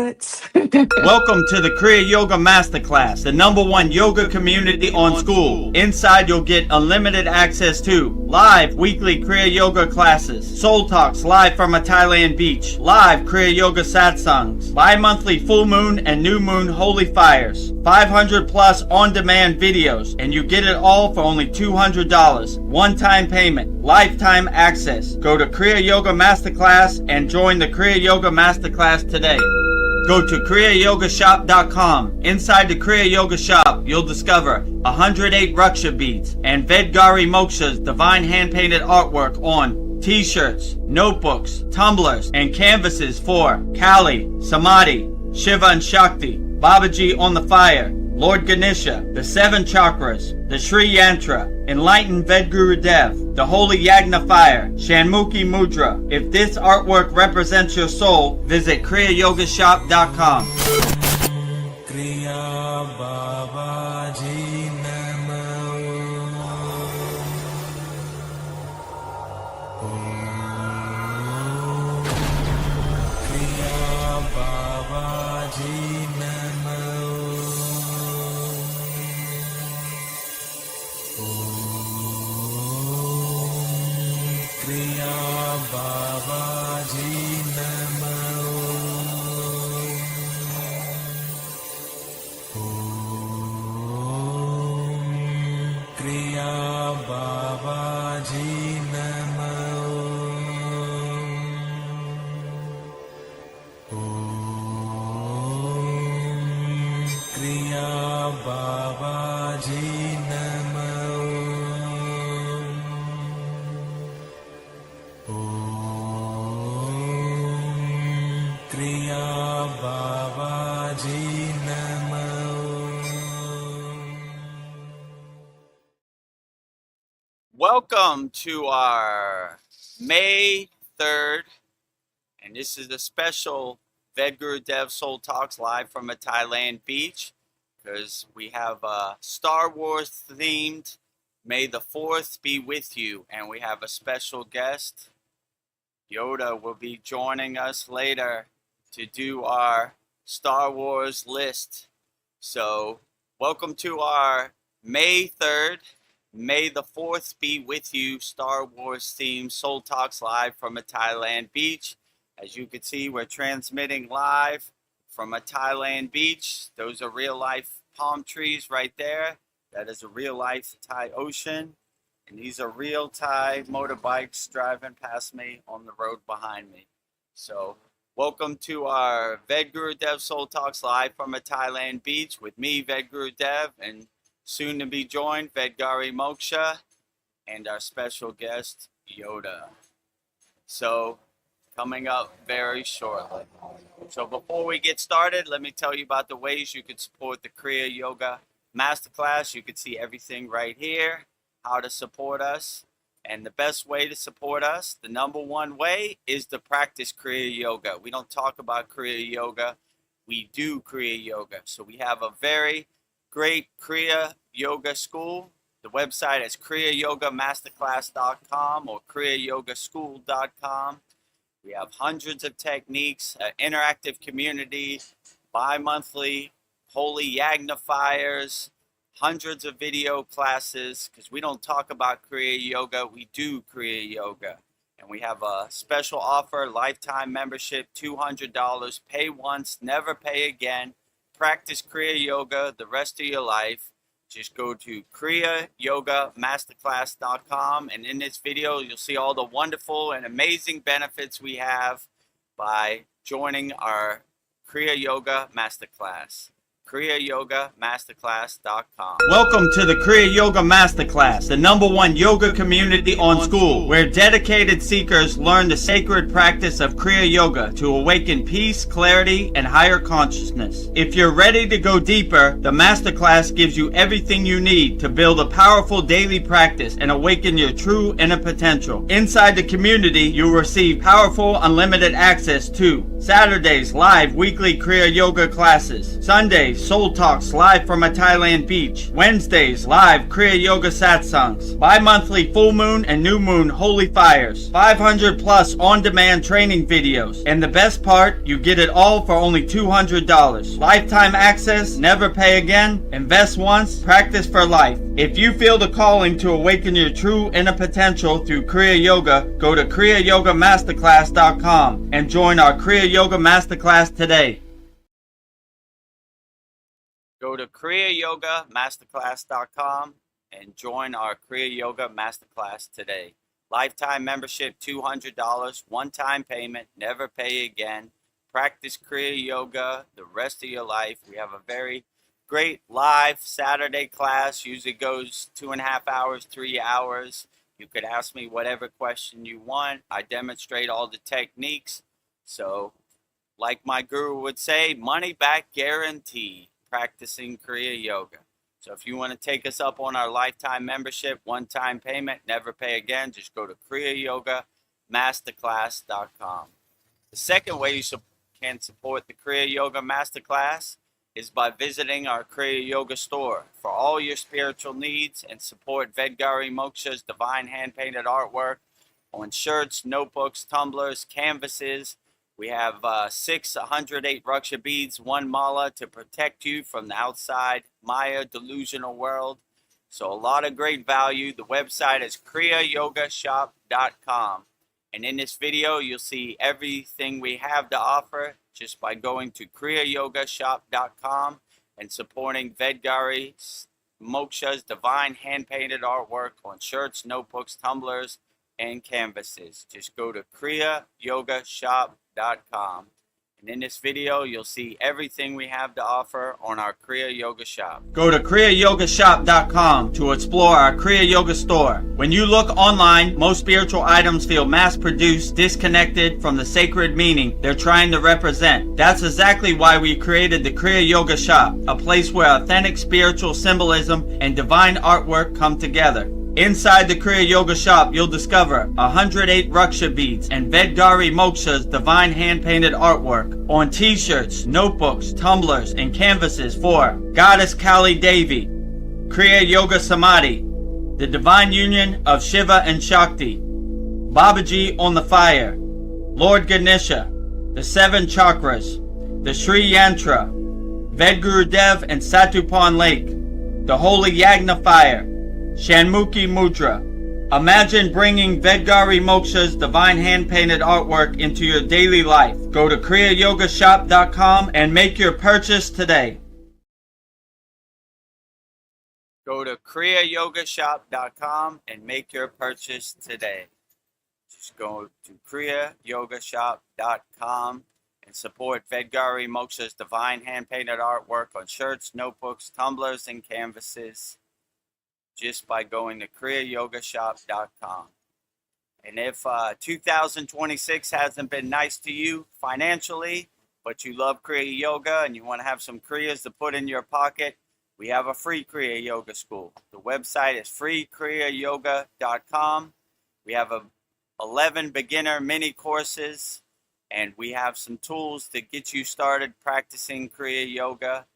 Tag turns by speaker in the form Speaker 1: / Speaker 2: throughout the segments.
Speaker 1: nuts.
Speaker 2: Welcome to the Kriya Yoga Masterclass, the #1 yoga community on SKOOL. Inside you'll get unlimited access to live weekly Kriya Yoga classes, soul talks live from a Thailand beach, live Kriya Yoga satsangs, bi-monthly full moon and new moon holy fires, 500 plus on-demand videos, and you get it all for only $200. One-time payment, lifetime access. Go to Kriya Yoga Masterclass and join the Kriya Yoga Masterclass today. Go to kriyayogashop.com. Inside the Kriya Yoga Shop, you'll discover 108 Raksha beads and Vedagurudev divine hand-painted artwork on t-shirts, notebooks, tumblers, and canvases for Kali, Samadhi, Shiva and Shakti, Babaji on the fire, Lord Ganesha, the 7 chakras, the Sri Yantra, enlightened Vedagurudev, the holy Yagna fire, Shanmukhi Mudra. If this artwork represents your soul, visit kriyayogashop.com.
Speaker 3: Kriya Babaji Namo. Kriya Babaji Namo. Kriya Babaji Namo. Kriya Babaji Namo. Kriya Babaji Namo. Kriya Babaji Namo.
Speaker 2: Welcome to our May 3rd, and this is a special Vedagurudev Soul Talks live from a Thailand beach, because we have a Star Wars themed May the 4th be with you, and we have a special guest. Yoda will be joining us later to do our Star Wars list. So welcome to our May 3rd, May the 4th be with you Star Wars themed Soul Talks live from a Thailand beach. As you can see, we're transmitting live from a Thailand beach. Those are real life palm trees right there. That is a real life Thai ocean. And these are real Thai motorbikes driving past me on the road behind me. So welcome to our Vedagurudev Soul Talks live from a Thailand beach with me, Vedagurudev, and soon to be joined, Vedgari Moksha, and our special guest, Yoda. So, coming up very shortly. So before we get started, let me tell you about the ways you can support the Kriya Yoga Masterclass. You can see everything right here, how to support us. And the best way to support us, the #1 way, is to practice Kriya Yoga. We don't talk about Kriya Yoga, we do Kriya Yoga. So we have a very great Kriya Yoga school. The website is kriyayogamasterclass.com or kriyayogashop.com. We have hundreds of techniques, an interactive community, bi-monthly holy Yagna fires, hundreds of video classes, because we don't talk about Kriya Yoga, we do Kriya Yoga. And we have a special offer, lifetime membership, $200, pay once, never pay again. Practice Kriya Yoga the rest of your life. Just go to kriyayogamasterclass.com, and in this video you'll see all the wonderful and amazing benefits we have by joining our Kriya Yoga Masterclass. kriyayogamasterclass.com. Welcome to the Kriya Yoga Masterclass, the #1 yoga community on SKOOL, where dedicated seekers learn the sacred practice of Kriya Yoga to awaken peace, clarity, and higher consciousness. If you're ready to go deeper, the Masterclass gives you everything you need to build a powerful daily practice and awaken your true inner potential. Inside the community, you'll receive powerful, unlimited access to Saturdays, live weekly Kriya Yoga classes. Sundays, Soul Talks live from a Thailand beach. Wednesdays, live Kriya Yoga satsangs. Bi-monthly full moon and new moon holy fires. 500 plus on-demand training videos. And the best part, you get it all for only $200. Lifetime access, never pay again, invest once, practice for life. If you feel the calling to awaken your true inner potential through Kriya Yoga, go to kriyayogamasterclass.com and join our Kriya Yoga Masterclass today. Go to kriyayogamasterclass.com and join our Kriya Yoga Masterclass today. Lifetime membership $200, one-time payment, never pay again. Practice Kriya Yoga the rest of your life. We have a very great live Saturday class. Usually goes 2.5 hours, 3 hours. You could ask me whatever question you want. I demonstrate all the techniques. So, like my guru would say, money back guarantee practicing Kriya Yoga. So if you want to take us up on our lifetime membership, one-time payment, never pay again, just go to kriyayogamasterclass.com. The second way you can support the Kriya Yoga Masterclass is by visiting our Kriya Yoga store. For all your spiritual needs and support Vedagurudev Moksha's divine hand-painted artwork on shirts, notebooks, tumblers, canvases. We have 108 Raksha beads, 1 mala to protect you from the outside Maya delusional world. So a lot of great value. The website is kriyayogashop.com. And in this video, you'll see everything we have to offer just by going to kriyayogashop.com and supporting Vedagurudev Moksha's divine hand-painted artwork on shirts, notebooks, tumblers, and canvases. Just go to kriyayogashop.com. And in this video, you'll see everything we have to offer on our Kriya Yoga shop. Go to kriyayogashop.com to explore our Kriya Yoga store. When you look online, most spiritual items feel mass-produced, disconnected from the sacred meaning they're trying to represent. That's exactly why we created the Kriya Yoga shop, a place where authentic spiritual symbolism and divine artwork come together. Inside the Kriya Yoga shop, you'll discover 108 Raksha beads and Vedagurudev Moksha's divine hand-painted artwork on t-shirts, notebooks, tumblers, and canvases for Goddess Kali Devi, Kriya Yoga Samadhi, the divine union of Shiva and Shakti, Babaji on the fire, Lord Ganesha, the 7 chakras, the Sri Yantra, Vedagurudev and Satupan Lake, the Holy Yagna fire, Shanmukhi Mudra. Imagine bringing Vedagurudev Moksha's divine hand-painted artwork into your daily life. Go to kriyayogashop.com and make your purchase today. Go to kriyayogashop.com and make your purchase today. Just go to kriyayogashop.com and support Vedagurudev Moksha's divine hand-painted artwork on shirts, notebooks, tumblers, and canvases, just by going to kriyayogashop.com. And if 2026 hasn't been nice to you financially, but you love Kriya Yoga and you want to have some Kriyas to put in your pocket, we have a free Kriya Yoga school. The website is freekriyayogashop.com. We have 11 beginner mini courses, and we have some tools to get you started practicing Kriya Yoga.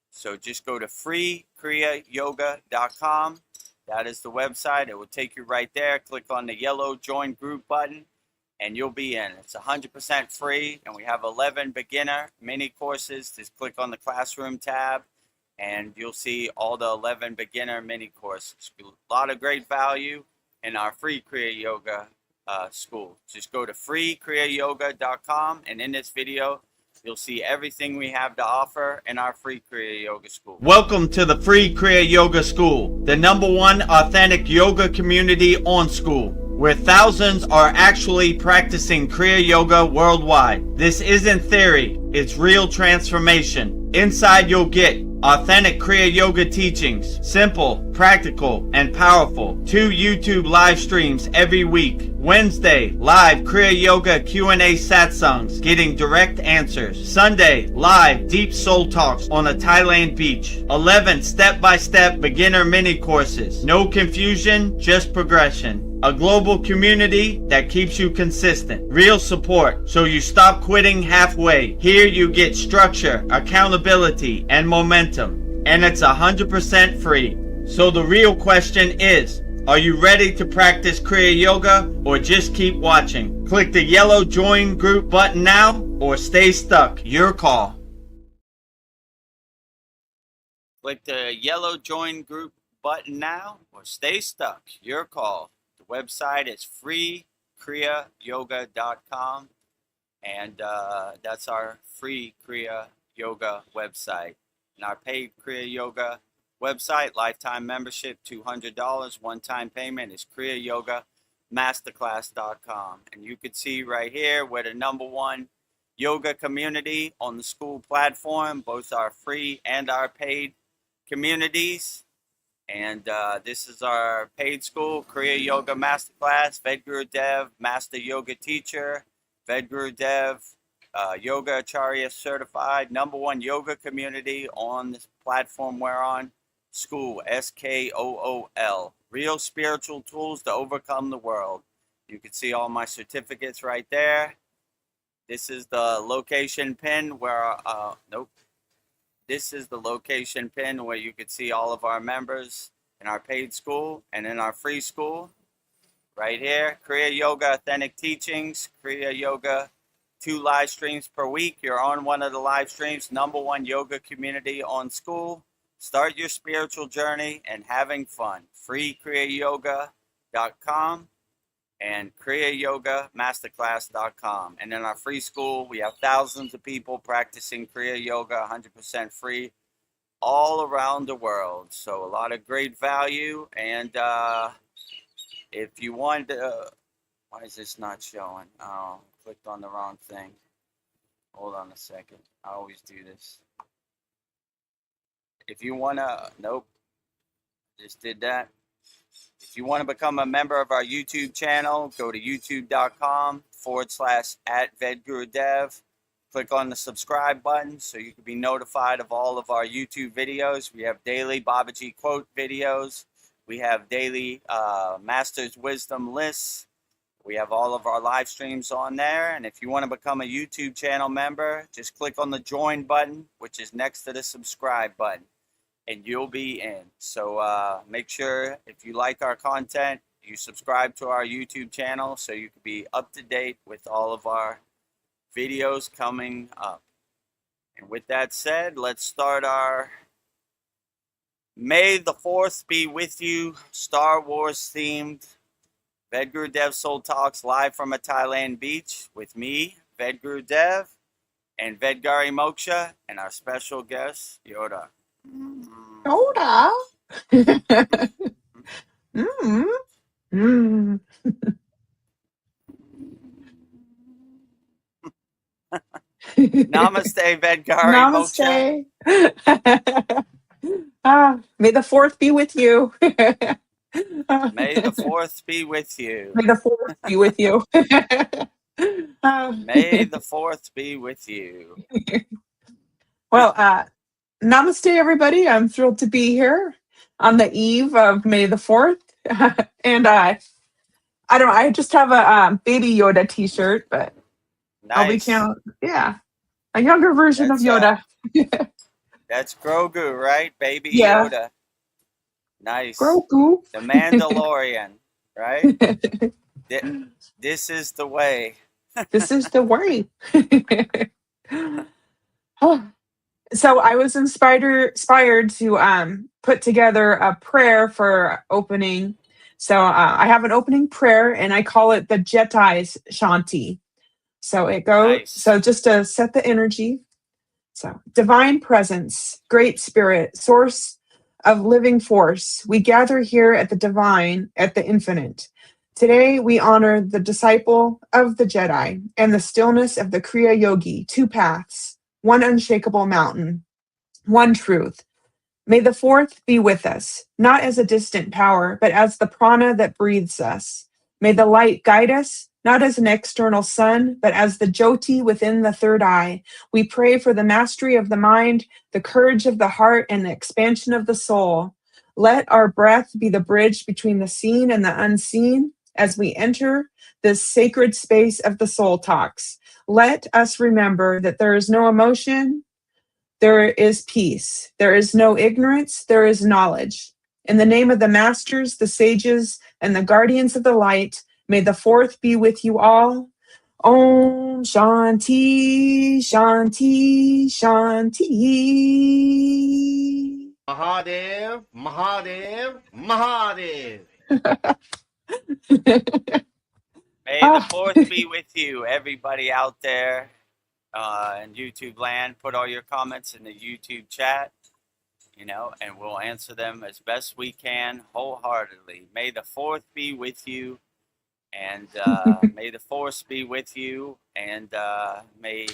Speaker 2: So just go to freekriyayogashop.com. That is the website. It will take you right there. Click on the yellow join group button and you'll be in. It's 100% free, and we have 11 beginner mini courses. Just click on the classroom tab and you'll see all the 11 beginner mini courses. A lot of great value in our free Kriya Yoga school. Just go to freekriyayoga.com, and in this video you'll see everything we have to offer in our free Kriya Yoga school. Welcome to the free Kriya Yoga school, the #1 authentic yoga community on School, where thousands are actually practicing Kriya Yoga worldwide. This isn't theory, it's real transformation. Inside you'll get authentic Kriya Yoga teachings, simple, practical, and powerful. 2 YouTube live streams every week. Wednesday, live Kriya Yoga Q&A satsangs, getting direct answers. Sunday, live deep soul talks on a Thailand beach. 11 step-by-step beginner mini courses. No confusion, just progression. A global community that keeps you consistent. Real support so you stop quitting halfway. Here you get structure, accountability, and momentum. And it's 100% free. So the real question is, are you ready to practice Kriya Yoga or just keep watching? Click the yellow join group button now or stay stuck. Your call. Click the yellow join group button now or stay stuck. Your call. The website is kriyayogashop.com, and that's our free Kriya Yoga website. And our paid Kriya Yoga website, lifetime membership, $200. One-time payment is kriyayogashop.com. And you can see right here we're the #1 yoga community on the SKOOL platform, both our free and our paid communities. And this is our paid school, Kriya Yoga Masterclass, Vedagurudev, Master Yoga Teacher, Vedagurudev, Yoga Acharya Certified, #1 yoga community on this platform we're on, SKOOL, SKOOL, Real Spiritual Tools to Overcome the World. You can see all my certificates right there. This is the location pin where, This is the location pin where you can see all of our members in our paid school and in our free school. Right here, Kriya Yoga Authentic Teachings, Kriya Yoga, 2 live streams per week. You're on one of the live streams, #1 yoga community on SKOOL. Start your spiritual journey and having fun. Free kriyayogashop.com and kriyayogamasterclass.com. And in our free school, we have thousands of people practicing Kriya Yoga, 100% free, all around the world. So a lot of great value. And if you want to, why is this not showing? Oh, clicked on the wrong thing. Hold on a second. I always do this. If you want to, nope, just did that. If you want to become a member of our YouTube channel, go to youtube.com/@Vedagurudev. Click on the subscribe button so you can be notified of all of our YouTube videos. We have daily Babaji quote videos. We have daily Master's Wisdom lists. We have all of our live streams on there. And if you want to become a YouTube channel member, just click on the join button, which is next to the subscribe button, and you'll be in. So make sure if you like our content, you subscribe to our YouTube channel so you can be up to date with all of our videos coming up. And with that said, let's start our May the 4th be with you, Star Wars themed Vedagurudev Soul Talks live from a Thailand beach with me, Vedagurudev, and Vedgari Moksha, and our special guest, Yoda.
Speaker 1: Yoda. mm. Mm.
Speaker 2: Namaste, Vedgari Moksha.
Speaker 1: Namaste. May the 4th be with you.
Speaker 2: May the 4th be with you.
Speaker 1: May the 4th be with you.
Speaker 2: May the 4th be with you.
Speaker 1: Well, namaste, everybody. I'm thrilled to be here on the eve of May the 4th. And I don't know, I just have a Baby Yoda t-shirt, but
Speaker 2: Nice.
Speaker 1: I'll be a younger version
Speaker 2: That's,
Speaker 1: of Yoda.
Speaker 2: That's Grogu, right? Baby
Speaker 1: Yeah.
Speaker 2: Yoda. Nice.
Speaker 1: Grogu.
Speaker 2: The Mandalorian, right? This is the way.
Speaker 1: This is the way. So I was inspired to put together a prayer for opening. So I have an opening prayer, and I call it the Jedi's Shanti. So it goes.
Speaker 2: Nice.
Speaker 1: So just to set the energy. So divine presence, great spirit, source of living force. We gather here at the divine, at the infinite. Today we honor the disciple of the Jedi and the stillness of the Kriya Yogi, 2 paths, 1 unshakable mountain, 1 truth. May the 4th be with us, not as a distant power, but as the prana that breathes us. May the light guide us, not as an external sun, but as the Jyoti within the third eye. We pray for the mastery of the mind, the courage of the heart, and the expansion of the soul. Let our breath be the bridge between the seen and the unseen, as we enter this sacred space of the soul talks. Let us remember that there is no emotion, there is peace. There is no ignorance, there is knowledge. In the name of the masters, the sages, and the guardians of the light, may the fourth be with you all. Om Shanti, Shanti, Shanti.
Speaker 4: Mahadev, Mahadev, Mahadev.
Speaker 2: May the fourth be with you, everybody out there in YouTube land. Put all your comments in the YouTube chat, and we'll answer them as best we can wholeheartedly. May the fourth be with you, and may the force be with you, and may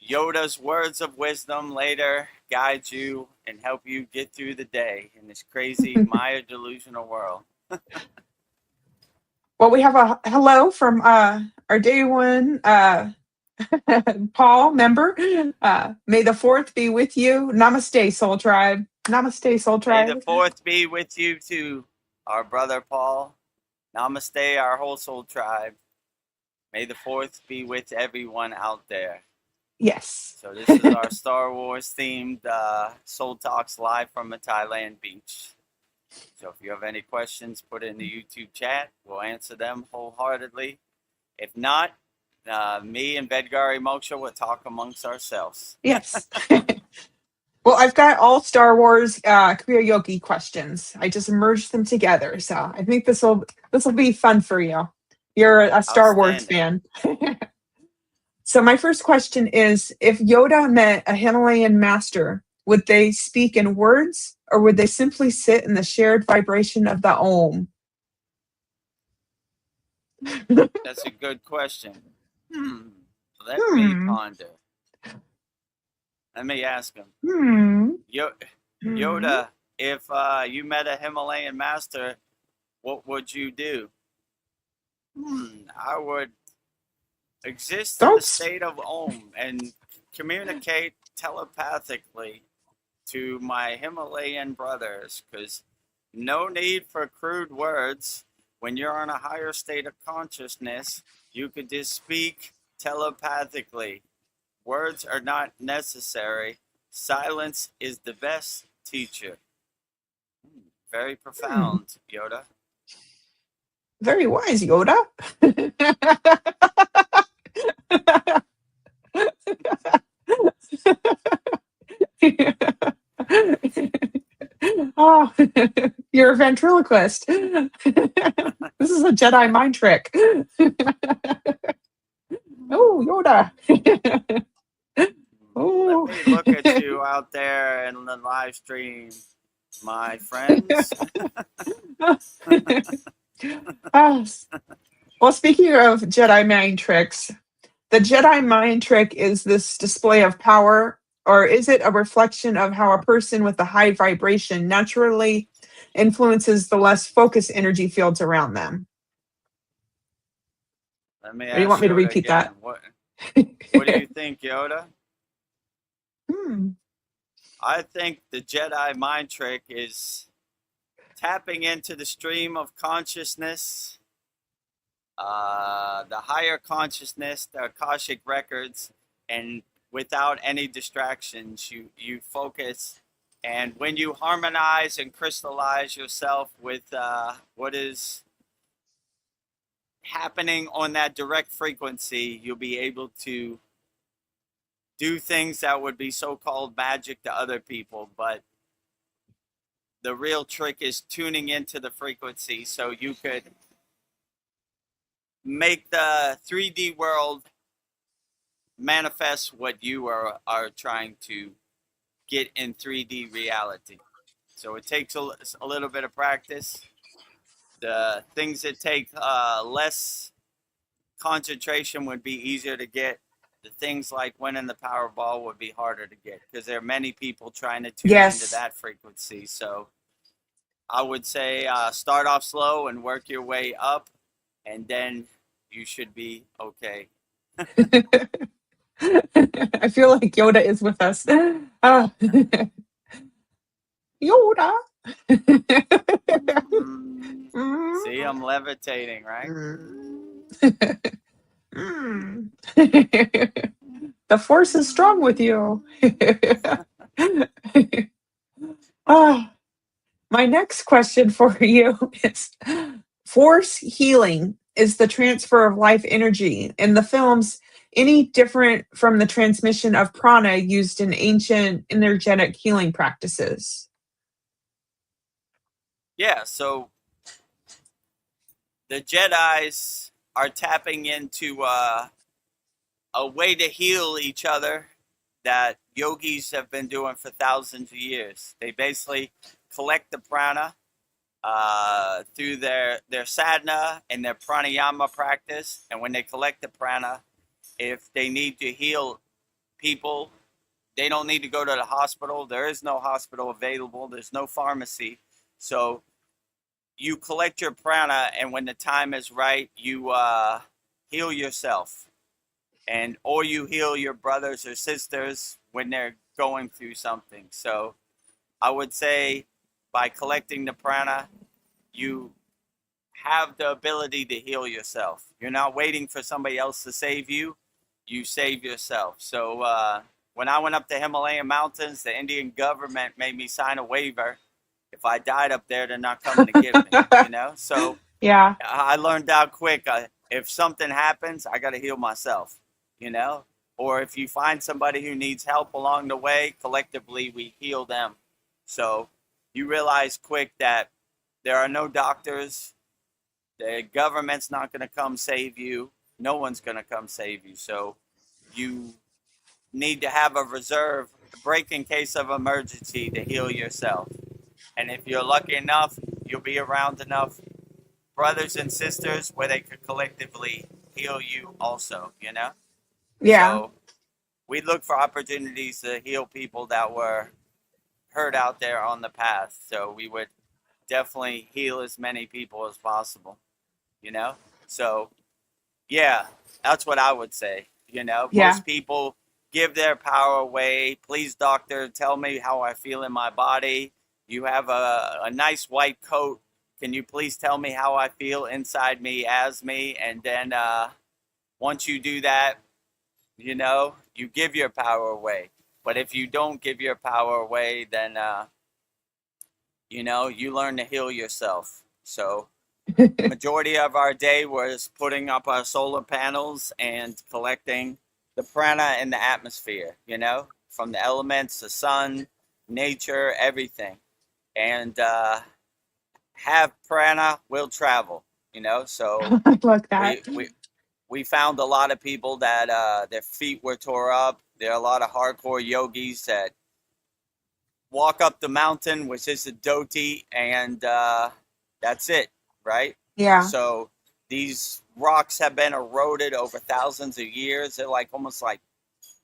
Speaker 2: Yoda's words of wisdom later guide you and help you get through the day in this crazy Maya delusional world.
Speaker 1: Well, we have a hello from our day one Paul member. May the fourth be with you. Namaste, Soul Tribe. Namaste, Soul Tribe.
Speaker 2: May the fourth be with you too, our brother Paul. Namaste, our whole Soul Tribe. May the fourth be with everyone out there.
Speaker 1: Yes.
Speaker 2: So this is our Star Wars themed Soul Talks live from a Thailand beach. So if you have any questions, put it in the YouTube chat. We'll answer them wholeheartedly. If not, me and Vedgari Moksha will talk amongst ourselves.
Speaker 1: Yes. Well, I've got all Star Wars Kriya Yogi questions. I just merged them together. So I think this will be fun for you. You're a Star Wars fan. So my first question is, if Yoda met a Himalayan master, would they speak in words or would they simply sit in the shared vibration of the Om?
Speaker 2: That's a good question. Let me ponder. Let me ask him. Yoda, if you met a Himalayan master, what would you do? I would exist in the state of Om and communicate telepathically to my Himalayan brothers, because no need for crude words. When you're in a higher state of consciousness, you could just speak telepathically. Words are not necessary. Silence is the best teacher. Very profound, Yoda.
Speaker 1: Very wise, Yoda. Oh, you're a ventriloquist. This is a Jedi mind trick. Oh, Yoda. Oh.
Speaker 2: Let me look at you out there in the live stream, my friends.
Speaker 1: Well, speaking of Jedi mind tricks, the Jedi mind trick is this display of power, or is it a reflection of how a person with a high vibration naturally influences the less focused energy fields around them?
Speaker 2: Let me
Speaker 1: or do you want me to repeat
Speaker 2: again.
Speaker 1: that?
Speaker 2: What do you think, Yoda? I think the Jedi mind trick is tapping into the stream of consciousness, the higher consciousness, the Akashic records, and without any distractions, you focus. And when you harmonize and crystallize yourself with what is happening on that direct frequency, you'll be able to do things that would be so-called magic to other people. But the real trick is tuning into the frequency so you could make the 3D world manifest what you are trying to get in 3D reality. So it takes a little bit of practice. The things that take less concentration would be easier to get. The things like winning the Powerball would be harder to get because there are many people trying to tune into that frequency. So I would say start off slow and work your way up, and then you should be okay.
Speaker 1: I feel like Yoda is with us. Yoda.
Speaker 2: See, I'm levitating, right?
Speaker 1: The force is strong with you. Ah, my next question for you is force healing is the transfer of life energy in the films any different from the transmission of prana used in ancient energetic healing practices?
Speaker 2: Yeah, so the Jedis are tapping into a way to heal each other that yogis have been doing for thousands of years. They basically collect the prana through their sadhana and their pranayama practice. And when they collect the prana, if they need to heal people, they don't need to go to the hospital. There is no hospital available. There's no pharmacy. So you collect your prana, and when the time is right, you heal yourself, and or you heal your brothers or sisters when they're going through something. So I would say by collecting the prana, you have the ability to heal yourself. You're not waiting for somebody else to save you. You save yourself. So when I went up the Himalayan mountains, the Indian government made me sign a waiver. If I died up there, they're not coming to get me, you know? So
Speaker 1: Yeah.
Speaker 2: I learned out quick. If something happens, I got to heal myself, you know? Or if you find somebody who needs help along the way, collectively we heal them. So you realize quick that there are no doctors. The government's not going to come save you. No one's going to come save you. So you need to have a reserve, a break in case of emergency to heal yourself. And if you're lucky enough, you'll be around enough brothers and sisters where they could collectively heal you also, you know?
Speaker 1: Yeah.
Speaker 2: So we look for opportunities to heal people that were hurt out there on the path. So we would definitely heal as many people as possible, you know? So yeah, that's what I would say. You know,
Speaker 1: Yeah.
Speaker 2: most people give their power away. Please, doctor, tell me how I feel in my body. You have a nice white coat. Can you please tell me how I feel inside me as me? And then once you do that, you know, you give your power away. But if you don't give your power away, then, you know, you learn to heal yourself. So majority of our day was putting up our solar panels and collecting the prana in the atmosphere, you know, from the elements, the sun, nature, everything. And have prana will travel, you know. So
Speaker 1: I like that.
Speaker 2: we found a lot of people that their feet were tore up. There are a lot of hardcore yogis that walk up the mountain, which is a dhoti, and that's it, right?
Speaker 1: Yeah.
Speaker 2: So these rocks have been eroded over thousands of years. They're like almost like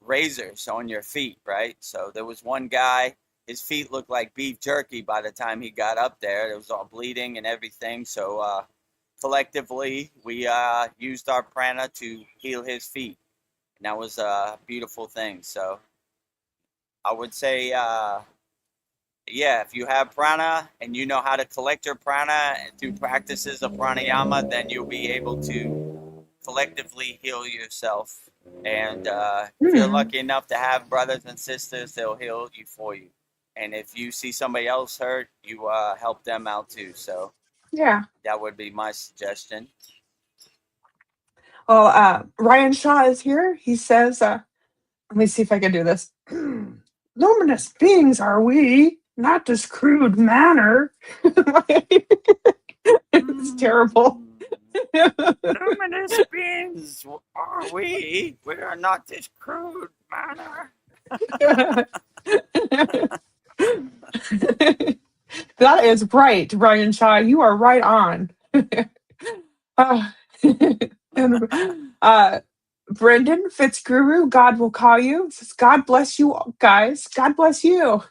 Speaker 2: razors on your feet, right? So there was one guy, his feet looked like beef jerky by the time he got up there. It was all bleeding and everything. So collectively, we used our prana to heal his feet. And that was a beautiful thing. So I would say, yeah, if you have prana and you know how to collect your prana through practices of pranayama, then you'll be able to collectively heal yourself. And if you're lucky enough to have brothers and sisters, they'll heal you for you. And if you see somebody else hurt, you help them out too. So
Speaker 1: Yeah.
Speaker 2: that would be my suggestion.
Speaker 1: Well, Ryan Shaw is here. He says, let me see if I can do this. Luminous beings are we, not this crude manner. It's terrible.
Speaker 2: Luminous beings are we. We are not this crude manner.
Speaker 1: That is right, Ryan Shaw. You are right on. And, Brendan Fitzguru, God will call you. Says, God bless you guys. God bless you.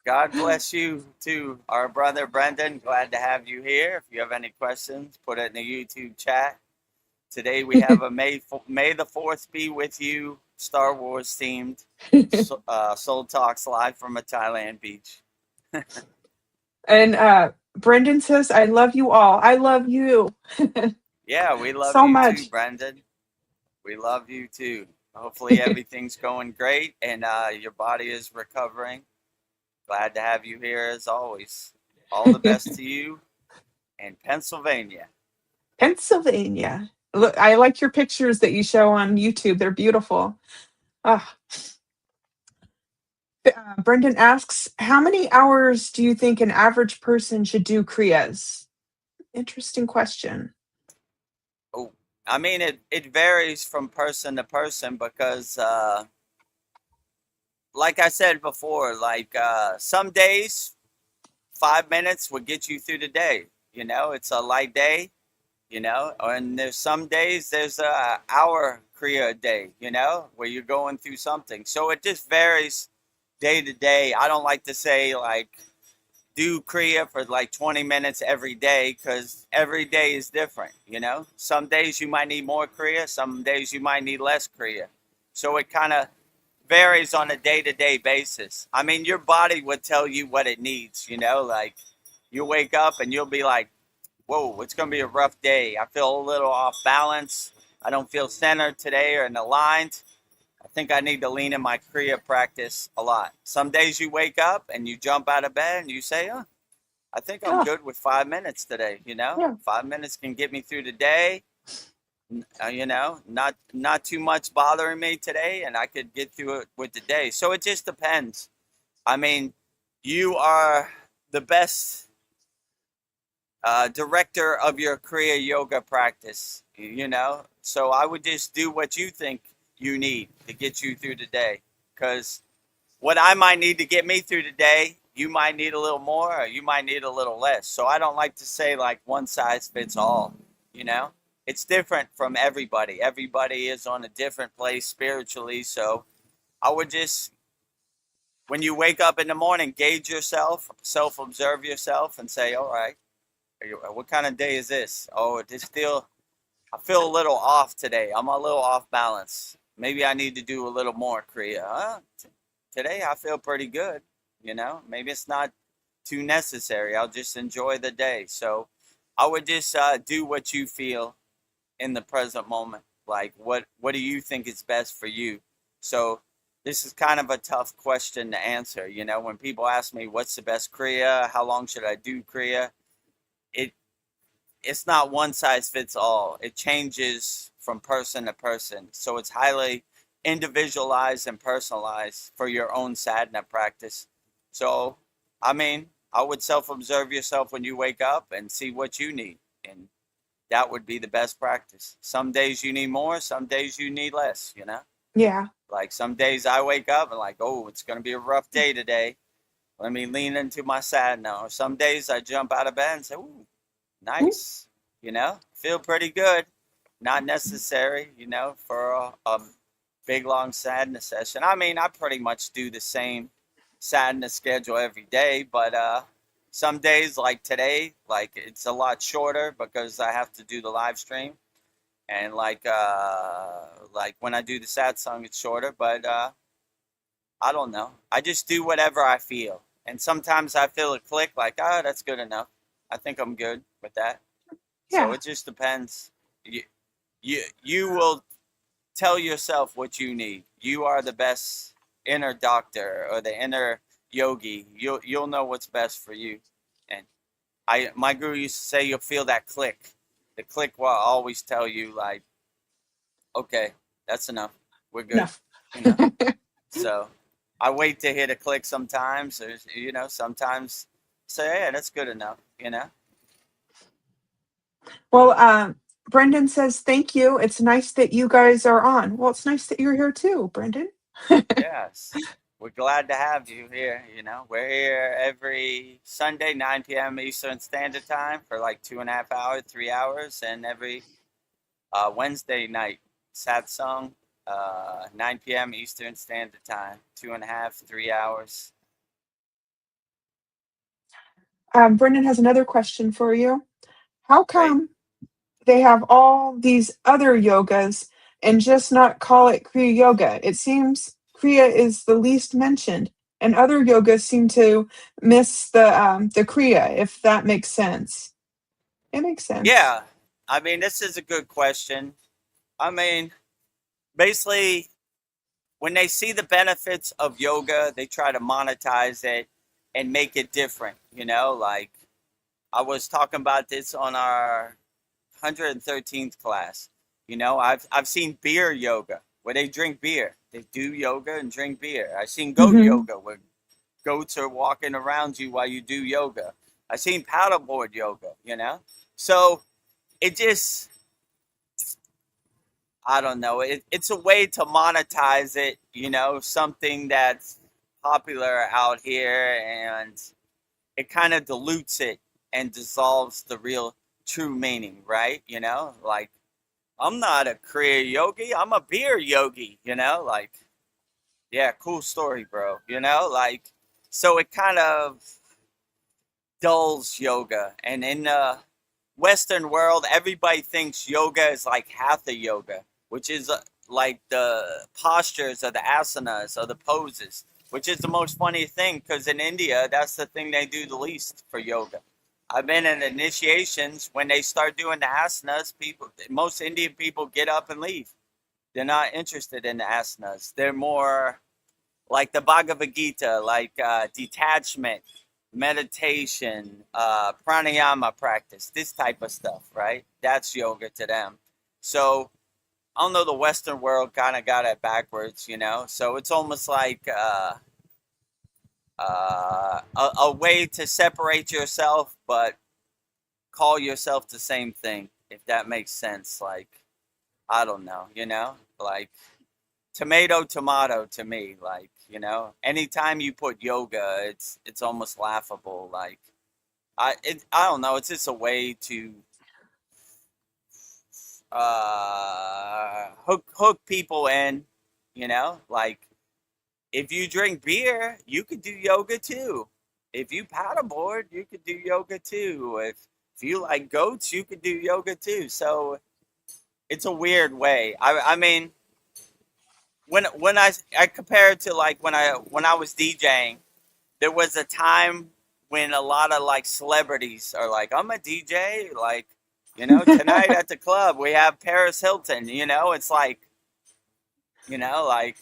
Speaker 2: God bless you too, our brother Brendan. Glad to have you here. If you have any questions, put it in the YouTube chat. Today we have a May the 4th be with you, Star Wars themed Soul Talks live from a Thailand beach.
Speaker 1: And Brendan says, I love you all. I love you
Speaker 2: Yeah, we love
Speaker 1: so
Speaker 2: you too,
Speaker 1: much.
Speaker 2: Brendan. We love you too. Hopefully everything's going great and your body is recovering. Glad to have you here as always. All the best to you in Pennsylvania.
Speaker 1: Pennsylvania. Look, I like your pictures that you show on YouTube. They're beautiful. Ah, Brendan asks, how many hours do you think an average person should do Kriyas? Interesting question.
Speaker 2: Oh, I mean, it varies from person to person because, like I said before, some days 5 minutes would get you through the day. You know, it's a light day. You know, and there's some days there's a hour Kriya a day. You know, where you're going through something. So it just varies day to day. I don't like to say like do Kriya for like 20 minutes every day because every day is different, you know? Some days you might need more Kriya, some days you might need less Kriya. So it kind of varies on a day to day basis. I mean, your body would tell you what it needs, you know? Like you wake up and you'll be like, whoa, it's going to be a rough day. I feel a little off balance. I don't feel centered today or aligned. I think I need to lean in my Kriya practice a lot. Some days you wake up and you jump out of bed and you say, oh, I think I'm
Speaker 1: Yeah,
Speaker 2: good with 5 minutes today. You know,
Speaker 1: yeah,
Speaker 2: 5 minutes can get me through the day. You know, not too much bothering me today, and I could get through it with the day. So it just depends. I mean, you are the best director of your Kriya yoga practice. You know, so I would just do what you think you need to get you through the day, because what I might need to get me through the day, you might need a little more or you might need a little less. So I don't like to say like one size fits all, you know? It's different from everybody. Everybody is on a different place spiritually. So I would just, when you wake up in the morning, gauge yourself, self observe yourself and say, all right, what kind of day is this? Oh, I feel a little off today. I'm a little off balance. Maybe I need to do a little more Kriya. Today I feel pretty good. You know, maybe it's not too necessary. I'll just enjoy the day. So I would just do what you feel in the present moment. Like what do you think is best for you? So this is kind of a tough question to answer. You know, when people ask me what's the best Kriya, how long should I do Kriya? It it's not one size fits all. It changes from person to person. So it's highly individualized and personalized for your own sadhana practice. So, I mean, I would self observe yourself when you wake up and see what you need. And that would be the best practice. Some days you need more, some days you need less, you know?
Speaker 1: yeah,
Speaker 2: Like some days I wake up and like, oh, it's going to be a rough day today. Let me lean into my sadhana. Or some days I jump out of bed and say, ooh, nice, you know, feel pretty good. Not necessary, you know, for a big long sadness session. I mean, I pretty much do the same sadness schedule every day, but some days like today, like it's a lot shorter because I have to do the live stream, and like when I do the sad song, it's shorter. But I don't know. I just do whatever I feel, and sometimes I feel a click, like that's good enough. I think I'm good with that. So
Speaker 1: yeah,
Speaker 2: it just depends. You will tell yourself what you need. You are the best inner doctor or the inner yogi. You'll know what's best for you. And my guru used to say you'll feel that click. The click will always tell you like, okay, that's enough. We're good.
Speaker 1: enough.
Speaker 2: You know. So I wait to hit a click sometimes, or you know, sometimes say, yeah, that's good enough. You know.
Speaker 1: Well, Brendan says, thank you. It's nice that you guys are on. Well, it's nice that you're here too, Brendan.
Speaker 2: Yes. We're glad to have you here. You know, we're here every Sunday, 9 p.m. Eastern Standard Time for like 2.5 hours, 3 hours, and every Wednesday night, satsang, 9 p.m. Eastern Standard Time, 2.5, 3 hours.
Speaker 1: Brendan has another question for you. How
Speaker 2: Great.
Speaker 1: come they have all these other yogas and just not call it Kriya Yoga? It seems Kriya is the least mentioned and other yogas seem to miss the kriya, if that makes sense. It makes sense.
Speaker 2: Yeah. I mean, this is a good question. I mean, basically, when they see the benefits of yoga, they try to monetize it and make it different. Like I was talking about this on our 113th class. I've seen beer yoga where they drink beer. They do yoga and drink beer. I've seen goat
Speaker 1: Hmm.
Speaker 2: yoga where goats are walking around you while you do yoga. I've seen paddleboard yoga. So it just, I don't know. It's a way to monetize it, something that's popular out here, and it kind of dilutes it and dissolves the real true meaning, right? Like I'm not a Kriya yogi, I'm a beer yogi, like yeah, cool story, bro. Like so it kind of dulls yoga. And in the Western world, everybody thinks yoga is like hatha yoga, which is like the postures or the asanas or the poses, which is the most funny thing because in India, that's the thing they do the least for yoga. I've been in initiations when they start doing the asanas, most Indian people get up and leave. They're not interested in the asanas. They're more like the Bhagavad Gita, like detachment, meditation, pranayama practice, this type of stuff, right? That's yoga to them. So I don't know, the Western world kind of got it backwards, So it's almost like a way to separate yourself, but call yourself the same thing, if that makes sense. Like, I don't know, like tomato to me, like, anytime you put yoga, it's almost laughable. Like I don't know, it's just a way to hook people in, like if you drink beer, you could do yoga too. If you paddleboard, you could do yoga too. If you like goats, you could do yoga too. So it's a weird way. I mean, when I compare it to like when I was DJing, there was a time when a lot of like celebrities are like, I'm a DJ, like, tonight at the club we have Paris Hilton, it's like, like,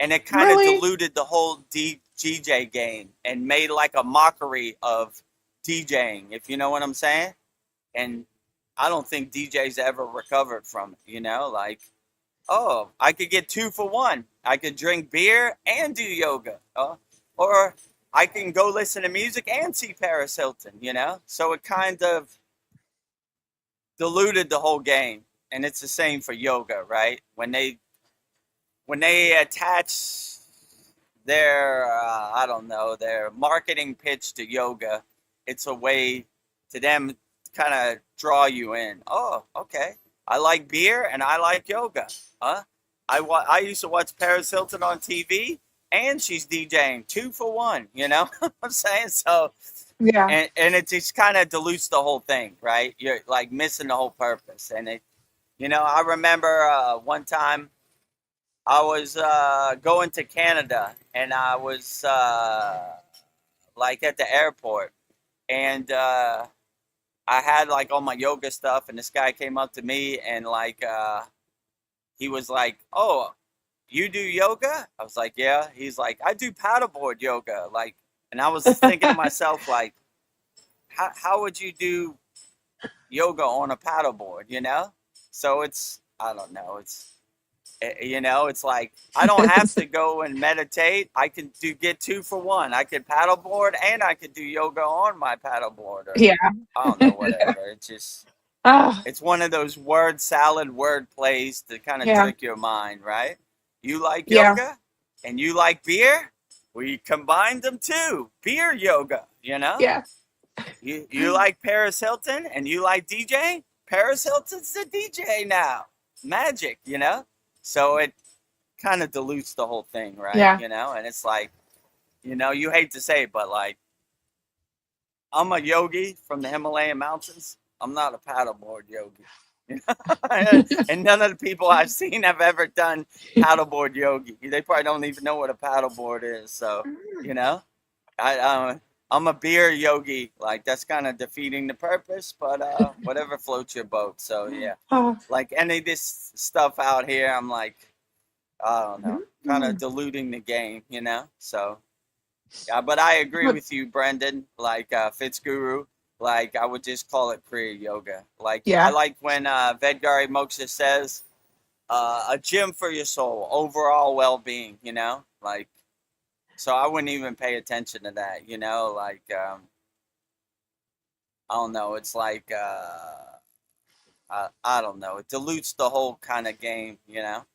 Speaker 2: and it kind of
Speaker 1: Really?
Speaker 2: diluted the whole DJ game and made like a mockery of DJing, if you know what I'm saying. And I don't think DJs ever recovered from it, like, oh, I could get 2 for 1. I could drink beer and do yoga. Or I can go listen to music and see Paris Hilton, So it kind of diluted the whole game. And it's the same for yoga, right? When they attach their, I don't know, their marketing pitch to yoga, it's a way to them kind of draw you in. Oh, okay. I like beer and I like yoga. Huh? I used to watch Paris Hilton on TV and she's DJing 2 for 1, what I'm saying? So,
Speaker 1: Yeah.
Speaker 2: and it just kind of dilutes the whole thing, right? You're like missing the whole purpose. And I remember one time I was going to Canada and I was like at the airport and I had like all my yoga stuff and this guy came up to me and like he was like, "Oh, you do yoga?" I was like, "Yeah." He's like, "I do paddleboard yoga." Like, and I was thinking to myself, like, how would you do yoga on a paddleboard? So it's, I don't know. It's like I don't have to go and meditate. I can get 2 for 1. I could paddleboard and I could do yoga on my paddleboard, or
Speaker 1: Yeah.
Speaker 2: I don't know, whatever. It's just,
Speaker 1: Ah,
Speaker 2: it's one of those word salad word plays to kind of
Speaker 1: yeah.
Speaker 2: trick your mind, right? You like
Speaker 1: Yeah.
Speaker 2: yoga and you like beer? We combined them too. Beer yoga,
Speaker 1: Yeah.
Speaker 2: You like Paris Hilton and you like DJ? Paris Hilton's the DJ now. Magic, So it kind of dilutes the whole thing, right?
Speaker 1: Yeah.
Speaker 2: And it's like, you hate to say it, but like, I'm a yogi from the Himalayan mountains. I'm not a paddleboard yogi. And none of the people I've seen have ever done paddleboard yogi. They probably don't even know what a paddleboard is. So, you know, I'm a beer yogi. Like that's kind of defeating the purpose, but whatever floats your boat. So yeah,
Speaker 1: Oh,
Speaker 2: like any of this stuff out here, I'm like, I don't know, kind of diluting the game, you know. So yeah, but I agree
Speaker 1: but
Speaker 2: with you, Brendan. Like Fitzguru, like I would just call it Kriya yoga. Like I
Speaker 1: yeah.
Speaker 2: like when Vedgari Moksha says, a gym for your soul, overall well-being. You know, like so I wouldn't even pay attention to that. You know, like I don't know. It's like I don't know. It dilutes the whole kind of game. You know,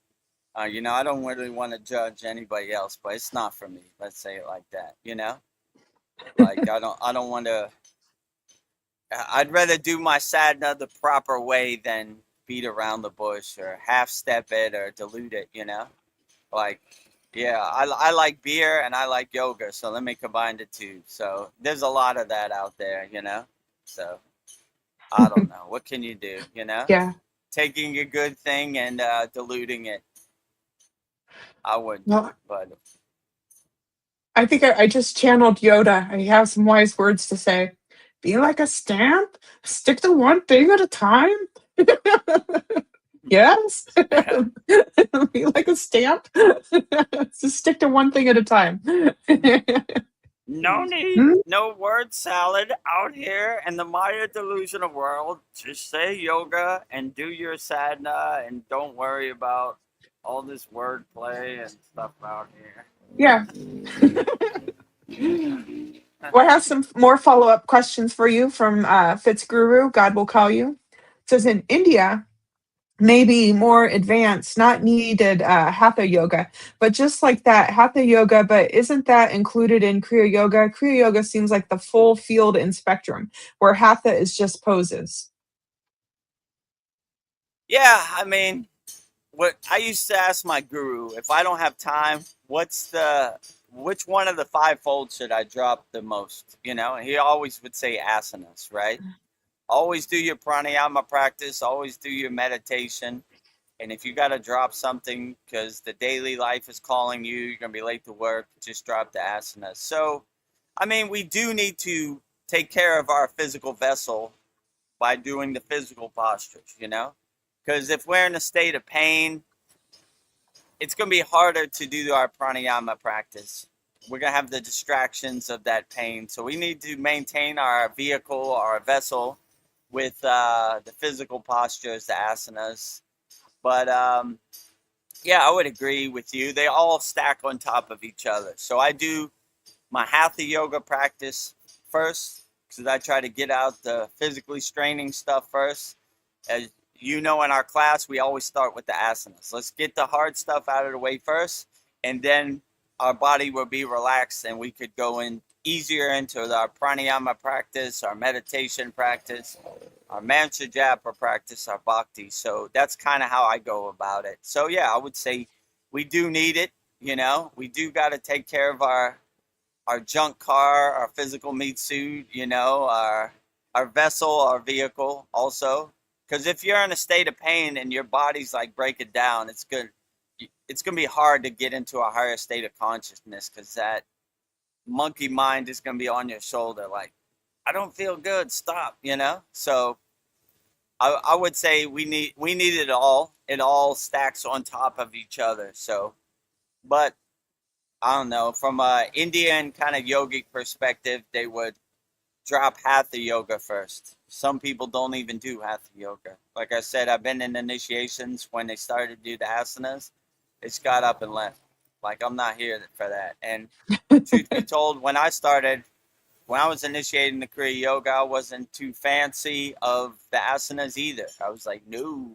Speaker 2: I don't really want to judge anybody else, but it's not for me. Let's say it like that. You know, like I don't want to. I'd rather do my sadhana the proper way than beat around the bush or half step it or dilute it. You know, like yeah, I like beer and I like yoga, so let me combine the two. So there's a lot of that out there. You know, so I don't know. What can you do? You know,
Speaker 1: Yeah.
Speaker 2: taking a good thing and diluting it. I wouldn't,
Speaker 1: Well,
Speaker 2: but
Speaker 1: I think I just channeled Yoda. I have some wise words to say. Be like a stamp. Stick to one thing at a time. Yes.
Speaker 2: yeah.
Speaker 1: Be like a stamp. Just stick to one thing at a time.
Speaker 2: No need,
Speaker 1: Hmm?
Speaker 2: no word salad out here in the Maya delusional world. Just say yoga and do your sadhana and don't worry about all this wordplay and stuff out here.
Speaker 1: Yeah. Well, I have some more follow up questions for you from Fitzguru. God will call you. It says in India, maybe more advanced, not needed hatha yoga, but just like that hatha yoga. But isn't that included in Kriya yoga? Kriya yoga seems like the full field and spectrum, where hatha is just poses.
Speaker 2: Yeah, I mean, what I used to ask my guru, if I don't have time, which one of the fivefold should I drop the most? You know, and he always would say asanas, right? Always do your pranayama practice, always do your meditation. And if you got to drop something because the daily life is calling you, you're going to be late to work, just drop the asanas. So, I mean, we do need to take care of our physical vessel by doing the physical postures, you know? Because if we're in a state of pain, it's going to be harder to do our pranayama practice. We're going to have the distractions of that pain. So we need to maintain our vehicle, our vessel, with the physical postures, the asanas. But yeah, I would agree with you. They all stack on top of each other. So I do my hatha yoga practice first because I try to get out the physically straining stuff first. As you know, in our class, we always start with the asanas. Let's get the hard stuff out of the way first, and then our body will be relaxed and we could go in easier into our pranayama practice, our meditation practice, our mantra japa practice, our bhakti. So that's kind of how I go about it. So yeah, I would say we do need it. You know, we do got to take care of our junk car, our physical meat suit. You know, our vessel, our vehicle also. Because if you're in a state of pain and your body's like breaking down, it's good. It's gonna be hard to get into a higher state of consciousness because that monkey mind is gonna be on your shoulder, like, I don't feel good. Stop. You know. So I would say we need it all. It all stacks on top of each other. So, but I don't know. From a Indian kind of yogic perspective, they would drop hatha yoga first. Some people don't even do hatha yoga. Like I said, I've been in initiations when they started to do the asanas. It's got up and left. Like I'm not here for that. And truth be told, when I was initiating the Kriya yoga, I wasn't too fancy of the asanas either. I was like, no,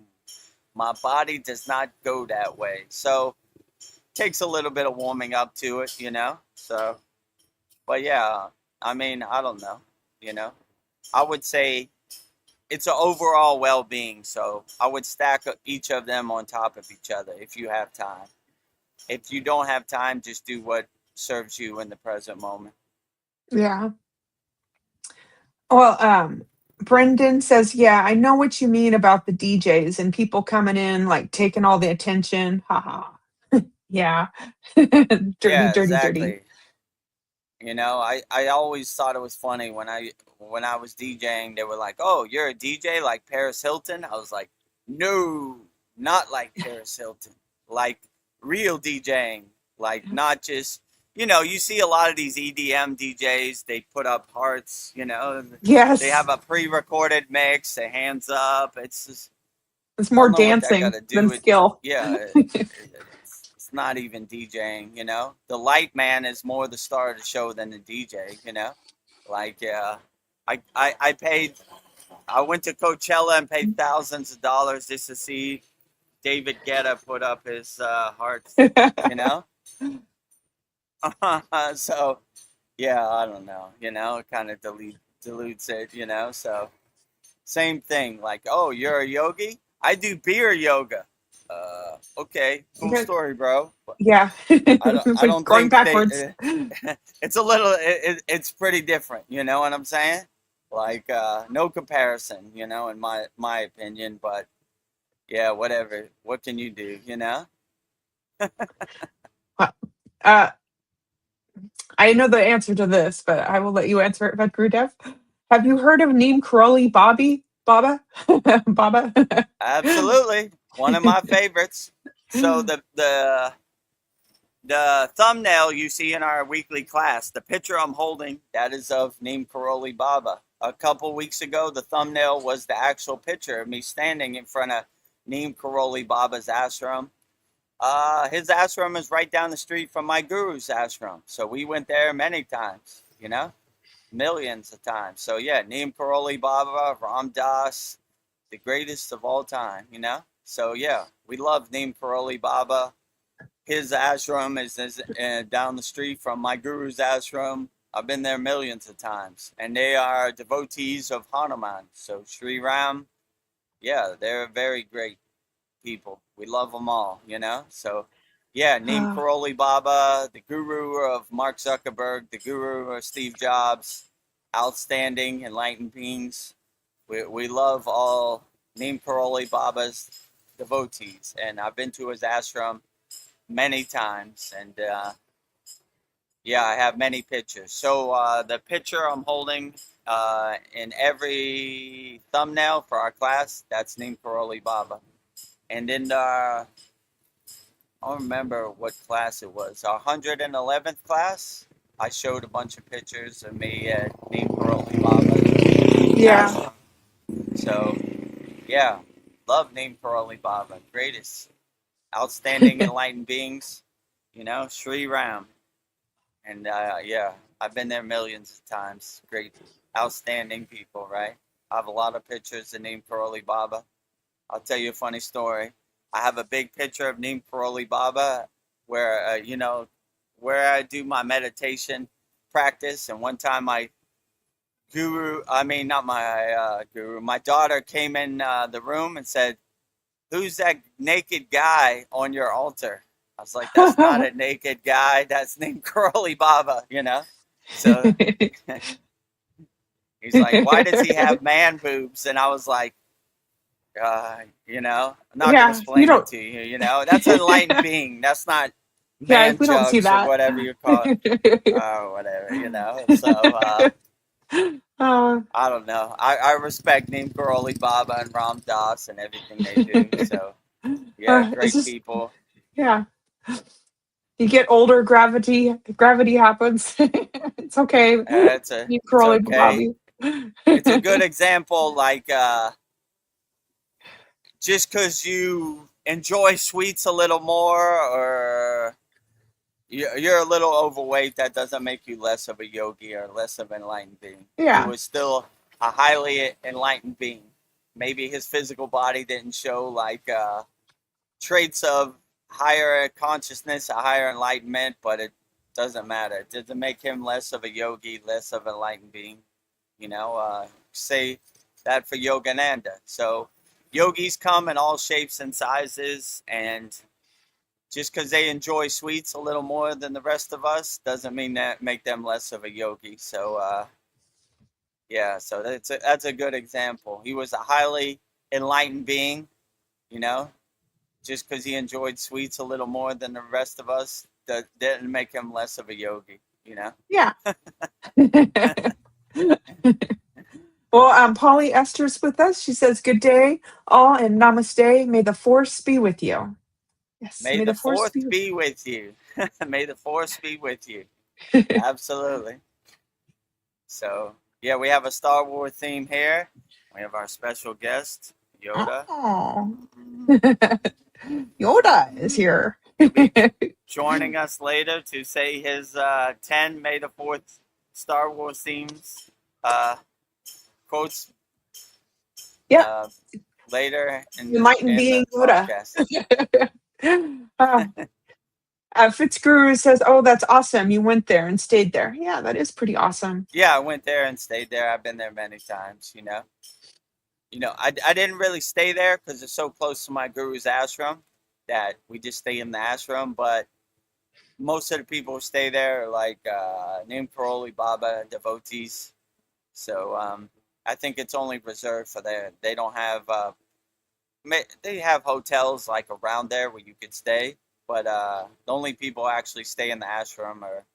Speaker 2: my body does not go that way. So it takes a little bit of warming up to it, you know? So, but yeah, I mean, I don't know, you know? I would say it's an overall well-being. So I would stack each of them on top of each other if you have time. If you don't have time, just do what serves you in the present moment.
Speaker 1: Yeah. Well, Brendan says, yeah, I know what you mean about the DJs and people coming in, like taking all the attention. Haha. Yeah. Dirty,
Speaker 2: Yeah,
Speaker 1: dirty, dirty.
Speaker 2: exactly. You know, I always thought it was funny when I was DJing. They were like, "Oh, you're a DJ like Paris Hilton." I was like, "No, not like Paris Hilton. Like real DJing. Like not just you see a lot of these EDM DJs. They put up hearts. They
Speaker 1: Yes.
Speaker 2: have a pre-recorded mix. They hands up. It's just
Speaker 1: It's
Speaker 2: I
Speaker 1: more
Speaker 2: don't know what that got
Speaker 1: dancing
Speaker 2: to do
Speaker 1: than
Speaker 2: with
Speaker 1: skill.
Speaker 2: yeah. It's not even DJing, The light man is more the star of the show than the DJ. Like, I paid, I went to Coachella and paid thousands of dollars just to see David Guetta put up his heart, you know? So, yeah, I don't know, it kind of dilutes it. So, same thing, like, oh, you're a yogi? I do beer yoga. Okay, cool story, bro.
Speaker 1: Yeah.
Speaker 2: I
Speaker 1: It's like
Speaker 2: don't
Speaker 1: going
Speaker 2: think they.
Speaker 1: backwards.
Speaker 2: It's a little. It's pretty different. You know what I'm saying? Like no comparison. In my opinion. But yeah, whatever. What can you do?
Speaker 1: Uh, I know the answer to this, but I will let you answer it, Vedagurudev. Have you heard of Neem Karoli Baba? Baba?
Speaker 2: Absolutely, one of my favorites. So the thumbnail you see in our weekly class, the picture I'm holding, that is of Neem Karoli Baba. A couple weeks ago, the thumbnail was the actual picture of me standing in front of Neem Karoli Baba's ashram. His ashram is right down the street from my guru's ashram. So we went there many times, millions of times. So yeah, Neem Karoli Baba, Ram Das, the greatest of all time. So yeah, we love Neem Karoli Baba. His ashram is down the street from my guru's ashram. I've been there millions of times. And they are devotees of Hanuman. So Sri Ram, yeah, they're very great people. We love them all. So, yeah, Neem
Speaker 1: Ah,
Speaker 2: Karoli Baba, the guru of Mark Zuckerberg, the guru of Steve Jobs, outstanding, enlightened beings. We love all Neem Karoli Baba's devotees. And I've been to his ashram many times. And yeah, I have many pictures. So the picture I'm holding in every thumbnail for our class, that's Neem Karoli Baba. And in the, I don't remember what class it was, our 111th class, I showed a bunch of pictures of me at Neem Karoli Baba.
Speaker 1: yeah.
Speaker 2: So, yeah, love Neem Karoli Baba. Greatest, outstanding, enlightened beings, Sri Ram. And yeah, I've been there millions of times. Great, outstanding people, right? I have a lot of pictures of Neem Karoli Baba. I'll tell you a funny story. I have a big picture of Neem Karoli Baba where, where I do my meditation practice. And one time my not my guru, my daughter came in the room and said, "Who's that naked guy on your altar?" I was like, "That's not a naked guy. That's Neem Karoli Baba. So he's like, "Why does he have man boobs?" And I was like, I'm not going to
Speaker 1: Yeah, you
Speaker 2: explain it
Speaker 1: don't.
Speaker 2: to you. That's an enlightened being. That's not
Speaker 1: Yeah,
Speaker 2: man
Speaker 1: we don't see
Speaker 2: jugs or
Speaker 1: that.
Speaker 2: whatever you call it. Whatever. So
Speaker 1: uh,
Speaker 2: I don't know. I respect Neem Karoli Baba and Ram Das and everything they do. So yeah,
Speaker 1: it's
Speaker 2: great
Speaker 1: just,
Speaker 2: people.
Speaker 1: yeah. You get older, gravity happens. It's okay. You
Speaker 2: It's
Speaker 1: curly
Speaker 2: okay.
Speaker 1: Bobby.
Speaker 2: It's a good example. Like just because you enjoy sweets a little more, or you're a little overweight, that doesn't make you less of a yogi or less of an enlightened being.
Speaker 1: Yeah.
Speaker 2: Guru is still a highly enlightened being. Maybe his physical body didn't show like traits of higher consciousness, a higher enlightenment, but it doesn't matter. It doesn't make him less of a yogi, less of an enlightened being. Say that for Yogananda. So yogis come in all shapes and sizes, and just because they enjoy sweets a little more than the rest of us doesn't mean that make them less of a yogi. So Yeah, so that's a good example. He was a highly enlightened being, you know, just because he enjoyed sweets a little more than the rest of us, that didn't make him less of a yogi, you know?
Speaker 1: Yeah. Well, Polly Esther's with us. She says, "Good day, all, and namaste. May the force be with you." Yes,
Speaker 2: May
Speaker 1: may
Speaker 2: the
Speaker 1: the force
Speaker 2: fourth
Speaker 1: be with
Speaker 2: be with you. May the force be with you.
Speaker 1: you.
Speaker 2: Absolutely. So, yeah, we have a Star Wars theme here. We have our special guest, Yoda.
Speaker 1: Oh, Yoda is here.
Speaker 2: He'll be joining us later to say his 10 May the 4th Star Wars themes quotes
Speaker 1: Yep,
Speaker 2: uh, later
Speaker 1: enlightened
Speaker 2: in
Speaker 1: being
Speaker 2: the
Speaker 1: Yoda.
Speaker 2: podcast.
Speaker 1: uh, Fitzguru says, "Oh, that's awesome. You went there and stayed there." Yeah, that is pretty awesome.
Speaker 2: Yeah, I went there and stayed there. I've been there many times, you know. I didn't really stay there because it's so close to my guru's ashram that we just stay in the ashram. But most of the people who stay there are like Neem Karoli Baba devotees. So I think it's only reserved for there. They don't have they have hotels like around there where you could stay, but the only people who actually stay in the ashram are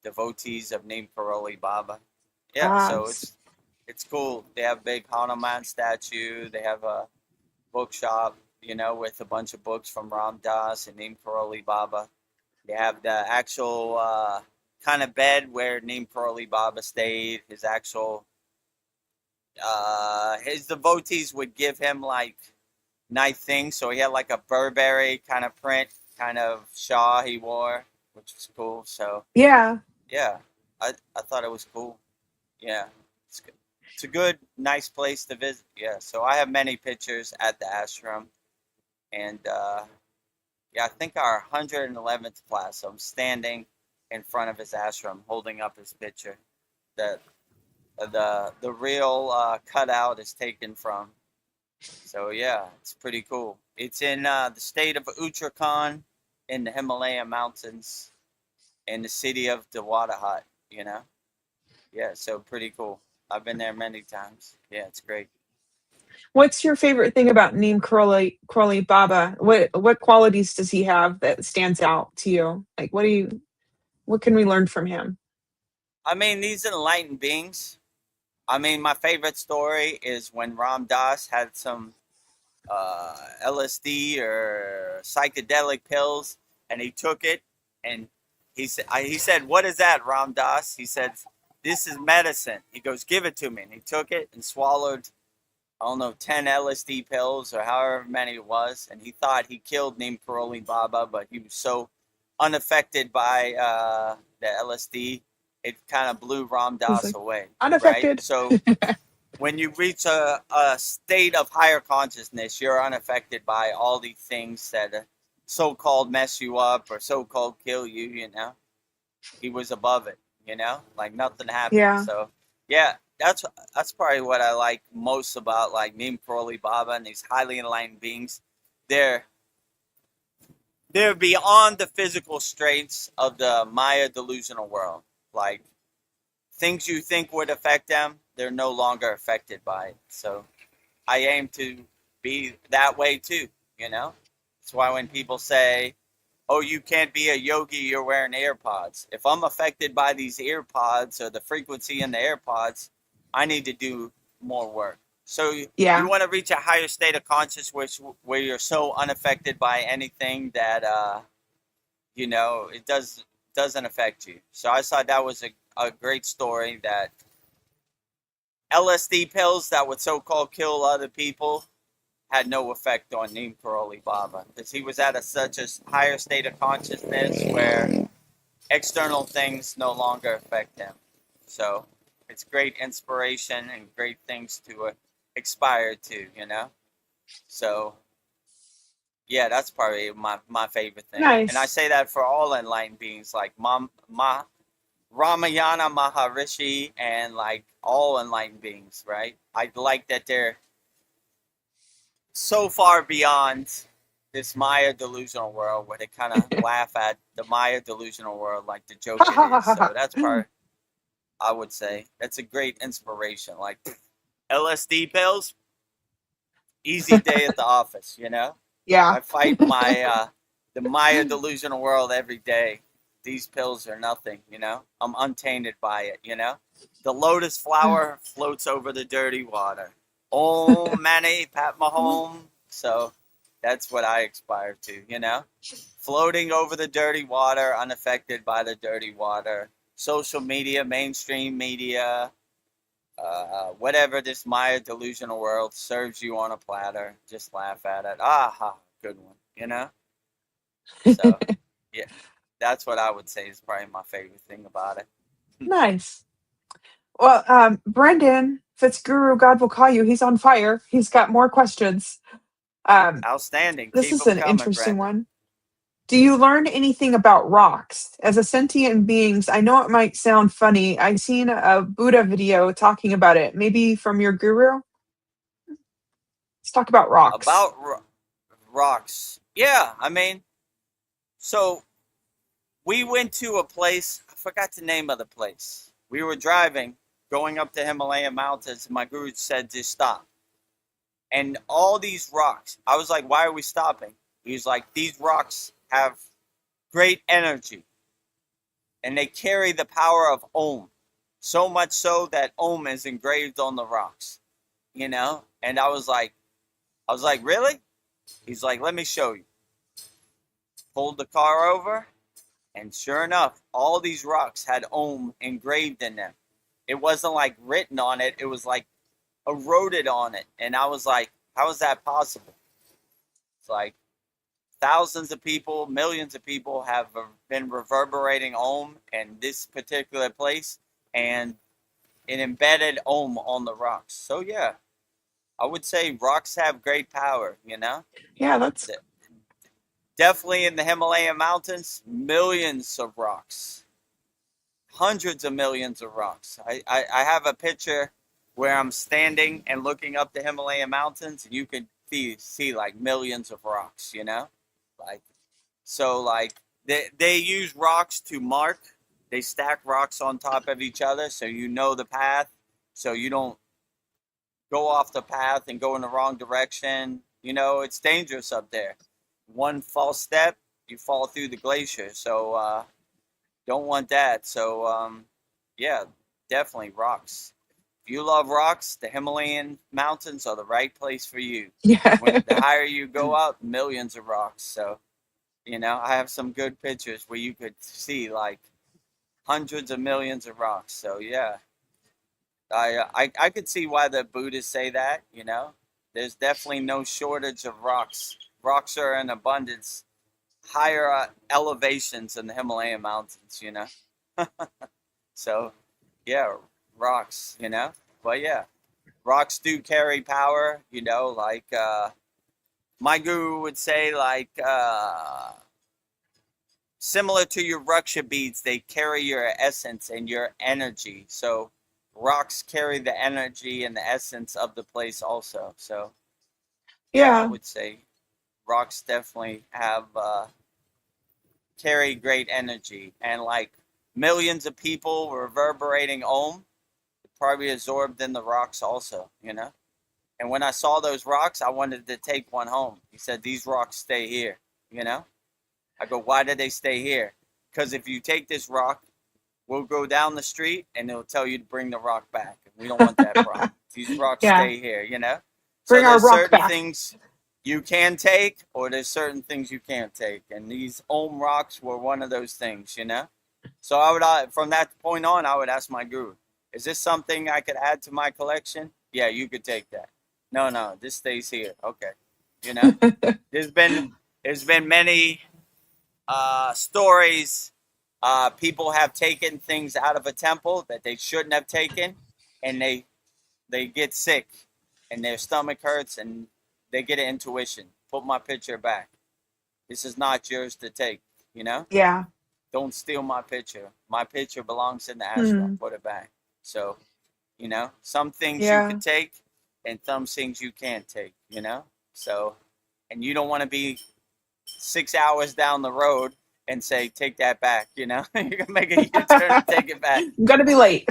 Speaker 2: devotees of Neem Karoli Baba. Yeah,
Speaker 1: Ah,
Speaker 2: so it's cool. They have a big Hanuman statue. They have a bookshop, you know, with a bunch of books from Ram Dass and Neem Karoli Baba. They have the actual kind of bed where Neem Karoli Baba stayed. His actual his devotees would give him like nice things. So he had like a Burberry kind of print, kind of shawl he wore, which was cool. So
Speaker 1: yeah.
Speaker 2: yeah, I thought it was cool. Yeah, it's good. It's a good, nice place to visit. Yeah, so I have many pictures at the ashram, and yeah, I think our 111th class. So I'm standing in front of his ashram, holding up his picture. The the real cutout is taken from. So yeah, it's pretty cool. It's in the state of Uttarakhand, in the Himalayan mountains, in the city of Dewadahat. You know, yeah, so pretty cool. I've been there many times. Yeah, it's great.
Speaker 1: What's your favorite thing about Neem Crowley Baba? What qualities does he have that stands out to you? Like, what can we learn from him?
Speaker 2: I mean, these enlightened beings. I mean, my favorite story is when Ram Dass had some LSD or psychedelic pills, and he took it, and he said, "What is that, Ram Dass?" He said, "This is medicine." He goes, "Give it to me," and he took it and swallowed, I don't know, 10 LSD pills or however many it was, and he thought he killed Neem Karoli Baba, but he was so unaffected by the LSD, it kind of blew Ram
Speaker 1: He's
Speaker 2: Dass
Speaker 1: like
Speaker 2: away, right?
Speaker 1: unaffected.
Speaker 2: So when you reach a state of higher consciousness, you're unaffected by all these things that so-called mess you up or so-called kill you, you know. He was above it, you know, like nothing happened.
Speaker 1: Yeah.
Speaker 2: So yeah, that's probably what I like most about like Neem Karoli Baba and these highly enlightened beings. They're they're beyond the physical straits of the Maya delusional world. Like things you think would affect them, they're no longer affected by it. So I aim to be that way too, you know? That's why when people say, "Oh, you can't be a yogi, you're wearing AirPods." If I'm affected by these AirPods or the frequency in the AirPods, I need to do more work. So you
Speaker 1: Yeah.
Speaker 2: want to reach a higher state of consciousness where you're so unaffected by anything that you know, it doesn't affect you. So I thought that was a great story that LSD pills that would so-called kill other people had no effect on Neem Karoli Baba because he was at such a higher state of consciousness where external things no longer affect him. So it's great inspiration and great things to aspire to, you know? So yeah, that's probably my favorite thing. And I
Speaker 1: Nice.
Speaker 2: say that for all enlightened beings like Ramayana Maharishi and like all enlightened beings, right? I like that they're so far beyond this Maya delusional world where they kind of laugh at the Maya delusional world like the joke
Speaker 1: Ha
Speaker 2: it
Speaker 1: ha ha
Speaker 2: is.
Speaker 1: ha
Speaker 2: So
Speaker 1: ha.
Speaker 2: that's part. I would say. That's a great inspiration. Like LSD pills, easy day at the office, you know?
Speaker 1: Yeah.
Speaker 2: I fight my the Maya delusional world every day. These pills are nothing, you know? I'm untainted by it, you know? The lotus flower floats over the dirty water. Oh, Manny, pat my home. So that's what I aspire to, you know? Floating over the dirty water, unaffected by the dirty water. Social media, mainstream media, whatever this Maya delusional world serves you on a platter, just laugh at it. Aha, good one, you know? So, yeah, that's what I would say is probably my favorite thing about it.
Speaker 1: Nice. Well, Brendan Fitzguru, God will call you. He's on fire. He's got more questions. Um,
Speaker 2: Outstanding.
Speaker 1: this
Speaker 2: Keep
Speaker 1: is
Speaker 2: them
Speaker 1: an
Speaker 2: coming,
Speaker 1: interesting
Speaker 2: Brendan.
Speaker 1: one. Do you learn anything about rocks? As a sentient beings, I know it might sound funny. I've seen a Buddha video talking about it. Maybe from your guru? Let's talk about rocks.
Speaker 2: About rocks. Yeah, I mean, so we went to a place, I forgot the name of the place. We were driving, going up the Himalayan mountains, and my guru said to stop. And all these rocks, I was like, why are we stopping? He was like, these rocks have great energy and they carry the power of Om. So much so that Om is engraved on the rocks, you know? And I was like, really? He's like, let me show you. Pulled the car over, and sure enough, all these rocks had Om engraved in them. It wasn't like written on it, it was like eroded on it. And I was like, how is that possible? It's like thousands of people, millions of people have been reverberating Om in this particular place, and it embedded Om on the rocks. So yeah, I would say rocks have great power, you know?
Speaker 1: Yeah, that's
Speaker 2: Definitely in the Himalayan mountains, millions of rocks. Hundreds of millions of rocks. I have a picture where I'm standing and looking up the Himalayan mountains, and you can see like millions of rocks, you know? Like, so like they use rocks to mark. They stack rocks on top of each other so you know the path, so you don't go off the path and go in the wrong direction. You know, it's dangerous up there. One false step, you fall through the glacier. So don't want that. So yeah, definitely rocks. If you love rocks, the Himalayan mountains are the right place for you.
Speaker 1: yeah.
Speaker 2: The higher you go up, millions of rocks. So, you know, I have some good pictures where you could see like hundreds of millions of rocks. So yeah, I could see why the Buddhists say that. You know, there's definitely no shortage of rocks. Rocks are in abundance, higher elevations in the Himalayan mountains. You know, so yeah, rocks. You know, but yeah, rocks do carry power. You know, like my guru would say, like similar to your ruksha beads, they carry your essence and your energy. So rocks carry the energy and the essence of the place also. So yeah, I
Speaker 1: Yeah.
Speaker 2: would say rocks definitely have carry great energy, and like millions of people reverberating Om probably absorbed in the rocks also, you know. And when I saw those rocks, I wanted to take one home. He said, these rocks stay here, you know. I go, why did they stay here? Because if you take this rock, we'll go down the street and it'll tell you to bring the rock back. We don't want that problem. These rocks
Speaker 1: Yeah.
Speaker 2: stay here, you know? So
Speaker 1: Bring our
Speaker 2: there's
Speaker 1: rock
Speaker 2: certain
Speaker 1: back.
Speaker 2: things you can take, or there's certain things you can't take. And these Om rocks were one of those things, you know? So I would, from that point on, I would ask my guru, is this something I could add to my collection? Yeah, you could take that. No, this stays here. Okay. You know? there's been many stories. People have taken things out of a temple that they shouldn't have taken, and they get sick, and their stomach hurts, and they get an intuition. Put my picture back. This is not yours to take. You know,
Speaker 1: Yeah.
Speaker 2: don't steal my picture. My picture belongs in the ashram.
Speaker 1: Hmm.
Speaker 2: Put it back. So, you know, some things you
Speaker 1: Yeah.
Speaker 2: could take, and some things you can't take. You know, so, and you don't want to be 6 hours down the road and say, take that back, you know? You can make a U-turn and take it back.
Speaker 1: I'm gonna be late.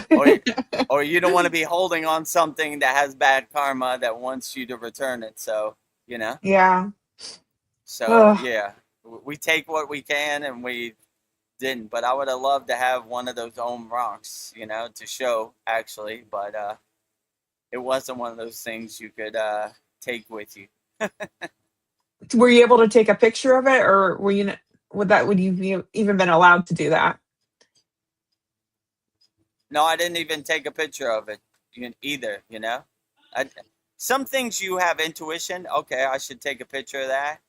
Speaker 2: Or you don't want to be holding on something that has bad karma that wants you to return it. So, you know?
Speaker 1: Yeah.
Speaker 2: So,
Speaker 1: Ugh.
Speaker 2: yeah, we take what we can, and we didn't. But I would have loved to have one of those Om rocks, you know, to show, actually. But it wasn't one of those things you could take with you.
Speaker 1: Were you able to take a picture of it, or were you? Would you even been allowed to do that?
Speaker 2: No, I didn't even take a picture of it either, you know? Some things you have intuition, okay, I should take a picture of that.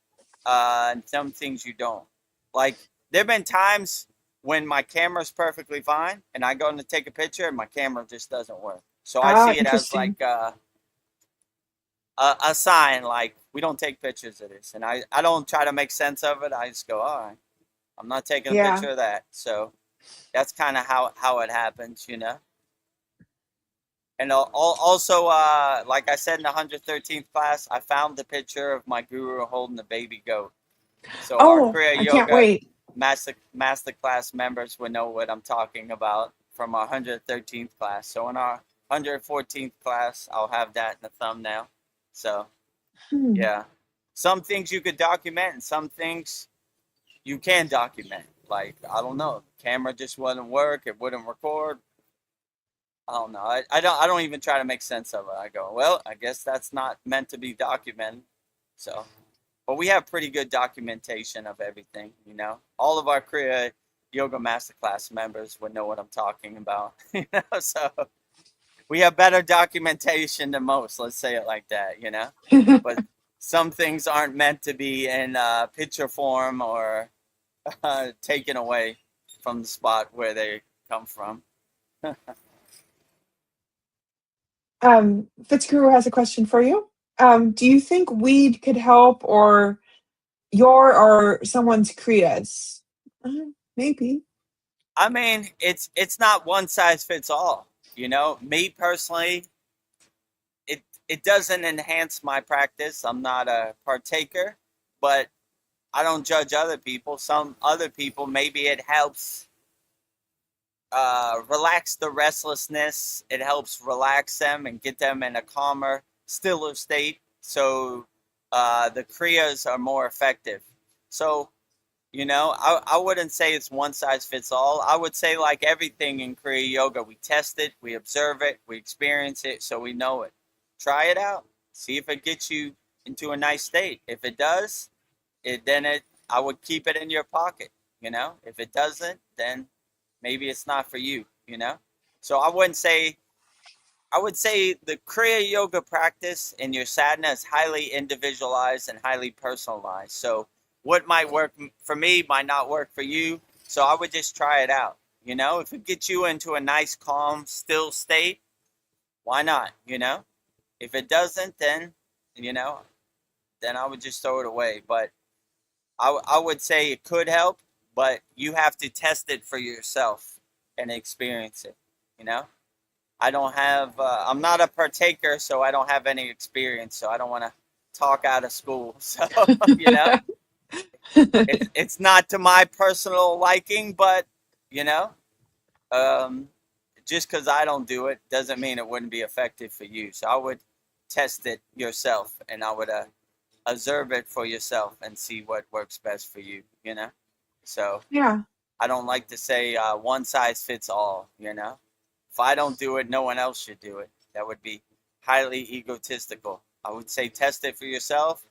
Speaker 2: And some things you don't. Like, there have been times when my camera's perfectly fine, and I go in to take a picture, and my camera just doesn't work. So I see it as like a sign, like, we don't take pictures of this. And I don't try to make sense of it. I just go, all right, I'm not taking a picture of that. So that's kind of how it happens, you know? And also, like I said in the 113th class, I found the picture of my guru holding the baby goat. So our Kriya
Speaker 1: I
Speaker 2: Yoga
Speaker 1: can't wait.
Speaker 2: Masterclass members would know what I'm talking about from our 113th class. So in our 114th class, I'll have that in the thumbnail. So, yeah. Some things you could document, and some things you can document. Like, I don't know, camera just wouldn't work, it wouldn't record. I don't know. I don't even try to make sense of it. I go, well, I guess that's not meant to be documented. So, but we have pretty good documentation of everything, you know. All of our Kriya Yoga Masterclass members would know what I'm talking about, you know. So we have better documentation than most. Let's say it like that, you know. But some things aren't meant to be in picture form or taken away from the spot where they come from.
Speaker 1: Fitzguru has a question for you. Do you think weed could help, or someone's kriyas? Maybe.
Speaker 2: I mean, it's not one size fits all. You know, me personally, it doesn't enhance my practice. I'm not a partaker, but I don't judge other people. Some other people, maybe it helps relax the restlessness. It helps relax them and get them in a calmer, stiller state. So the kriyas are more effective. So, you know, I wouldn't say it's one size fits all. I would say, like everything in Kriya Yoga, we test it, we observe it, we experience it, so we know it. Try it out. See if it gets you into a nice state. If it does, I would keep it in your pocket, you know? If it doesn't, then maybe it's not for you, you know? So I would say the Kriya Yoga practice and your sadhana is highly individualized and highly personalized. So what might work for me might not work for you. So I would just try it out, you know? If it gets you into a nice, calm, still state, why not, you know? If it doesn't, then, you know, then I would just throw it away. But I would say it could help, but you have to test it for yourself and experience it, you know? I don't have, I'm not a partaker, so I don't have any experience, so I don't want to talk out of school. So, you know, it's not to my personal liking, but, you know, just because I don't do it doesn't mean it wouldn't be effective for you. So I would test it yourself, and I would observe it for yourself and see what works best for you, you know? So
Speaker 1: Yeah.
Speaker 2: I don't like to say one size fits all, you know? If I don't do it, no one else should do it. That would be highly egotistical. I would say test it for yourself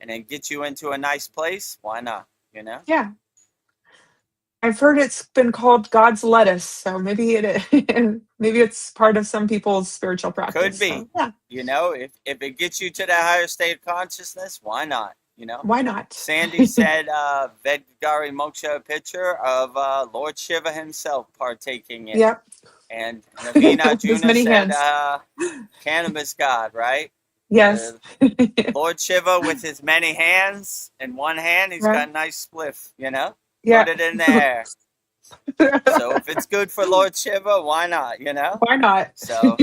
Speaker 2: and then get you into a nice place. Why not, you know?
Speaker 1: Yeah. I've heard it's been called God's lettuce, so maybe maybe it's part of some people's spiritual practice.
Speaker 2: Could be.
Speaker 1: So, yeah.
Speaker 2: You know, if it gets you to that higher state of consciousness, why not? You know?
Speaker 1: Why not?
Speaker 2: Sandy said Vedgari Moksha picture of Lord Shiva himself partaking in.
Speaker 1: Yep.
Speaker 2: And Naveen
Speaker 1: There's
Speaker 2: Arjuna
Speaker 1: many
Speaker 2: said
Speaker 1: hands.
Speaker 2: cannabis god, right?
Speaker 1: Yes.
Speaker 2: Lord Shiva with his many hands. In one hand, he's
Speaker 1: Right.
Speaker 2: got a nice spliff, you know?
Speaker 1: Yeah.
Speaker 2: Put it in there. So if it's good for Lord Shiva, why not, you know?
Speaker 1: Why not?
Speaker 2: So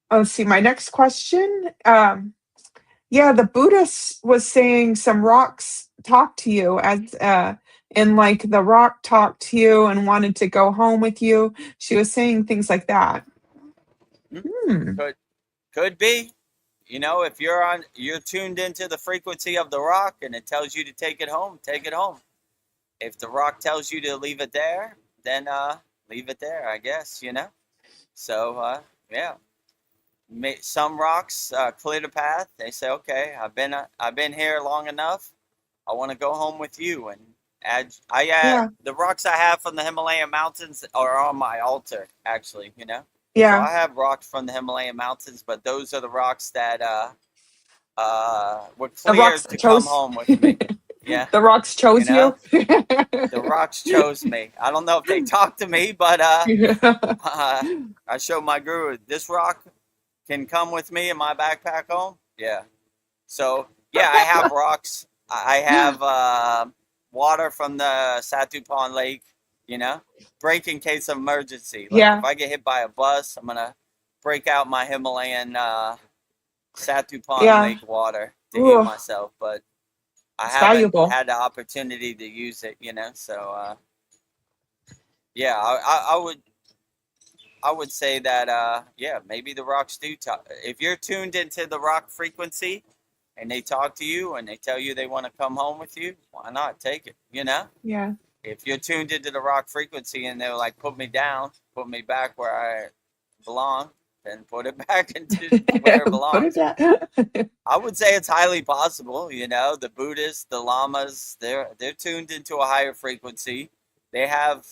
Speaker 1: Let's see. My next question. Yeah, the Buddhist was saying some rocks talk to you as and like the rock talked to you and wanted to go home with you. She was saying things like that. Hmm.
Speaker 2: Could be. If you're tuned into the frequency of the rock and it tells you to take it home, take it home. If the rock tells you to leave it there, then leave it there, I guess, So, yeah. Some rocks clear the path. They say, okay, I've been here long enough. I want to go home with you. And
Speaker 1: Yeah.
Speaker 2: the rocks I have from the Himalayan mountains are on my altar, actually, So
Speaker 1: Yeah.
Speaker 2: I have rocks from the Himalayan mountains, but those are the rocks that were
Speaker 1: The
Speaker 2: cleared
Speaker 1: rocks
Speaker 2: to come
Speaker 1: chose
Speaker 2: home with me. Yeah,
Speaker 1: the rocks
Speaker 2: you
Speaker 1: chose
Speaker 2: know,
Speaker 1: you.
Speaker 2: the rocks chose me. I don't know if they talked to me, but I showed my guru this rock can come with me in my backpack home. Yeah. So yeah, I have rocks. I have water from the Satupan Lake. Break in case of emergency. Like if
Speaker 1: Yeah.
Speaker 2: I get hit by a bus, I'm gonna break out my Himalayan Satupan
Speaker 1: Yeah.
Speaker 2: Lake water to heal
Speaker 1: Ooh,
Speaker 2: myself. But I
Speaker 1: it's
Speaker 2: haven't
Speaker 1: valuable.
Speaker 2: had the opportunity to use it. So yeah, I would say that yeah, maybe the rocks do talk. If you're tuned into the rock frequency and they talk to you and they tell you they want to come home with you, why not take it?
Speaker 1: Yeah.
Speaker 2: If you're tuned into the rock frequency and they're like, put me down, put me back where I belong, then put it back into where it
Speaker 1: Put it
Speaker 2: belongs.
Speaker 1: down.
Speaker 2: I would say it's highly possible. The Buddhists, the Lamas, they're tuned into a higher frequency. They have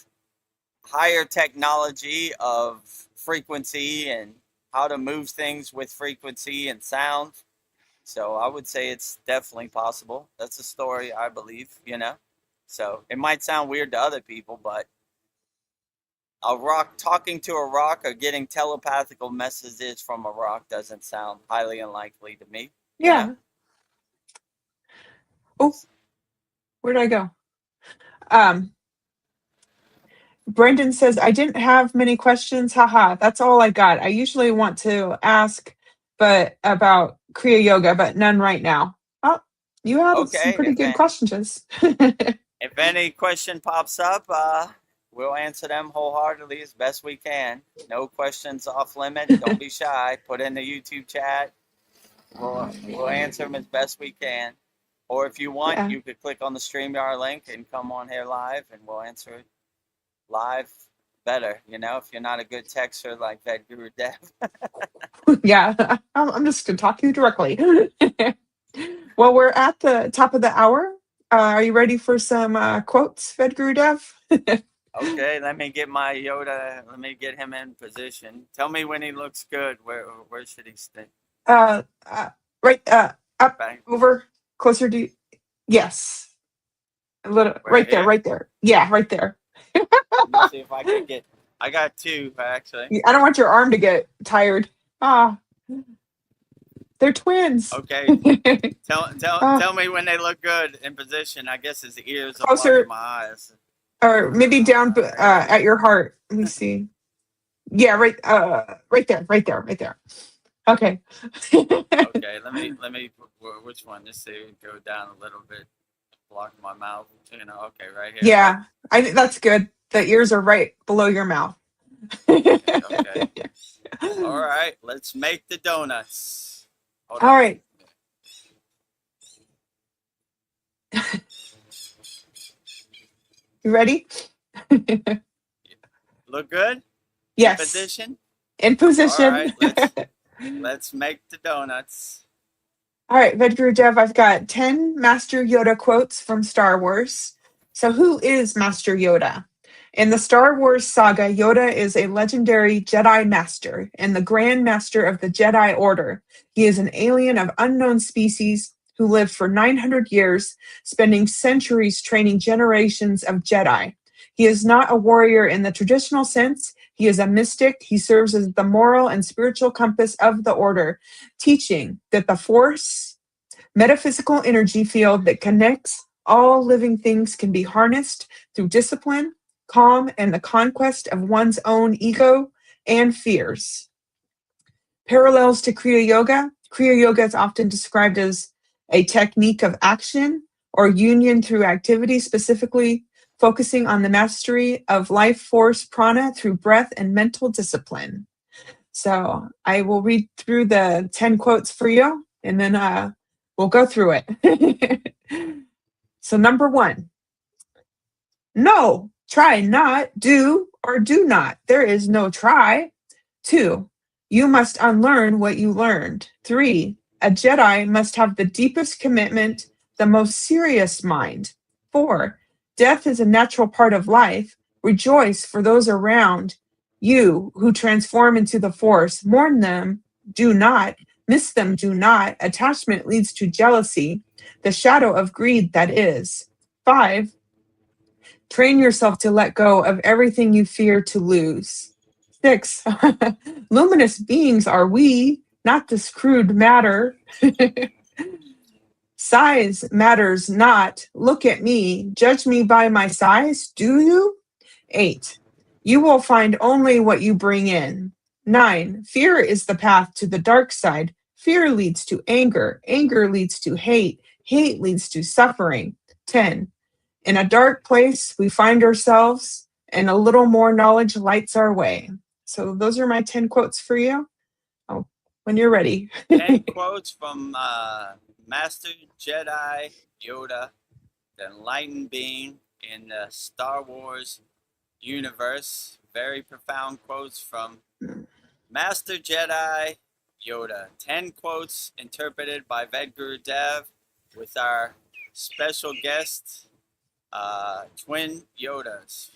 Speaker 2: higher technology of frequency and how to move things with frequency and sound. So I would say it's definitely possible. That's a story I believe. So it might sound weird to other people, but a rock talking to a rock or getting telepathical messages from a rock doesn't sound highly unlikely to me, you know?
Speaker 1: Yeah. Oh, where did I go? Um, Brendan says, I didn't have many questions. Haha, that's all I got. I usually want to ask but about Kriya Yoga, but none right now. Oh, you had some
Speaker 2: Okay,
Speaker 1: pretty good questions.
Speaker 2: if any question pops up, we'll answer them wholeheartedly as best we can. No questions off limit. Don't be shy. Put in the YouTube chat. We'll answer them as best we can. Or if you want,
Speaker 1: Yeah.
Speaker 2: you could click on the StreamYard link and come on here live, and we'll answer it live better. If you're not a good texter like Vedagurudev.
Speaker 1: Yeah, I'm just going to talk to you directly. Well, we're at the top of the hour. Are you ready for some quotes, Vedagurudev?
Speaker 2: Okay, let me get my Yoda. Let me get him in position. Tell me when he looks good. Where should he stay?
Speaker 1: uh, right, up,
Speaker 2: Bang.
Speaker 1: over, closer to, yes. A little,
Speaker 2: Right here.
Speaker 1: right there. Yeah, right there.
Speaker 2: Let me see if I can get. I got two actually.
Speaker 1: I don't want your arm to get tired. Ah, they're twins.
Speaker 2: Okay.
Speaker 1: Uh,
Speaker 2: Tell me when they look good in position. I guess his ears are
Speaker 1: Closer,
Speaker 2: blocking my eyes.
Speaker 1: or maybe down at your heart. Let me see. Yeah, right there, right there. Okay.
Speaker 2: Okay, let me. Which one? Let's see. Go down a little bit. Block my mouth. Okay, right here.
Speaker 1: Yeah, I think that's good. The ears are right below your mouth.
Speaker 2: Okay. All right. Let's make the donuts. Hold
Speaker 1: All
Speaker 2: on.
Speaker 1: right. You ready?
Speaker 2: Look good?
Speaker 1: Yes.
Speaker 2: In position?
Speaker 1: In position.
Speaker 2: All right. Let's make the donuts.
Speaker 1: All right, Vedagurudev, I've got 10 Master Yoda quotes from Star Wars. So, who is Master Yoda? In the Star Wars saga, Yoda is a legendary Jedi Master and the Grand Master of the Jedi Order. He is an alien of unknown species who lived for 900 years, spending centuries training generations of Jedi. He is not a warrior in the traditional sense. He is a mystic. He serves as the moral and spiritual compass of the Order, teaching that the Force, metaphysical energy field that connects all living things, can be harnessed through discipline, calm, and the conquest of one's own ego and fears. Parallels to Kriya Yoga. Kriya Yoga is often described as a technique of action or union through activity, specifically focusing on the mastery of life force prana through breath and mental discipline. So I will read through the 10 quotes for you, and then we'll go through it. So number 1, no, try not, do, or do not. There is no try. 2, you must unlearn what you learned. 3, a Jedi must have the deepest commitment, the most serious mind. 4, death is a natural part of life. Rejoice for those around you who transform into the Force. Mourn them, do not. Miss them, do not. Attachment leads to jealousy, the shadow of greed that is. 5, train yourself to let go of everything you fear to lose. 6, luminous beings are we, not this crude matter. Size matters not. Look at me. Judge me by my size, do you? 8, you will find only what you bring in. 9, fear is the path to the dark side. Fear leads to anger. Anger leads to hate. Hate leads to suffering. 10, in a dark place, we find ourselves, and a little more knowledge lights our way. So those are my 10 quotes for you. Oh, when you're ready.
Speaker 2: 10 quotes from Master Jedi Yoda, the enlightened being in the Star Wars universe. Very profound quotes from Master Jedi Yoda. 10 quotes interpreted by Vedagurudev with our special guest, twin Yodas.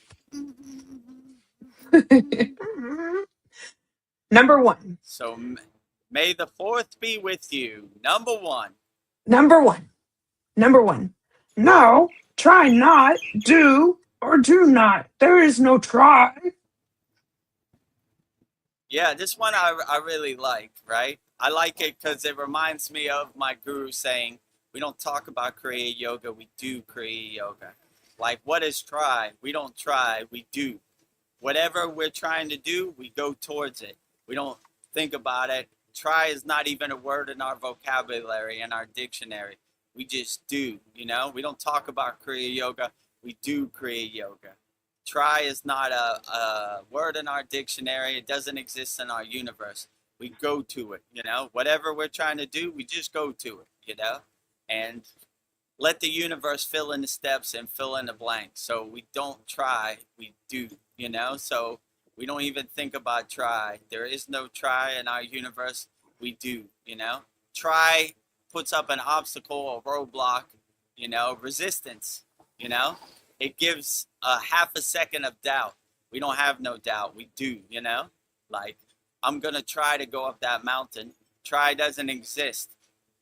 Speaker 1: Number 1.
Speaker 2: So may the 4th be with you. Number 1.
Speaker 1: Number 1. Number 1. No, try not, do, or do not. There is no try.
Speaker 2: Yeah, this one I really like, right? I like it because it reminds me of my guru saying, we don't talk about Kriya Yoga, we do Kriya Yoga. Like, what is try? We don't try, we do. Whatever we're trying to do, we go towards it. We don't think about it. Try is not even a word in our vocabulary, in our dictionary. We just do, you know? We don't talk about Kriya Yoga, we do Kriya Yoga. Try is not a word in our dictionary. It doesn't exist in our universe. We go to it, you know? Whatever we're trying to do, we just go to it, you know? And let the universe fill in the steps and fill in the blanks. So we don't try, we do, you know? So we don't even think about try. There is no try in our universe. We do, you know? Try puts up an obstacle, a roadblock, you know, resistance, you know? It gives a half a second of doubt. We don't have no doubt. We do, you know? Like, I'm going to try to go up that mountain. Try doesn't exist.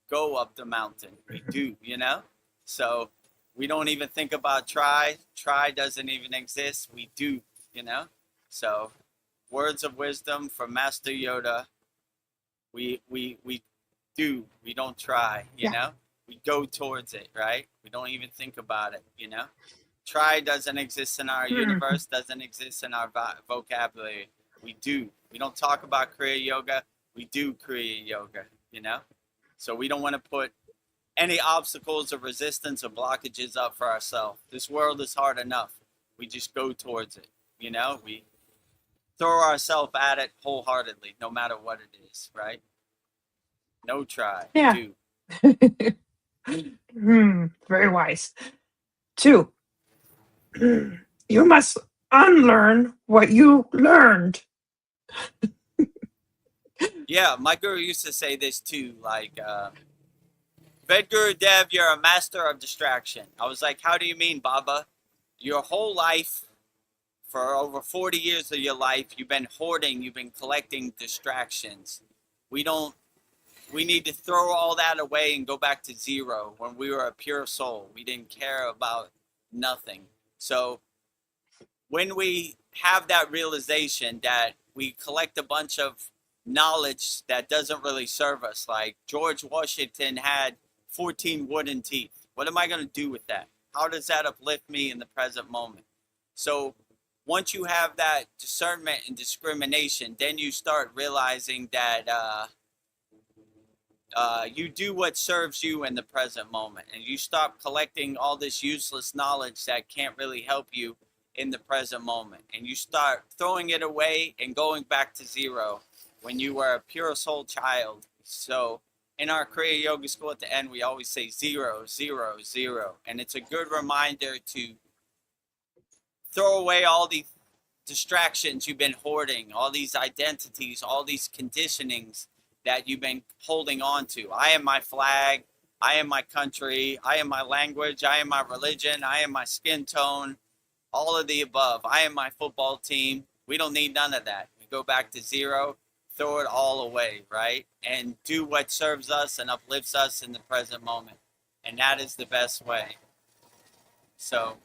Speaker 2: Go up the mountain. We do, you know? So we don't even think about try. Try doesn't even exist. We do, you know? So words of wisdom from Master Yoda. We do. We don't try, you know? We go towards it, right? We don't even think about it, you know? Try doesn't exist in our universe, doesn't exist in our vocabulary. We do. We don't talk about Kriya Yoga. We do Kriya Yoga, you know? So we don't want to put any obstacles or resistance or blockages up for ourselves. This world is hard enough. We just go towards it, you know? We throw ourselves at it wholeheartedly, no matter what it is, right? No try.
Speaker 1: Yeah.
Speaker 2: Do.
Speaker 1: Very wise. 2, you must unlearn what you learned.
Speaker 2: Yeah, my guru used to say this too, like, Vedagurudev, you're a master of distraction. I was like, how do you mean, Baba? Your whole life, for over 40 years of your life, you've been hoarding, you've been collecting distractions. We need to throw all that away and go back to zero when we were a pure soul. We didn't care about nothing. So when we have that realization that we collect a bunch of knowledge that doesn't really serve us, like George Washington had 14 wooden teeth. What am I going to do with that? How does that uplift me in the present moment? So once you have that discernment and discrimination, then you start realizing that You do what serves you in the present moment, and you stop collecting all this useless knowledge that can't really help you in the present moment, and you start throwing it away and going back to zero when you were a pure soul child. So in our Kriya Yoga school at the end, we always say 0, 0, 0, and it's a good reminder to throw away all the distractions you've been hoarding, all these identities, all these conditionings that you've been holding on to. I am my flag. I am my country. I am my language. I am my religion. I am my skin tone. All of the above. I am my football team. We don't need none of that. We go back to zero, throw it all away, right? And do what serves us and uplifts us in the present moment. And that is the best way. So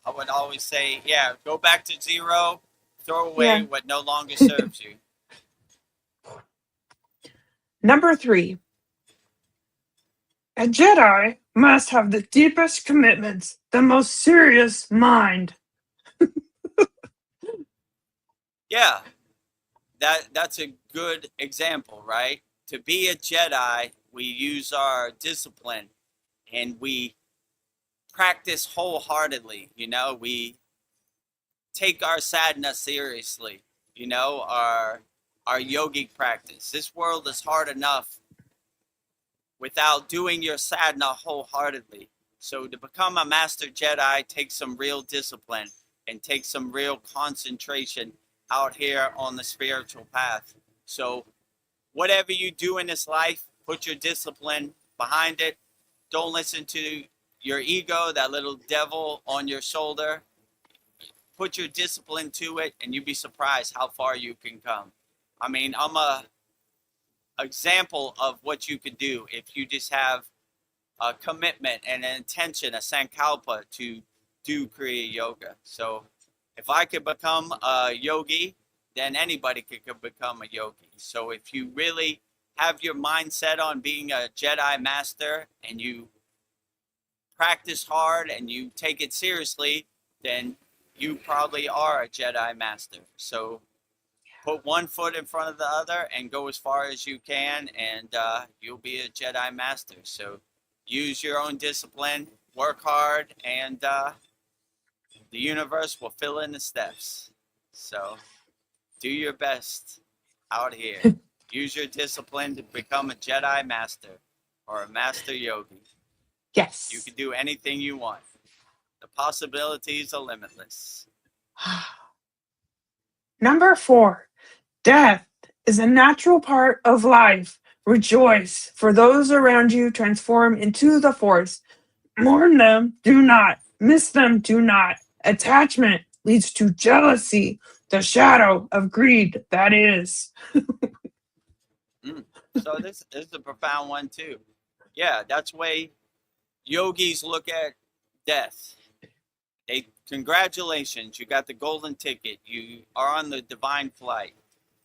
Speaker 2: I would always say, yeah, go back to zero, throw away what no longer serves you.
Speaker 1: Number 3. A Jedi must have the deepest commitments, the most serious mind.
Speaker 2: Yeah, that's a good example, right? To be a Jedi, we use our discipline and we practice wholeheartedly. You know, we take our sadhana seriously, you know, our yogic practice. This world is hard enough without doing your sadhana wholeheartedly. So to become a master Jedi takes some real discipline and takes some real concentration out here on the spiritual path. So whatever you do in this life, put your discipline behind it. Don't listen to your ego, that little devil on your shoulder. Put your discipline to it and you'd be surprised how far you can come. I mean, I'm a example of what you could do if you just have a commitment and an intention, a sankalpa to do Kriya Yoga. So if I could become a yogi, then anybody could become a yogi. So if you really have your mindset on being a Jedi master and you practice hard and you take it seriously, then you probably are a Jedi master. So put one foot in front of the other and go as far as you can, and you'll be a Jedi master. So use your own discipline, work hard, and the universe will fill in the steps. So do your best out here. Use your discipline to become a Jedi master or a master yogi.
Speaker 1: Yes.
Speaker 2: You can do anything you want. The possibilities are limitless.
Speaker 1: Number 4. Death is a natural part of life. Rejoice, for those around you transform into the Force. Mourn them, do not. Miss them, do not. Attachment leads to jealousy, the shadow of greed that is.
Speaker 2: So this is a profound one too. Yeah, that's why yogis look at death. Congratulations, you got the golden ticket. You are on the divine flight.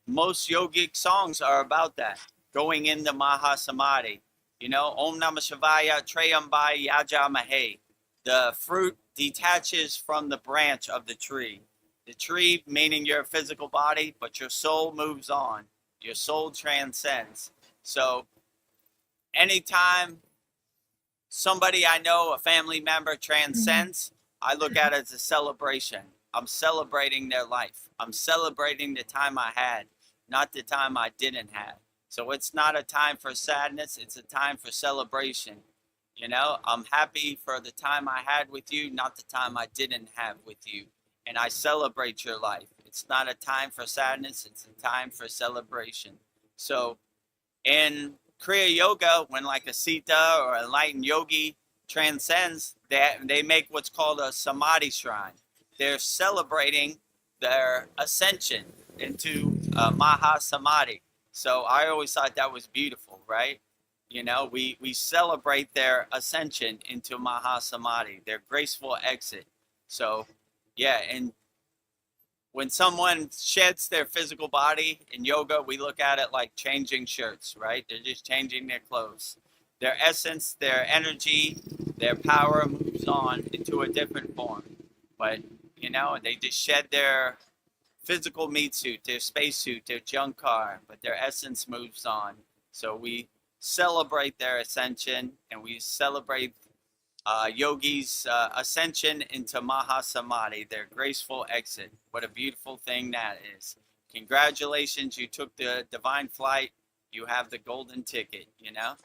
Speaker 2: Most yogic songs are about that, going into Mahasamadhi. You know, Om Namah Shivaya, Trayambai Yajamahe. The fruit detaches from the branch of the tree. The tree meaning your physical body, but your soul moves on. Your soul transcends. So anytime somebody I know, a family member transcends, I look at it as a celebration. I'm celebrating their life. I'm celebrating the time I had, not the time I didn't have. So it's not a time for sadness. It's a time for celebration. You know, I'm happy for the time I had with you, not the time I didn't have with you. And I celebrate your life. It's not a time for sadness. It's a time for celebration. So in Kriya Yoga, when like a Sita or a enlightened yogi transcends, they make what's called a Samadhi shrine. They're celebrating their ascension into Maha Samadhi. So I always thought that was beautiful, right? You know, we celebrate their ascension into Maha Samadhi, their graceful exit. So, yeah, and when someone sheds their physical body in yoga, we look at it like changing shirts, right? They're just changing their clothes. Their essence, their energy, their power moves on into a different form. But, you know, they just shed their physical meat suit, their space suit, their junk car, but their essence moves on. So we celebrate their ascension, and we celebrate yogis' ascension into Mahasamadhi, their graceful exit. What a beautiful thing that is. Congratulations, you took the divine flight. You have the golden ticket, you know?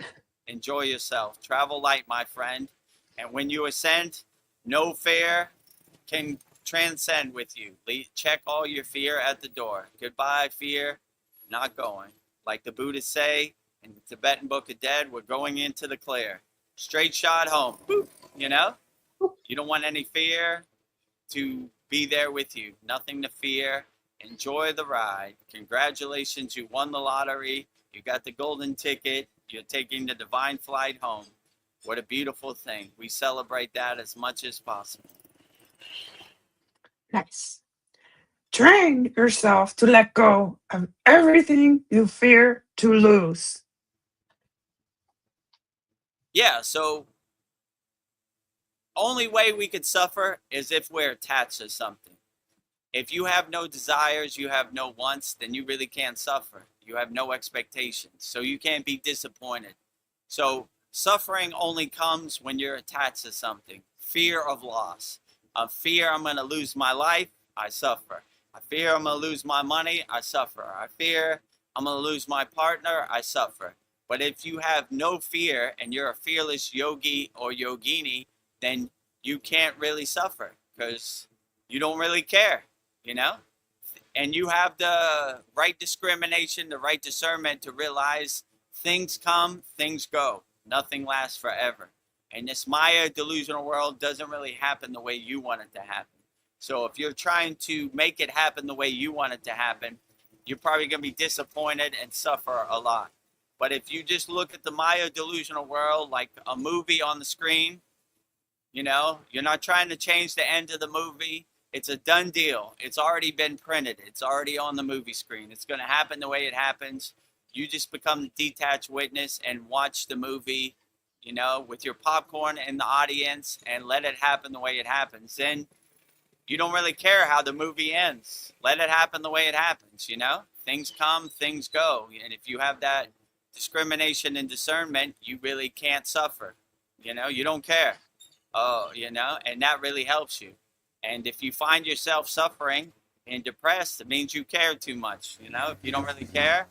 Speaker 2: Enjoy yourself. Travel light, my friend. And when you ascend, no fear can transcend with you. Check all your fear at the door. Goodbye, fear. Not going. Like the Buddhists say in the Tibetan Book of Dead, we're going into the clear. Straight shot home. You know? You don't want any fear to be there with you. Nothing to fear. Enjoy the ride. Congratulations, you won the lottery. You got the golden ticket. You're taking the divine flight home. What a beautiful thing. We celebrate that as much as possible.
Speaker 1: Nice. Train yourself to let go of everything you fear to lose.
Speaker 2: Yeah, so only way we could suffer is if we're attached to something. If you have no desires, you have no wants, then you really can't suffer. You have no expectations, so you can't be disappointed. So suffering only comes when you're attached to something. Fear of loss. A fear I'm going to lose my life, I suffer. I fear I'm going to lose my money, I suffer. I fear I'm going to lose my partner, I suffer. But if you have no fear and you're a fearless yogi or yogini, then you can't really suffer because you don't really care, you know? And you have the right discrimination, the right discernment to realize things come, things go. Nothing lasts forever. And this Maya delusional world doesn't really happen the way you want it to happen. So if you're trying to make it happen the way you want it to happen, you're probably going to be disappointed and suffer a lot. But if you just look at the Maya delusional world like a movie on the screen, you know, you're not trying to change the end of the movie. It's a done deal. It's already been printed. It's already on the movie screen. It's going to happen the way it happens. You just become the detached witness and watch the movie, you know, with your popcorn in the audience and let it happen the way it happens. Then you don't really care how the movie ends. Let it happen the way it happens, you know? Things come, things go. And if you have that discrimination and discernment, you really can't suffer. You know, you don't care. Oh, you know, and that really helps you. And if you find yourself suffering and depressed, it means you care too much. You know, if you don't really care,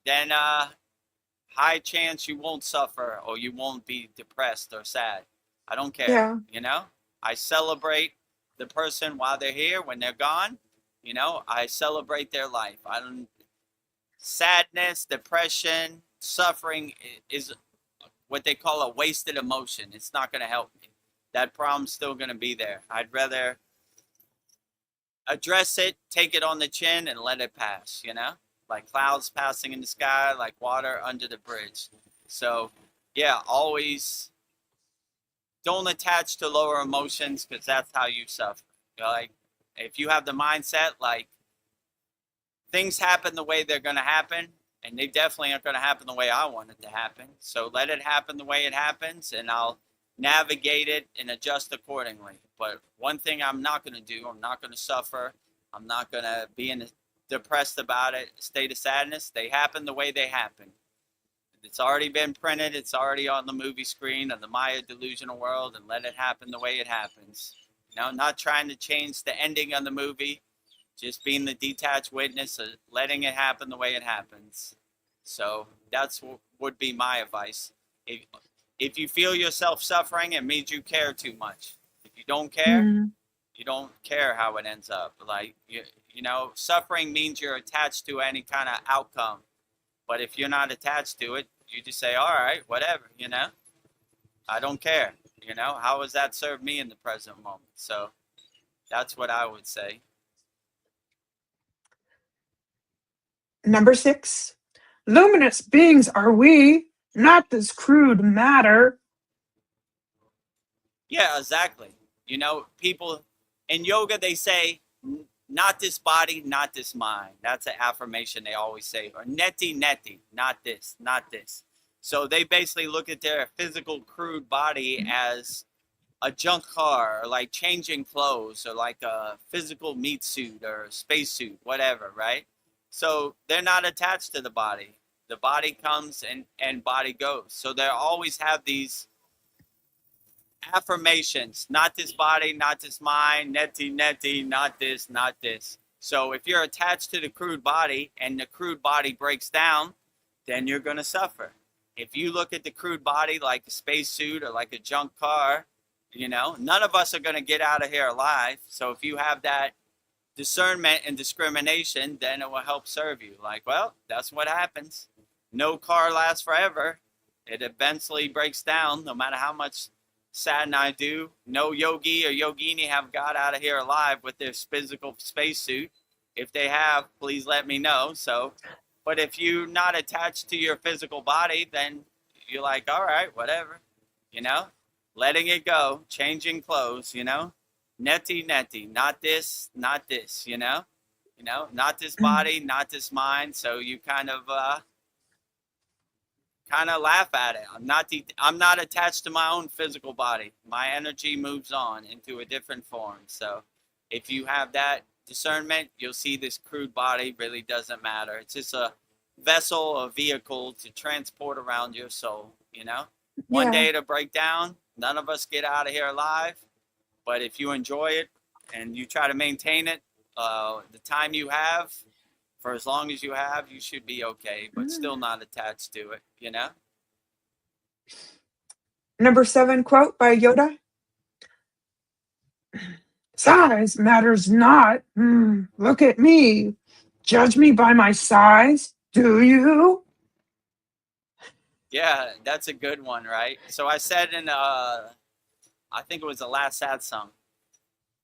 Speaker 2: then high chance you won't suffer or you won't be depressed or sad. I don't care.
Speaker 1: Yeah.
Speaker 2: You know, I celebrate the person while they're here. When they're gone, you know, I celebrate their life. I don't. Sadness, depression, suffering is what they call a wasted emotion. It's not going to help me. That problem's still going to be there. I'd rather address it, take it on the chin, and let it pass, you know? Like clouds passing in the sky, like water under the bridge. So, yeah, always don't attach to lower emotions because that's how you suffer. You know, like, if you have the mindset, like, things happen the way they're going to happen, and they definitely aren't going to happen the way I want it to happen. So let it happen the way it happens, and I'll navigate it and adjust accordingly. But one thing I'm not going to do, I'm not going to suffer. I'm not going to be depressed about it, state of sadness. They happen the way they happen. It's already been printed. It's already on the movie screen of the Maya delusional world, and let it happen the way it happens. You know, not trying to change the ending of the movie, just being the detached witness, letting it happen the way it happens. So that's what would be my advice. If you feel yourself suffering, it means you care too much. If you don't care, you don't care how it ends up. Like, you know, suffering means you're attached to any kind of outcome. But if you're not attached to it, you just say, all right, whatever, you know. I don't care. You know, how has that served me in the present moment? So that's what I would say.
Speaker 1: Number 6. Luminous beings are we, not this crude matter.
Speaker 2: Yeah, exactly. You know, people in yoga, they say, not this body, not this mind. That's an affirmation they always say. Or neti, neti, not this, not this. So they basically look at their physical, crude body as a junk car, or like changing clothes, or like a physical meat suit or space suit, whatever, right? So they're not attached to the body. The body comes and body goes. So they always have these affirmations: not this body, not this mind, neti, neti, not this, not this. So if you're attached to the crude body and the crude body breaks down, then you're going to suffer. If you look at the crude body like a spacesuit or like a junk car, none of us are going to get out of here alive. So if you have that discernment and discrimination, then it will help serve you. Like, well, that's what happens. No car lasts forever. It eventually breaks down, no matter how much sadden I do. No yogi or yogini have got out of here alive with their physical spacesuit. If they have, please let me know. So, but if you're not attached to your physical body, then you're like, all right, whatever, letting it go, changing clothes, neti, neti, not this, not this, not this body, not this mind. So you kind of laugh at it. I'm not attached to my own physical body. My energy moves on into a different form. So if you have that discernment, you'll see this crude body really doesn't matter. It's just a vessel, a vehicle to transport around your soul, One day it'll break down. None of us get out of here alive. But if you enjoy it and you try to maintain it, the time you have, for as long as you have, you should be okay, but still not attached to it,
Speaker 1: Number 7 quote by Yoda. Size matters not. Look at me. Judge me by my size, do you?
Speaker 2: Yeah, that's a good one, right? So I said in, I think it was the last sad song,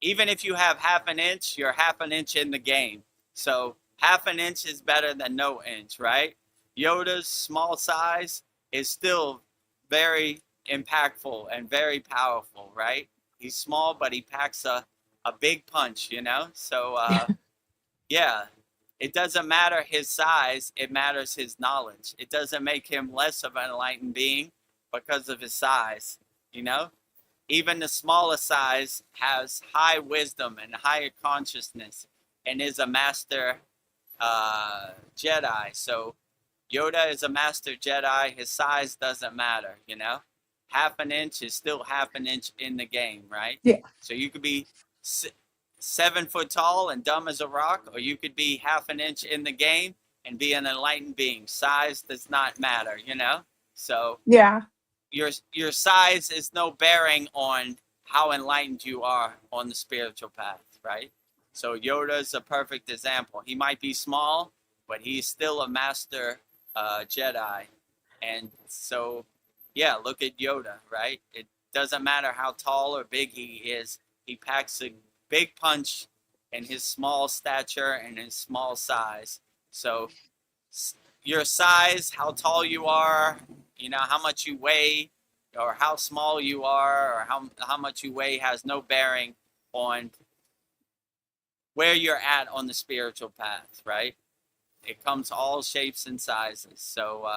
Speaker 2: even if you have half an inch, you're half an inch in the game. So half an inch is better than no inch, right? Yoda's small size is still very impactful and very powerful, right? He's small, but he packs a big punch, So, yeah, it doesn't matter his size. It matters his knowledge. It doesn't make him less of an enlightened being because of his size, Even the smallest size has high wisdom and higher consciousness and is a master Jedi. So Yoda is a master Jedi. His size doesn't matter, Half an inch is still half an inch in the game, right?
Speaker 1: Yeah.
Speaker 2: So you could be 7 foot tall and dumb as a rock, or you could be half an inch in the game and be an enlightened being. Size does not matter, So
Speaker 1: yeah,
Speaker 2: your size is no bearing on how enlightened you are on the spiritual path, right? So Yoda is a perfect example. He might be small, but he's still a master Jedi. And so, yeah, look at Yoda, right? It doesn't matter how tall or big he is. He packs a big punch in his small stature and his small size. So your size, how tall you are, how much you weigh, or how small you are, or how much you weigh has no bearing on where you're at on the spiritual path, right? It comes all shapes and sizes. So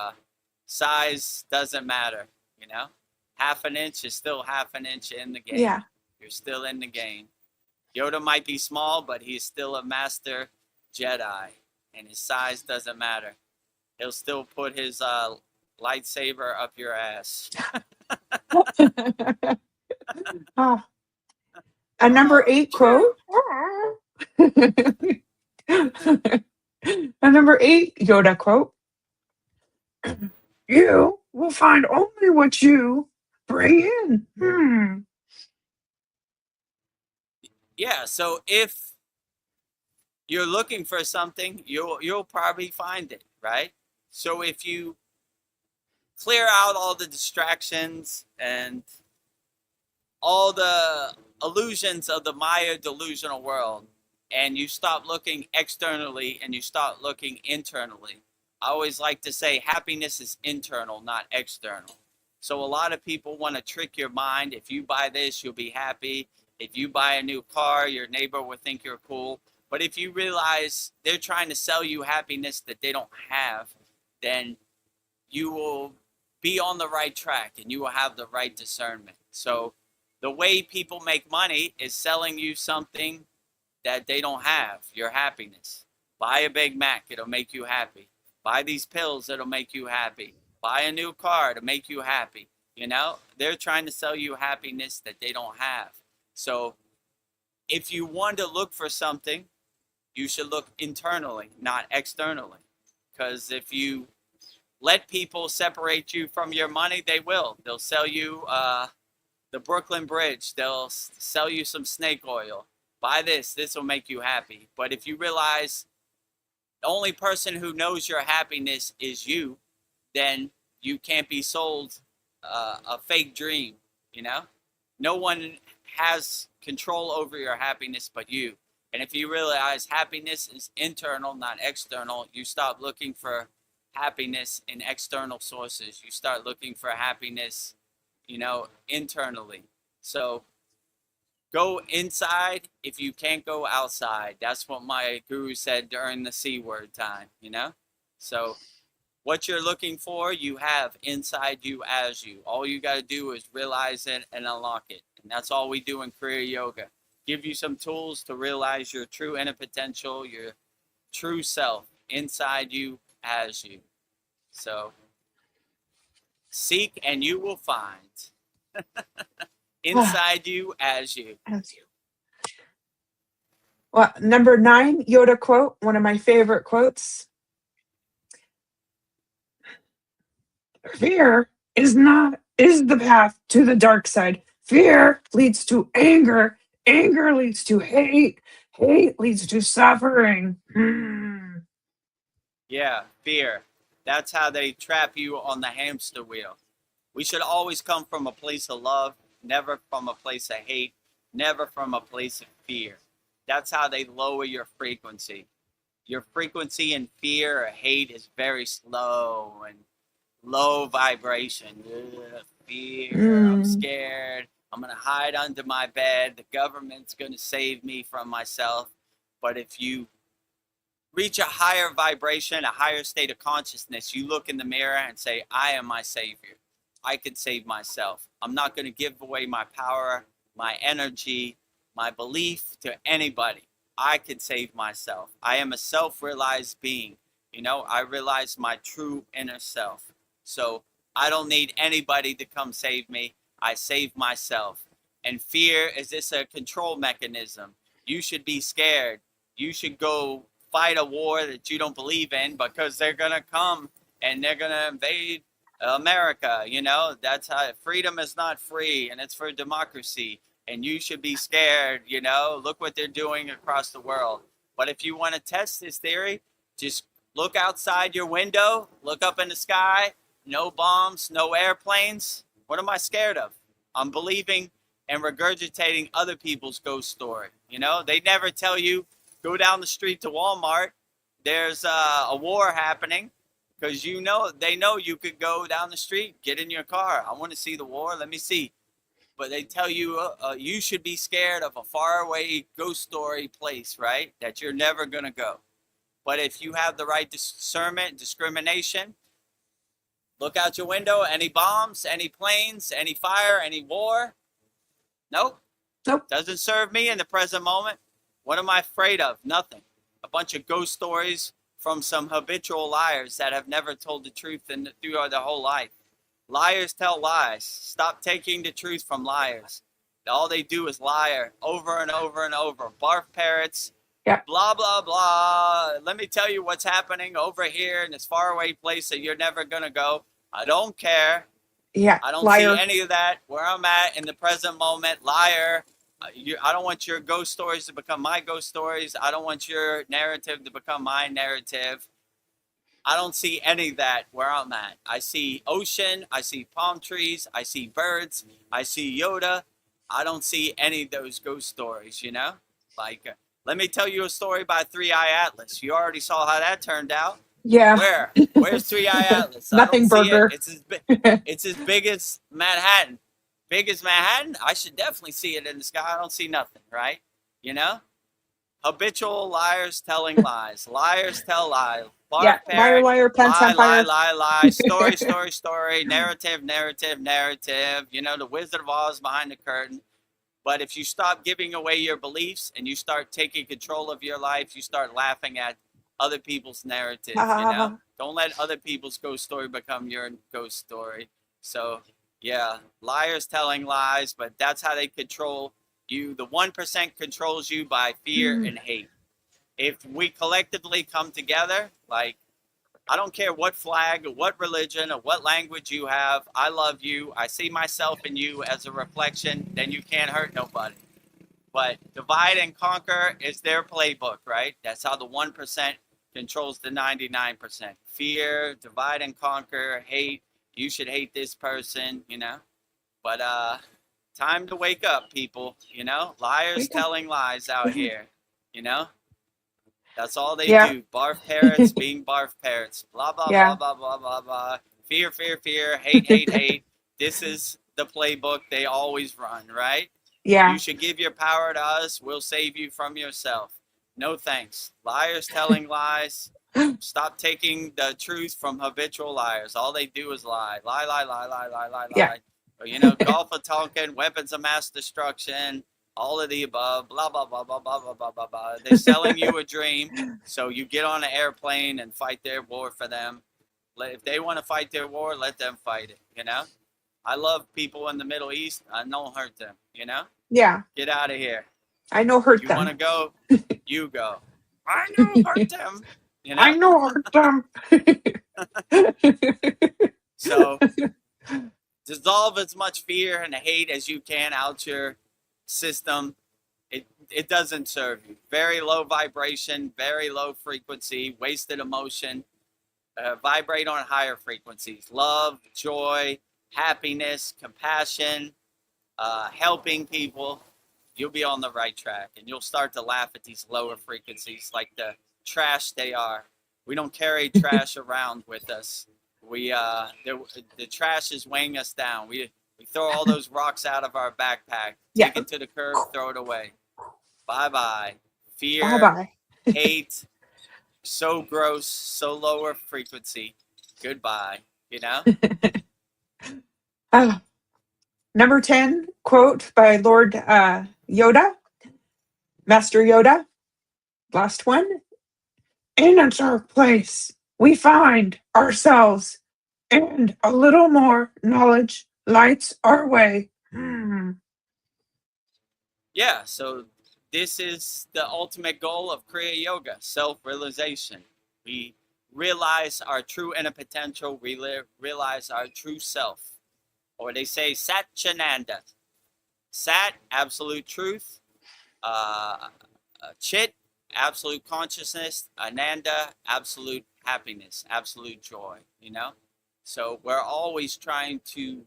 Speaker 2: size doesn't matter, Half an inch is still half an inch in the game.
Speaker 1: yeah,
Speaker 2: You're still in the game. Yoda might be small, but he's still a master Jedi, and his size doesn't matter. He'll still put his lightsaber up your ass.
Speaker 1: Ah. A number 8 quote. A number 8 Yoda quote. You will find only what you bring in.
Speaker 2: Yeah, so if you're looking for something, you'll probably find it, right? So if you clear out all the distractions and all the illusions of the Maya delusional world, and you stop looking externally and you start looking internally. I always like to say happiness is internal, not external. So a lot of people want to trick your mind. If you buy this, you'll be happy. If you buy a new car, your neighbor will think you're cool. But if you realize they're trying to sell you happiness that they don't have, then you will be on the right track and you will have the right discernment. So the way people make money is selling you something that they don't have, your happiness. Buy a Big Mac, it'll make you happy. Buy these pills that'll make you happy. Buy a new car to make you happy. You know, they're trying to sell you happiness that they don't have. So if you want to look for something, you should look internally, not externally. Because if you let people separate you from your money, they will. They'll sell you the Brooklyn Bridge. They'll sell you some snake oil. Buy this. This will make you happy. But if you realize the only person who knows your happiness is you, then you can't be sold a fake dream, you know? No one has control over your happiness but you. And if you realize happiness is internal, not external, you stop looking for happiness in external sources. You start looking for happiness, you know, internally. So go inside if you can't go outside. That's what my guru said during the C word time, you know? So what you're looking for, you have inside you as you. All you got to do is realize it and unlock it. And that's all we do in Kriya Yoga. Give you some tools to realize your true inner potential, your true self inside you as you. So seek and you will find. Inside you as you.
Speaker 1: As you. Well, number 9, Yoda quote, one of my favorite quotes. Fear is the path to the dark side. Fear leads to anger. Anger leads to hate. Hate leads to suffering.
Speaker 2: Yeah, fear. That's how they trap you on the hamster wheel. We should always come from a place of love, never from a place of hate, never from a place of fear. That's how they lower your frequency. Your frequency in fear or hate is very slow and low vibration. Ugh, fear, I'm scared. I'm going to hide under my bed. The government's going to save me from myself. But if you reach a higher vibration, a higher state of consciousness, you look in the mirror and say, I am my savior. I can save myself. I'm not going to give away my power, my energy, my belief to anybody. I can save myself. I am a self-realized being. You know, I realize my true inner self. So I don't need anybody to come save me. I save myself. And fear is this a control mechanism. You should be scared. You should go fight a war that you don't believe in because they're going to come and they're going to invade America. You know, that's how freedom is not free and it's for democracy. And you should be scared, you know, look what they're doing across the world. But if you want to test this theory, just look outside your window, look up in the sky, no bombs, no airplanes. What am I scared of? I'm believing and regurgitating other people's ghost story. You know, they never tell you, go down the street to Walmart. There's a war happening because you know, they know you could go down the street, get in your car. I want to see the war. Let me see. But they tell you you should be scared of a faraway ghost story place, right? That you're never going to go. But if you have the right discernment, discrimination, look out your window, any bombs, any planes, any fire, any war? Nope. Doesn't serve me in the present moment. What am I afraid of? Nothing. A bunch of ghost stories from some habitual liars that have never told the truth through their whole life. Liars tell lies. Stop taking the truth from liars. All they do is lie over and over and over. Barf parrots, blah, blah, blah. Let me tell you what's happening over here in this faraway place that you're never going to go. I don't care.
Speaker 1: Yeah,
Speaker 2: I don't
Speaker 1: liar.
Speaker 2: see any of that where I'm at in the present moment. Liar. I don't want your ghost stories to become my ghost stories. I don't want your narrative to become my narrative. I don't see any of that where I'm at. I see ocean. I see palm trees. I see birds. I see Yoda. I don't see any of those ghost stories, you know? Like, let me tell you a story by Three-Eye Atlas. You already saw how that turned out.
Speaker 1: Yeah.
Speaker 2: Where? Where's Three-Eye Atlas?
Speaker 1: Nothing burger.
Speaker 2: It's as big as Manhattan. Big as Manhattan? I should definitely see it in the sky. I don't see nothing, right? You know? Habitual liars telling lies. Liars tell lies.
Speaker 1: Yeah, liar, liar, pants on fire.
Speaker 2: Lie. Story. Narrative. You know, the Wizard of Oz behind the curtain. But if you stop giving away your beliefs and you start taking control of your life, you start laughing at other people's narrative, Don't let other people's ghost story become your ghost story. So, yeah, liars telling lies, but that's how they control you. The 1% controls you by fear and hate. If we collectively come together, like, I don't care what flag or what religion or what language you have, I love you, I see myself in you as a reflection, then you can't hurt nobody. But divide and conquer is their playbook, right? That's how the 1% controls the 99%. Fear, divide and conquer, hate, you should hate this person, But time to wake up, people, Liars telling lies out here, That's all they do. Barf parrots being barf parrots. Blah, blah, blah, blah, blah, blah, blah. Fear, fear, fear. Hate, hate, hate. This is the playbook they always run, right?
Speaker 1: Yeah.
Speaker 2: You should give your power to us. We'll save you from yourself. No thanks. Liars telling lies. Stop taking the truth from habitual liars. All they do is lie. Lie, lie, lie, lie, lie, lie, lie. Or, Gulf of Tonkin, weapons of mass destruction, all of the above, blah, blah, blah, blah, blah, blah, blah, blah, blah. They're selling you a dream, so you get on an airplane and fight their war for them. If they want to fight their war, let them fight it, I love people in the Middle East. I don't hurt them,
Speaker 1: Yeah.
Speaker 2: Get out of here.
Speaker 1: I know hurt
Speaker 2: You
Speaker 1: them.
Speaker 2: want to go, you go. I know hurt them,
Speaker 1: I know hurt them.
Speaker 2: So dissolve as much fear and hate as you can out your system. It doesn't serve you. Very low vibration, very low frequency, wasted emotion. Vibrate on higher frequencies. Love, joy, happiness, compassion, helping people. You'll be on the right track, and you'll start to laugh at these lower frequencies like the trash they are. We don't carry trash around with us. The trash is weighing us down. We throw all those rocks out of our backpack, take it to the curb, throw it away. Bye-bye. Fear,
Speaker 1: Bye-bye.
Speaker 2: hate, so gross, so lower frequency. Goodbye,
Speaker 1: Number 10, quote by Lord Yoda, Master Yoda. Last one. In a dark place, we find ourselves, and a little more knowledge lights our way.
Speaker 2: Yeah, so this is the ultimate goal of Kriya Yoga, self-realization. We realize our true inner potential, we realize our true self. Or they say Satchananda. Sat, absolute truth. Chit, absolute consciousness. Ananda, absolute happiness, absolute joy, So we're always trying to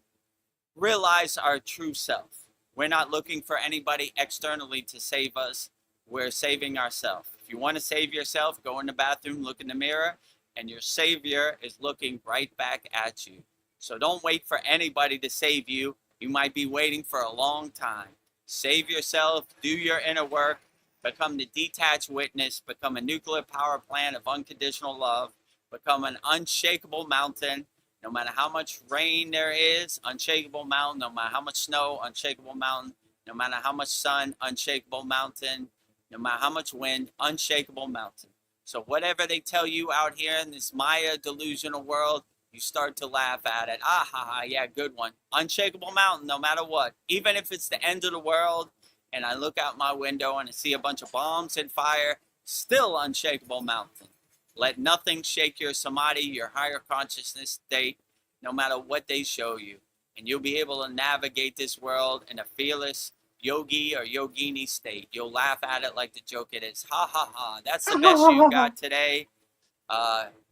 Speaker 2: realize our true self. We're not looking for anybody externally to save us. We're saving ourselves. If you want to save yourself, go in the bathroom, look in the mirror, and your savior is looking right back at you. So don't wait for anybody to save you. You might be waiting for a long time. Save yourself, do your inner work, become the detached witness, become a nuclear power plant of unconditional love, become an unshakable mountain. No matter how much rain there is, unshakable mountain. No matter how much snow, unshakable mountain. No matter how much sun, unshakable mountain. No matter how much wind, unshakable mountain. So whatever they tell you out here in this Maya delusional world, you start to laugh at it. Ah, ha, ha, yeah, good one. Unshakable mountain, no matter what. Even if it's the end of the world, and I look out my window and I see a bunch of bombs and fire, still unshakable mountain. Let nothing shake your samadhi, your higher consciousness state, no matter what they show you. And you'll be able to navigate this world in a fearless yogi or yogini state. You'll laugh at it like the joke it is. Ha, ha, ha. That's the best you got today.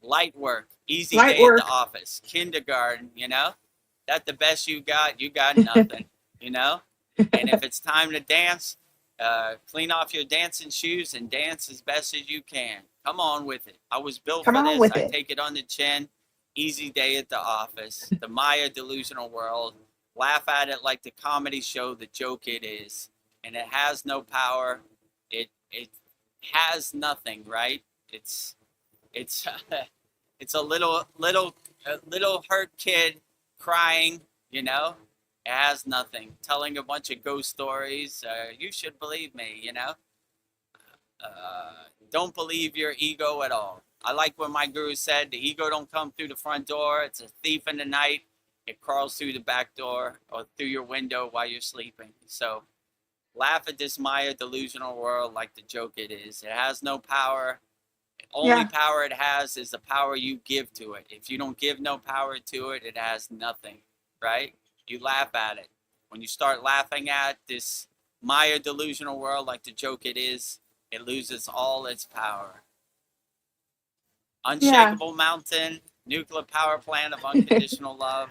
Speaker 2: Light work. Easy
Speaker 1: Light
Speaker 2: day
Speaker 1: work.
Speaker 2: at the office. Kindergarten, That's the best you got nothing, And if it's time to dance, clean off your dancing shoes and dance as best as you can. Come on with it. I was built for this. I take it on the chin. Easy day at the office. The Maya delusional world. Laugh at it like the comedy show, the joke it is. And it has no power. It has nothing, right? It's a little hurt kid crying, It has nothing. Telling a bunch of ghost stories. You should believe me, don't believe your ego at all. I like what my guru said, the ego don't come through the front door. It's a thief in the night. It crawls through the back door or through your window while you're sleeping. So laugh at this Maya delusional world like the joke it is. It has no power. The only power it has is the power you give to it. If you don't give no power to it, it has nothing, right? You laugh at it. When you start laughing at this Maya delusional world like the joke it is, it loses all its power. Unshakable mountain, nuclear power plant of unconditional love.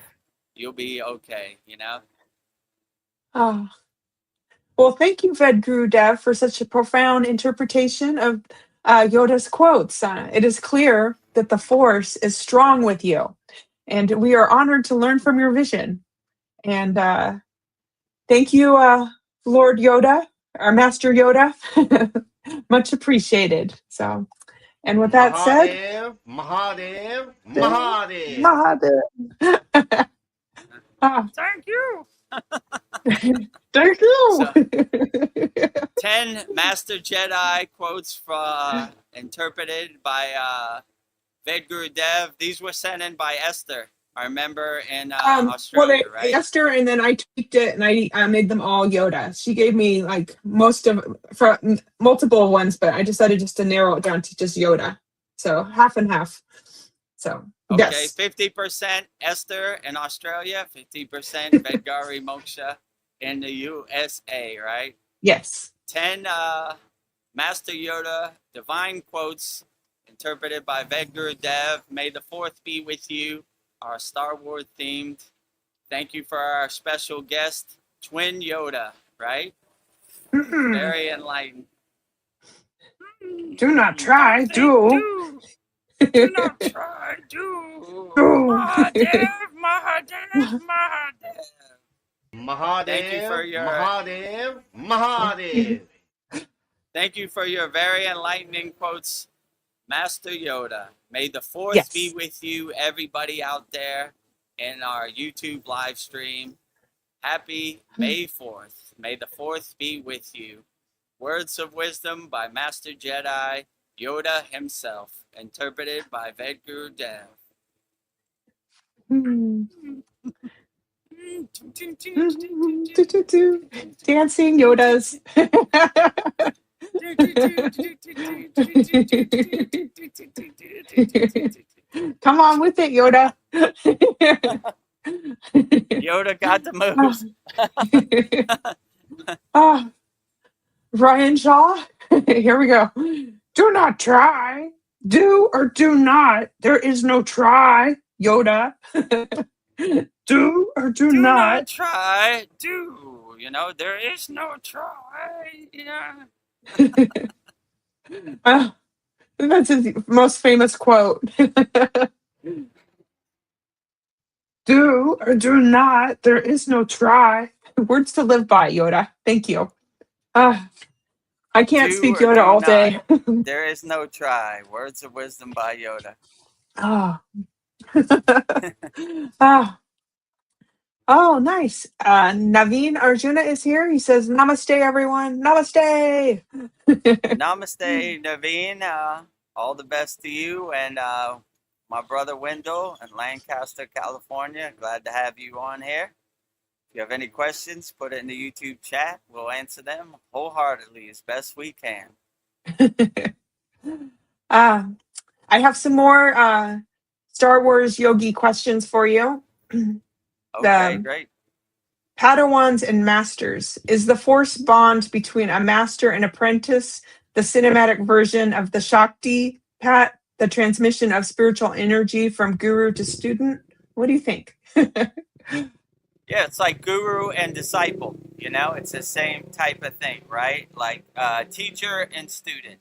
Speaker 2: You'll be okay, you know?
Speaker 1: Oh. Well, thank you, Vedagurudev, for such a profound interpretation of Yoda's quotes. It is clear that the Force is strong with you, and we are honored to learn from your vision. And thank you, Lord Yoda, our Master Yoda. Much appreciated. So, and with that said,
Speaker 4: Mahadev, Mahadev,
Speaker 1: Mahadev.
Speaker 2: Thank you.
Speaker 1: Thank you.
Speaker 2: So, 10 Master Jedi quotes interpreted by Vedagurudev. These were sent in by Esther. I remember in Australia, right?
Speaker 1: Esther, and then I tweaked it and I made them all Yoda. She gave me like multiple ones, but I decided just to narrow it down to just Yoda. So half and half. So
Speaker 2: okay,
Speaker 1: yes.
Speaker 2: 50% Esther in Australia, 50% Vedgari Moksha in the USA, right?
Speaker 1: Yes.
Speaker 2: 10 Master Yoda divine quotes interpreted by Vedagurudev. May the fourth be with you. Our Star Wars themed. Thank you for our special guest, Twin Yoda, right? Very enlightened.
Speaker 1: Do not try, do.
Speaker 2: Do not try, do. Mahadev, Mahadev, Mahadev.
Speaker 4: Mahadev,
Speaker 2: Thank you for your
Speaker 4: Mahadev, Mahadev.
Speaker 2: Thank you for your very enlightening quotes, Master Yoda. May the Force be with you, everybody out there in our YouTube live stream. Happy May 4th. May the Fourth be with you. Words of wisdom by Master Jedi Yoda himself, interpreted by Vedagurudev.
Speaker 1: Dancing Yodas. Come on with it, Yoda.
Speaker 2: Yoda got the moves.
Speaker 1: Ryan Shaw, here we go. Do not try. Do or do not. There is no try, Yoda. Do or do not.
Speaker 2: Not try. Do. You know, there is no try. Yeah.
Speaker 1: That's his most famous quote. Do or do not. There is no try. Words to live by, Yoda. Thank you. I can't speak Yoda all day.
Speaker 2: There is no try. Words of wisdom by Yoda.
Speaker 1: Oh, nice. Naveen Arjuna is here. He says, Namaste, everyone. Namaste.
Speaker 2: Namaste, Naveen. All the best to you and my brother Wendell in Lancaster, California. Glad to have you on here. If you have any questions, put it in the YouTube chat. We'll answer them wholeheartedly as best we can.
Speaker 1: I have some more Star Wars yogi questions for you.
Speaker 2: Okay, great.
Speaker 1: Padawans and masters. Is the Force bond between a master and apprentice the cinematic version of the Shakti Pat, the transmission of spiritual energy from guru to student? What do you think?
Speaker 2: Yeah, it's like guru and disciple, you know, it's the same type of thing, right? Like teacher and student.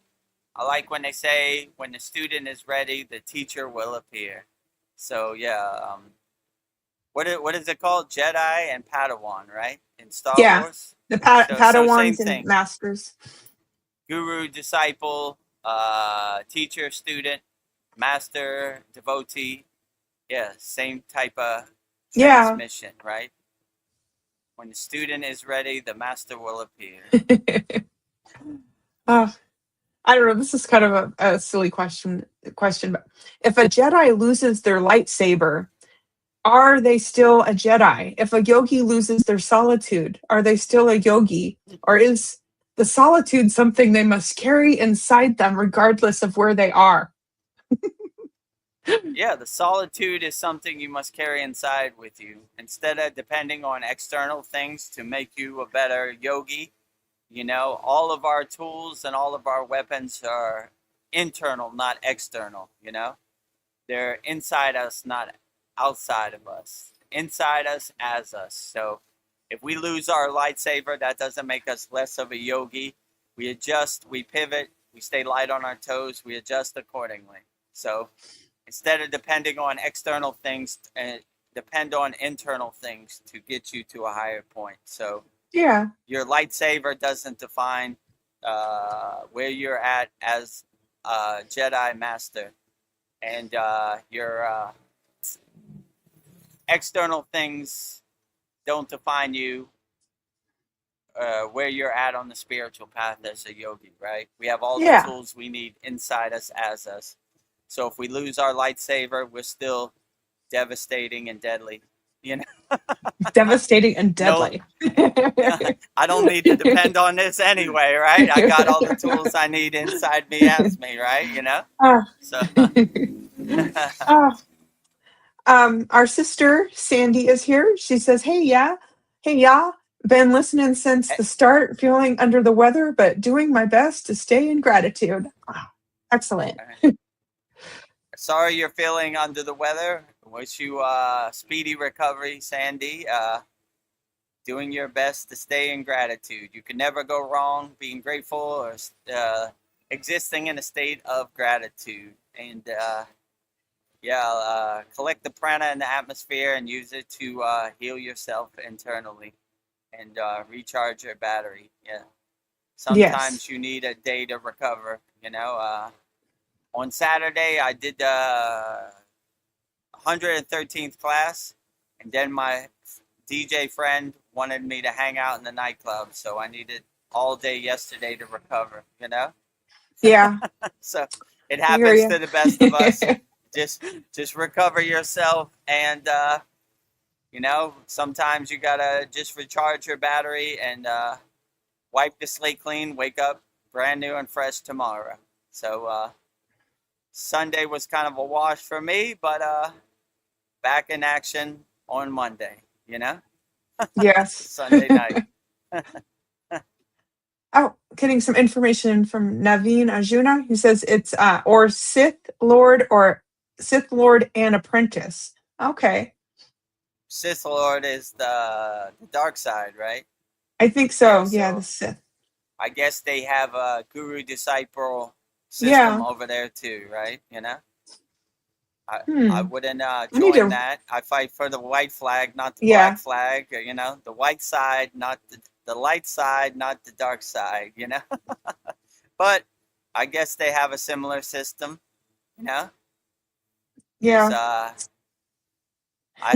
Speaker 2: I like when they say, when the student is ready, the teacher will appear. So, yeah, what is it called? Jedi and Padawan, right? In Star Wars?
Speaker 1: The Padawans and masters.
Speaker 2: Guru, disciple, teacher, student, master, devotee. Yeah, same type of transmission, right? When the student is ready, the master will appear.
Speaker 1: I don't know. This is kind of a silly question. But if a Jedi loses their lightsaber, are they still a Jedi? If a yogi loses their solitude, are they still a yogi? Or is the solitude something they must carry inside them, regardless of where they are?
Speaker 2: Yeah, the solitude is something you must carry inside with you. Instead of depending on external things to make you a better yogi, all of our tools and all of our weapons are internal, not external, They're inside us, not outside of us. Inside us, as us. So if we lose our lightsaber, that doesn't make us less of a yogi. We adjust, we pivot, we stay light on our toes, we adjust accordingly. So instead of depending on external things, depend on internal things to get you to a higher point. So
Speaker 1: Yeah.
Speaker 2: your lightsaber doesn't define where you're at as a Jedi Master. And your external things don't define you where you're at on the spiritual path as a yogi, right? We have all the
Speaker 1: Yeah.
Speaker 2: tools we need inside us as us. So if we lose our lightsaber, we're still devastating and deadly.
Speaker 1: Devastating and deadly.
Speaker 2: I don't need to depend on this anyway, right? I got all the tools I need inside me as me, right? So
Speaker 1: Our sister Sandy is here. She says, "Hey, yeah, been listening since the start. Feeling under the weather, but doing my best to stay in gratitude." Excellent.
Speaker 2: Sorry you're feeling under the weather. Wish you speedy recovery, Sandy. Doing your best to stay in gratitude. You can never go wrong being grateful or existing in a state of gratitude. And collect the prana in the atmosphere and use it to heal yourself internally and recharge your battery. Yeah. Sometimes you need a day to recover, On Saturday, I did 113th class, and then my DJ friend wanted me to hang out in the nightclub, so I needed all day yesterday to recover,
Speaker 1: Yeah.
Speaker 2: So it happens to the best of us. Just recover yourself, and sometimes you gotta just recharge your battery and wipe the slate clean, wake up brand new and fresh tomorrow. So Sunday was kind of a wash for me, but back in action on Monday,
Speaker 1: Yes.
Speaker 2: Sunday night.
Speaker 1: Oh, getting some information from Naveen Arjuna. He says it's or Sith Lord and apprentice. Okay.
Speaker 2: Sith Lord is the dark side, right?
Speaker 1: I think so.
Speaker 2: Yeah,
Speaker 1: The Sith.
Speaker 2: I guess they have a guru disciple system over there too, right? I wouldn't join that. I fight for the white flag, not the black flag. The white side, not the light side, not the dark side. But I guess they have a similar system.
Speaker 1: Yeah.
Speaker 2: I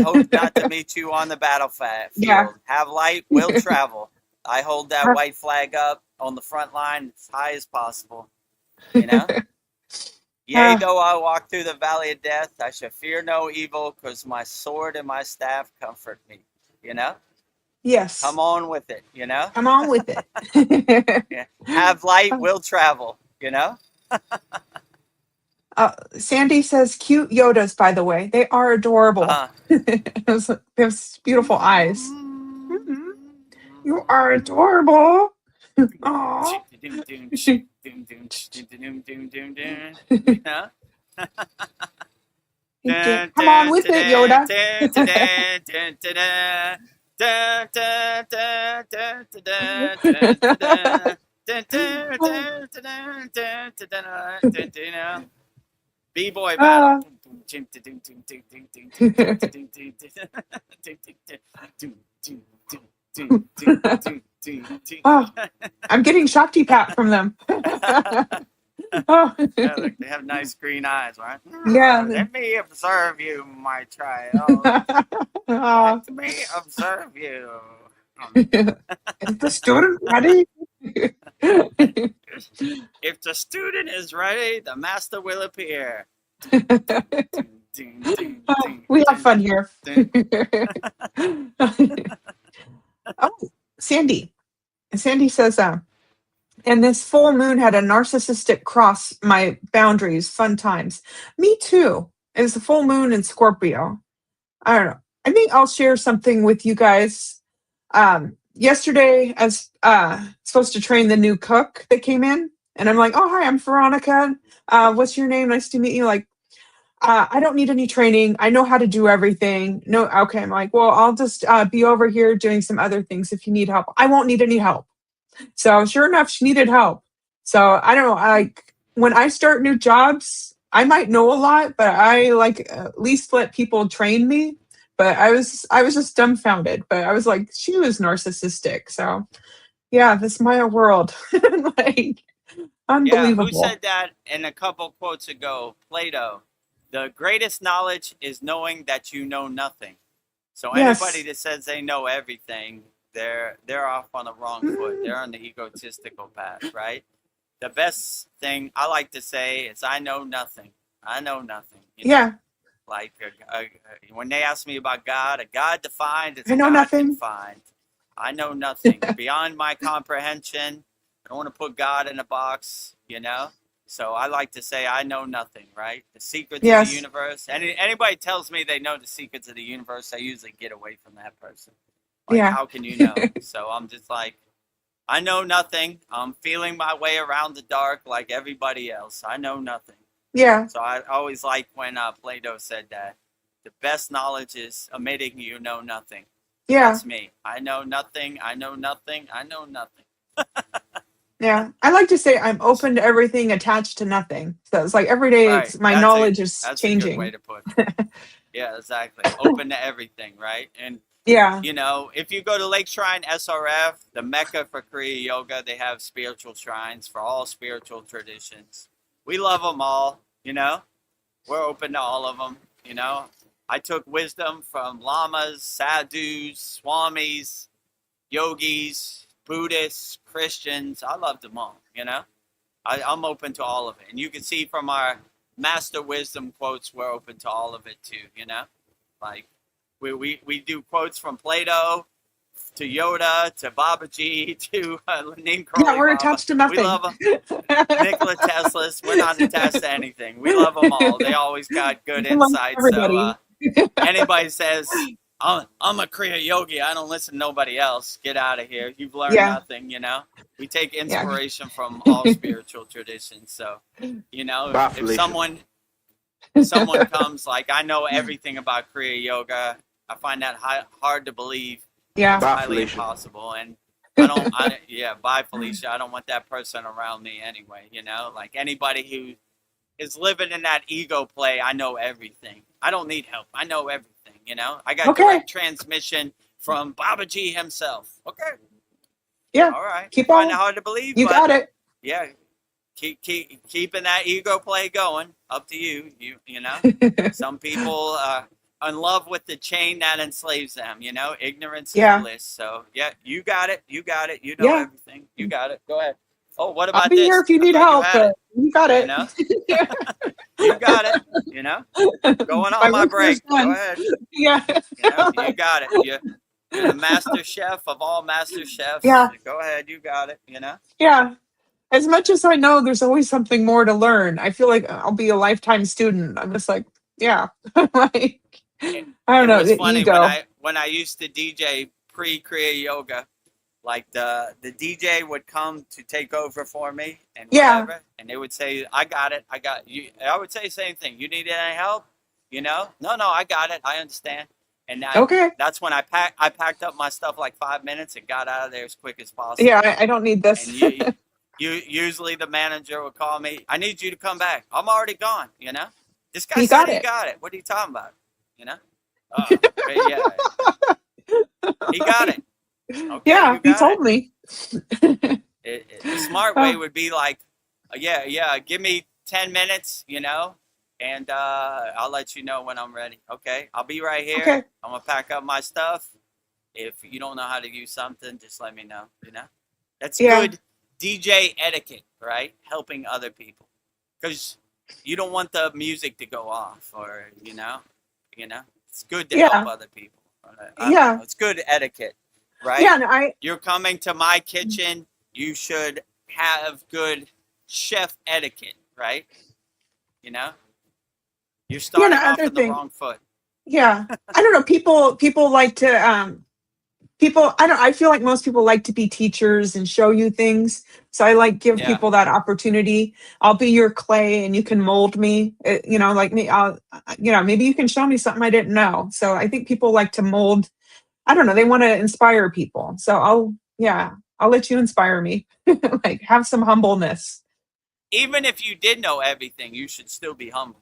Speaker 2: hope not to meet you on the battlefield.
Speaker 1: Yeah.
Speaker 2: Have light, will travel. I hold that white flag up on the front line as high as possible. Yea, though I walk through the valley of death, I shall fear no evil, because my sword and my staff comfort me.
Speaker 1: Yes.
Speaker 2: Come on with it.
Speaker 1: Come on with it.
Speaker 2: Yeah. Have light, will travel.
Speaker 1: Sandy says cute Yodas, by the way. They are adorable. They have beautiful eyes. You are adorable. Aww. Come on with it, Yoda.
Speaker 2: B-boy battle.
Speaker 1: Oh, I'm getting Shakti Pat from them. Oh.
Speaker 2: Yeah, they have nice green eyes, right?
Speaker 1: Yeah.
Speaker 2: Let me observe you, my child. Let me observe you.
Speaker 1: Is the student ready?
Speaker 2: If the student is ready, the master will appear. Ding, ding, ding, ding,
Speaker 1: We have
Speaker 2: ding,
Speaker 1: fun here.
Speaker 2: ding.
Speaker 1: Oh, Sandy. Sandy says, and this full moon had a narcissistic cross my boundaries. Fun times. Me too. It was a full moon in Scorpio. I don't know. I think I'll share something with you guys. Yesterday, I was supposed to train the new cook that came in, and I'm like, "Oh, hi, I'm Veronica. What's your name? Nice to meet you." Like, I don't need any training. I know how to do everything. No, okay. I'm like, well, I'll just be over here doing some other things if you need help. I won't need any help. So sure enough, she needed help. So I don't know. Like when I start new jobs, I might know a lot, but I like at least let people train me. But I was just dumbfounded. But I was like, she was narcissistic. So yeah, this Maya world, like
Speaker 2: Yeah, who
Speaker 1: unbelievable.
Speaker 2: said that in a couple quotes ago? Plato. The greatest knowledge is knowing that you know nothing. So anybody
Speaker 1: Yes.
Speaker 2: that says they know everything, they're off on the wrong foot.
Speaker 1: Mm,
Speaker 2: They're on the egotistical path, right? The best thing I like to say is I know nothing. I know nothing. You know,
Speaker 1: yeah,
Speaker 2: like when they ask me about God, a God defined is
Speaker 1: I
Speaker 2: a
Speaker 1: know
Speaker 2: God
Speaker 1: nothing.
Speaker 2: confined. I know nothing beyond my comprehension. I don't want to put God in a box, you know. So I like to say I know nothing, right? The secrets of the
Speaker 1: Yes.
Speaker 2: universe. Anybody tells me they know the secrets of the universe, I usually get away from that person. Like,
Speaker 1: Yeah.
Speaker 2: how can you know? So I'm just like, I know nothing. I'm feeling my way around the dark like everybody else. I know nothing.
Speaker 1: Yeah.
Speaker 2: So I always like when Plato said that the best knowledge is admitting you know nothing.
Speaker 1: Yeah.
Speaker 2: That's me. I know nothing. I know nothing. I know nothing.
Speaker 1: Yeah. I like to say I'm open to everything, attached to nothing. So it's like every day
Speaker 2: Right.
Speaker 1: it's my knowledge is
Speaker 2: That's a good way
Speaker 1: changing.
Speaker 2: to put it. Yeah, exactly. Open to everything, right? And
Speaker 1: Yeah.
Speaker 2: you know, if you go to Lake Shrine SRF, the mecca for Kriya Yoga, they have spiritual shrines for all spiritual traditions. We love them all, you know. We're open to all of them, you know. I took wisdom from lamas, sadhus, swamis, yogis, Buddhists, Christians. I loved them all, you know. I'm open to all of it. And you can see from our master wisdom quotes, we're open to all of it too, you know. Like we do quotes from Plato to Yoda to Babaji to Neem
Speaker 1: Yeah,
Speaker 2: Karoli
Speaker 1: we're
Speaker 2: Baba.
Speaker 1: attached to
Speaker 2: We
Speaker 1: nothing.
Speaker 2: love them. Nikola Tesla's. We're not attached to anything. We love them all. They always got good
Speaker 1: I love
Speaker 2: insight. So
Speaker 1: everybody.
Speaker 2: anybody says, I'm a Kriya yogi, I don't listen to nobody else, get out of here. You've learned
Speaker 1: Yeah.
Speaker 2: nothing, you know. We take
Speaker 1: Yeah.
Speaker 2: inspiration from all spiritual traditions. So, you know,
Speaker 4: Bye,
Speaker 2: if
Speaker 4: Felicia.
Speaker 2: someone comes like, I know everything about Kriya yoga, I find that hard to believe.
Speaker 1: Yeah.
Speaker 2: It's
Speaker 4: Bye,
Speaker 2: highly
Speaker 4: Felicia.
Speaker 2: impossible. And yeah, bye, Felicia. I don't want that person around me anyway, you know? Like anybody who is living in that ego play, I know everything. I don't need help. I know everything, you know? I got
Speaker 1: Okay.
Speaker 2: direct transmission from Babaji himself. Okay.
Speaker 1: Yeah.
Speaker 2: All right.
Speaker 1: Keep
Speaker 2: Find it
Speaker 1: on.
Speaker 2: hard to believe,
Speaker 1: You
Speaker 2: but
Speaker 1: got it.
Speaker 2: yeah, keeping that ego play going. Up to you. You know? Some people are in love with the chain that enslaves them, you know? Ignorance is
Speaker 1: Yeah.
Speaker 2: bliss. So, yeah, you got it. You got it. You know
Speaker 1: Yeah.
Speaker 2: everything. You got it. Go ahead. Oh, what
Speaker 1: I'll
Speaker 2: about
Speaker 1: be here
Speaker 2: this?
Speaker 1: if you
Speaker 2: I
Speaker 1: need
Speaker 2: thought you
Speaker 1: help,
Speaker 2: had
Speaker 1: but
Speaker 2: it.
Speaker 1: you got
Speaker 2: You
Speaker 1: it.
Speaker 2: know? You got it. You know? Going
Speaker 1: My
Speaker 2: on my
Speaker 1: work here's
Speaker 2: break. Go
Speaker 1: done.
Speaker 2: ahead.
Speaker 1: Yeah.
Speaker 2: You know? You got it. You're the master chef of all master chefs.
Speaker 1: Yeah.
Speaker 2: Go ahead. You got it. You know?
Speaker 1: Yeah. As much as I know there's always something more to learn, I feel like I'll be a lifetime student. I'm just like, yeah. Like,
Speaker 2: It,
Speaker 1: I don't
Speaker 2: it
Speaker 1: know,
Speaker 2: was
Speaker 1: the
Speaker 2: funny when
Speaker 1: ego.
Speaker 2: I used to DJ pre-Kriya yoga. Like the DJ would come to take over for me and
Speaker 1: Yeah.
Speaker 2: whatever, and they would say, "I got it, I got you." I would say the same thing. You need any help? You know? No, I got it. I understand. And
Speaker 1: Okay.
Speaker 2: that's when I packed up my stuff like 5 minutes and got out of there as quick as
Speaker 1: Yeah,
Speaker 2: possible.
Speaker 1: I don't need
Speaker 2: And
Speaker 1: this.
Speaker 2: you usually the manager would call me. I need you to come back. I'm already gone. You know? This guy
Speaker 1: He
Speaker 2: said
Speaker 1: got
Speaker 2: he
Speaker 1: it.
Speaker 2: got it. What are you talking about? You know? But yeah, he got it. Okay,
Speaker 1: Yeah,
Speaker 2: you
Speaker 1: he
Speaker 2: got it.
Speaker 1: told me.
Speaker 2: The smart way
Speaker 1: Oh,
Speaker 2: would be like, yeah, give me 10 minutes, you know, and I'll let you know when I'm ready. Okay, I'll be right here.
Speaker 1: okay.
Speaker 2: I'm gonna pack up my stuff. If you don't know how to use something, just let me know, you know. That's
Speaker 1: Yeah.
Speaker 2: good DJ etiquette, right? Helping other people, because you don't want the music to go off, or it's good to help
Speaker 1: Yeah.
Speaker 2: other people. I don't
Speaker 1: Yeah.
Speaker 2: know. It's good etiquette, right?
Speaker 1: Yeah. And
Speaker 2: You're coming to my kitchen. You should have good chef etiquette, right? You know, you're
Speaker 1: yeah, and
Speaker 2: starting off
Speaker 1: other
Speaker 2: on the
Speaker 1: thing.
Speaker 2: wrong foot.
Speaker 1: Yeah. I don't know. People like to, I feel like most people like to be teachers and show you things. So I like give
Speaker 2: Yeah.
Speaker 1: people that opportunity. I'll be your clay and you can mold me. Like me, maybe you can show me something I didn't know. So I think people like to mold. I don't know. They want to inspire people. So I'll let you inspire me. Like have some humbleness.
Speaker 2: Even if you did know everything, you should still be humble.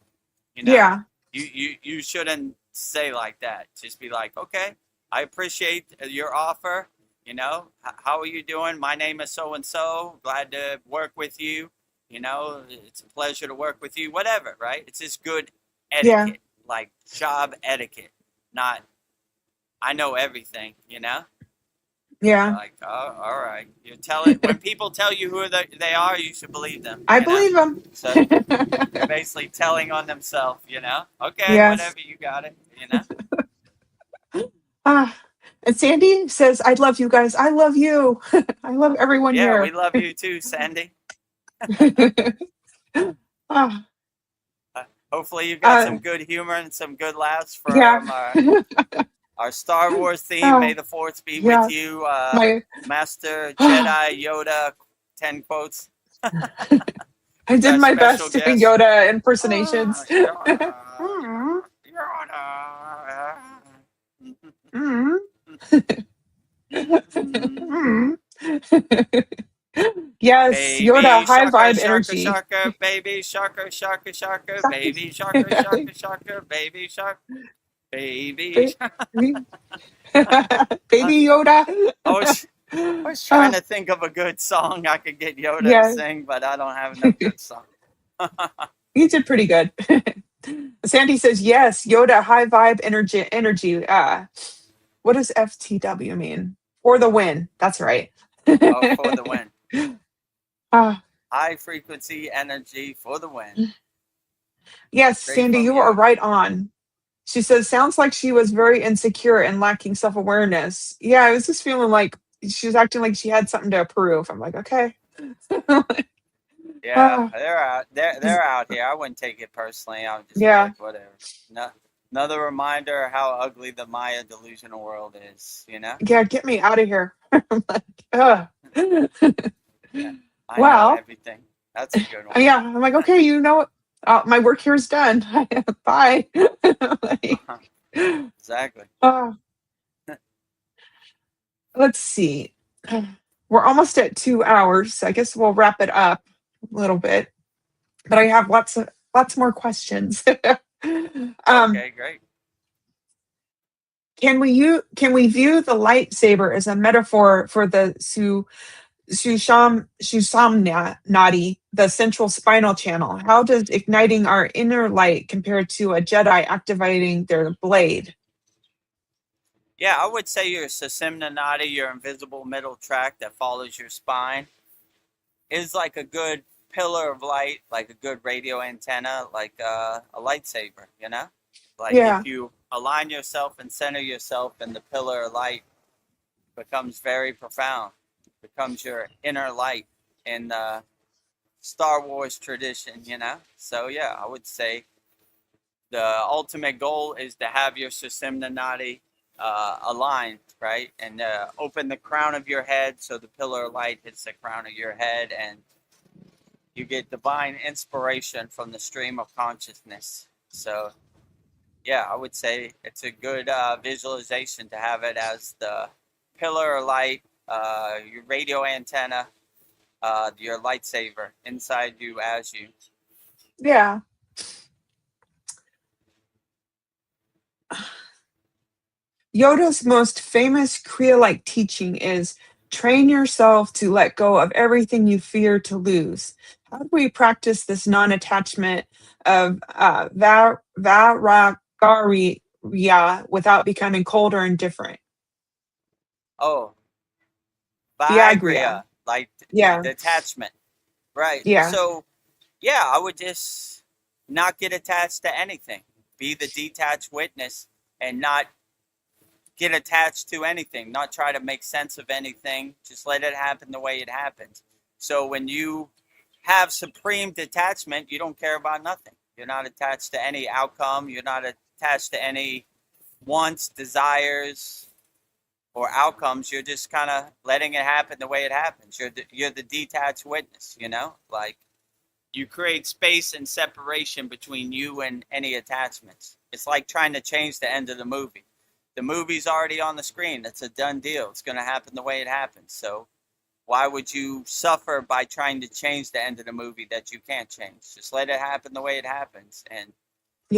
Speaker 1: Yeah.
Speaker 2: You shouldn't say like that. Just be like, okay, I appreciate your offer. How are you doing? My name is so and so. Glad to work with you. It's a pleasure to work with you. Whatever, right? It's just good
Speaker 1: Yeah.
Speaker 2: etiquette, like job etiquette, not I know everything.
Speaker 1: Yeah.
Speaker 2: Like, oh, all right. When people tell you who they are, you should believe them.
Speaker 1: I believe them.
Speaker 2: So they're basically telling on themselves. Okay,
Speaker 1: Yes.
Speaker 2: whatever, you got it.
Speaker 1: Ah, and Sandy says, I love you guys. I love you. I love everyone
Speaker 2: Yeah, we
Speaker 1: here.
Speaker 2: love you too, Sandy.
Speaker 1: Ah,
Speaker 2: Hopefully you got some
Speaker 1: uh,
Speaker 2: good humor and some good laughs
Speaker 1: yeah.
Speaker 2: from our Star Wars theme. May
Speaker 1: Oh,
Speaker 2: the Force be with
Speaker 1: yeah.
Speaker 2: you,
Speaker 1: My,
Speaker 2: Master
Speaker 1: I
Speaker 2: Jedi Yoda. 10 quotes.
Speaker 1: did
Speaker 2: Our
Speaker 1: my
Speaker 2: special
Speaker 1: best
Speaker 2: guest.
Speaker 1: Yoda impersonations.
Speaker 2: Yoda.
Speaker 1: Mm. Mm. Yes, Yoda,
Speaker 2: Baby
Speaker 1: high
Speaker 2: sharker,
Speaker 1: vibe
Speaker 2: sharker,
Speaker 1: energy.
Speaker 2: sharker, baby sharker, sharker, sharker, baby sharker, sharker, sharker, baby shark, baby shark.
Speaker 1: Baby Yoda.
Speaker 2: I was trying to think of a good song I could get Yoda to
Speaker 1: Yeah,
Speaker 2: sing, but I don't have no good song.
Speaker 1: you did pretty good. Sandy says, yes, Yoda, high vibe energy. What does FTW mean? For the win. That's right.
Speaker 2: Oh, for the win.
Speaker 1: Ah,
Speaker 2: High frequency energy for the win.
Speaker 1: yes,
Speaker 2: Straight
Speaker 1: Sandy,
Speaker 2: from
Speaker 1: you are
Speaker 2: Yoda.
Speaker 1: right on. She says, sounds like she was very insecure and lacking self awareness. Yeah, I was just feeling like she was acting like she had something to prove. I'm like, okay.
Speaker 2: Yeah,
Speaker 1: Ah,
Speaker 2: they're out. They're out here. I wouldn't take it personally. I would just be
Speaker 1: yeah,
Speaker 2: like, whatever. No, another reminder of how ugly the Maya delusional world is.
Speaker 1: yeah, get me out of here. I'm like, ugh.
Speaker 2: Yeah, I know
Speaker 1: Well,
Speaker 2: everything. That's a good one.
Speaker 1: yeah, I'm like, okay, my work here is done. Bye. Like,
Speaker 2: Exactly.
Speaker 1: uh, let's see. We're almost at 2 hours. So I guess we'll wrap it up a little bit. But I have lots more questions.
Speaker 2: Okay, great.
Speaker 1: Can we view the lightsaber as a metaphor for the Susamna Nadi, the central spinal channel? How does igniting our inner light compare to a Jedi activating their blade?
Speaker 2: Yeah, I would say your Susimna Nadi, your invisible middle track that follows your spine, is like a good pillar of light, like a good radio antenna, like a lightsaber, Like
Speaker 1: Yeah,
Speaker 2: if you align yourself and center yourself in the pillar of light, it becomes very profound. It becomes your inner light in the Star Wars tradition, So yeah, I would say the ultimate goal is to have your Susimna Nadi aligned, right? And open the crown of your head so the pillar of light hits the crown of your head and you get divine inspiration from the stream of consciousness. So, yeah, I would say it's a good visualization to have it as the pillar of light, your radio antenna, your lightsaber inside you as you.
Speaker 1: yeah. Yoda's most famous Kriya-like teaching is train yourself to let go of everything you fear to lose. How do we practice this non-attachment of Vairagya without becoming cold or indifferent?
Speaker 2: Oh,
Speaker 1: Viagra.
Speaker 2: Viagra, like
Speaker 1: Yeah.
Speaker 2: detachment, right?
Speaker 1: Yeah.
Speaker 2: So yeah, I would just not get attached to anything. Be the detached witness and not get attached to anything, not try to make sense of anything. Just let it happen the way it happens. So when you have supreme detachment, you don't care about nothing. You're not attached to any outcome. You're not attached to any wants, desires, or outcomes. You're just kind of letting it happen the way it happens. You're the detached witness, you know? Like, you create space and separation between you and any attachments. It's like trying to change the end of the movie. The movie's already on the screen. It's a done deal. It's going to happen the way it happens. So why would you suffer by trying to change the end of the movie that you can't change? Just let it happen the way it happens, and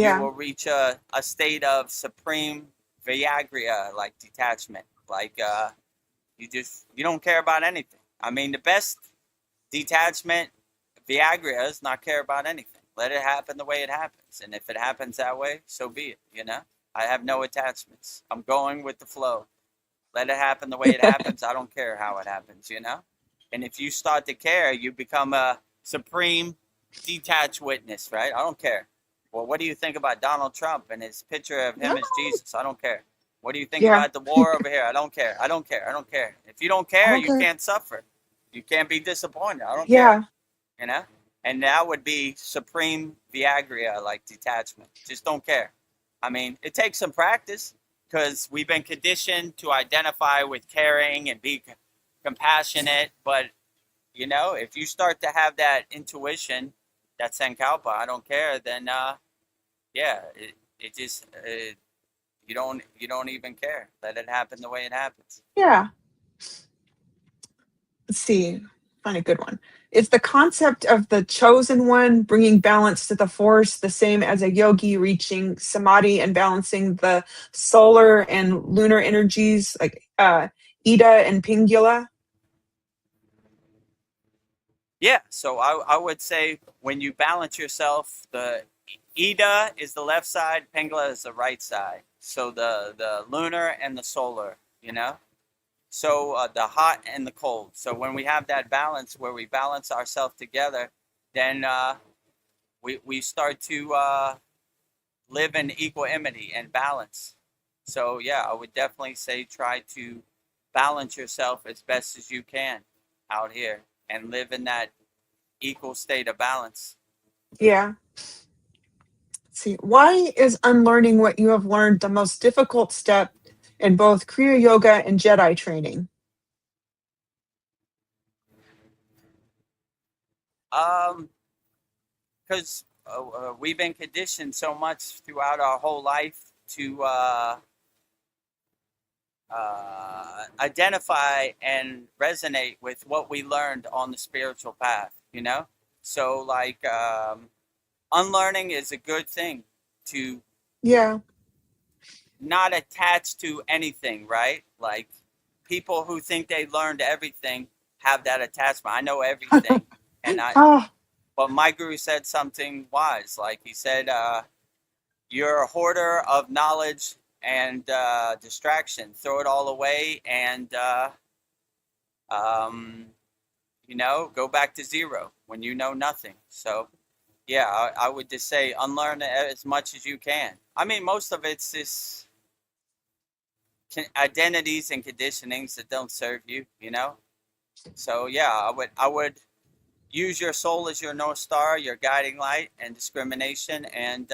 Speaker 2: you
Speaker 1: Yeah.
Speaker 2: will reach a state of supreme Viagra, like detachment. Like you don't care about anything. I mean, the best detachment Viagra is not care about anything. Let it happen the way it happens, and if it happens that way, so be it. You know, I have no attachments. I'm going with the flow. Let it happen the way it happens. I don't care how it happens. You know, and if you start to care, you become a supreme detached witness, right? I don't care. Well, what do you think about Donald Trump and his picture of him
Speaker 1: No.
Speaker 2: as Jesus? I don't care. What do you think
Speaker 1: Yeah.
Speaker 2: about the war over here? I don't care. I don't care. I don't care. If you don't care, you
Speaker 1: Okay.
Speaker 2: can't suffer. You can't be disappointed. I don't care.
Speaker 1: Yeah.
Speaker 2: You know? And that would be supreme Viagra, like detachment. Just don't care. I mean, it takes some practice because we've been conditioned to identify with caring and be compassionate. But, you know, if you start to have that intuition, that sankalpa, I don't care, then, yeah, it just, you don't even care. Let it happen the way it happens.
Speaker 1: Yeah. Let's see. Find a good one. Is the concept of the chosen one bringing balance to the force the same as a yogi reaching samadhi and balancing the solar and lunar energies like Ida and Pingula?
Speaker 2: Yeah, so I would say when you balance yourself, the Ida is the left side, Pingala is the right side. So the lunar and the solar, you know? So the hot and the cold. So when we have that balance where we balance ourselves together, then we start to live in equanimity and balance. So yeah, I would definitely say try to balance yourself as best as you can out here and live in that equal state of balance.
Speaker 1: Yeah. Let's see. Why is unlearning what you have learned the most difficult step in both Kriya Yoga and Jedi training?
Speaker 2: Because we've been conditioned so much throughout our whole life to identify and resonate with what we learned on the spiritual path, you know? So, like, unlearning is a good thing to
Speaker 1: Yeah.
Speaker 2: not attach to anything, right? Like, people who think they learned everything have that attachment. I know everything. And
Speaker 1: Oh,
Speaker 2: but my guru said something wise. Like, he said, you're a hoarder of knowledge and distraction. Throw it all away and, um, you know, go back to zero when you know nothing. So, yeah, I would just say unlearn as much as you can. I mean, most of it's just identities and conditionings that don't serve you, you know? So, yeah, I would use your soul as your North Star, your guiding light and discrimination. And,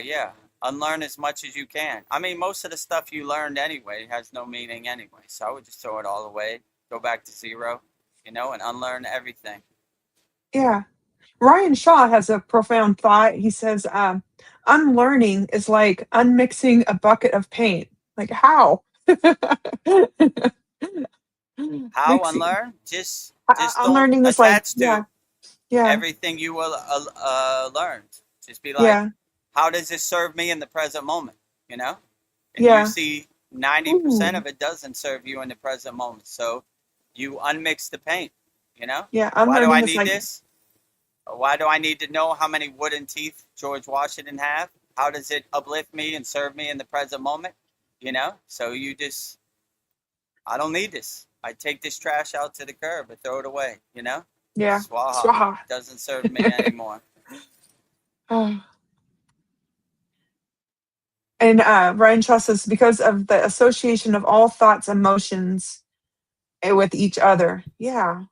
Speaker 2: yeah, unlearn as much as you can. I mean, most of the stuff you learned anyway has no meaning anyway. So I would just throw it all away, go back to zero, you know, and unlearn everything.
Speaker 1: yeah. Ryan Shaw has a profound thought. He says, unlearning is like unmixing a bucket of paint. Like, how?
Speaker 2: How
Speaker 1: Mixing.
Speaker 2: unlearn? Just don't
Speaker 1: Unlearning is like,
Speaker 2: attach
Speaker 1: yeah,
Speaker 2: to
Speaker 1: yeah,
Speaker 2: everything you will learned. Just be like,
Speaker 1: yeah,
Speaker 2: how does this serve me in the present moment? You know, and you
Speaker 1: yeah.
Speaker 2: see 90%
Speaker 1: Ooh,
Speaker 2: of it doesn't serve you in the present moment. So you unmix the paint. You know,
Speaker 1: yeah.
Speaker 2: why do I
Speaker 1: Unlearning is
Speaker 2: need
Speaker 1: like,
Speaker 2: this? Why do I need to know how many wooden teeth George Washington have? How does it uplift me and serve me in the present moment? You know, so you just, I don't need this. I take this trash out to the curb and throw it away, you know?
Speaker 1: Yeah.
Speaker 2: Swaha.
Speaker 1: Swaha.
Speaker 2: Doesn't serve me anymore.
Speaker 1: And Ryan Shaw says, because of the association of all thoughts, emotions with each other. Yeah.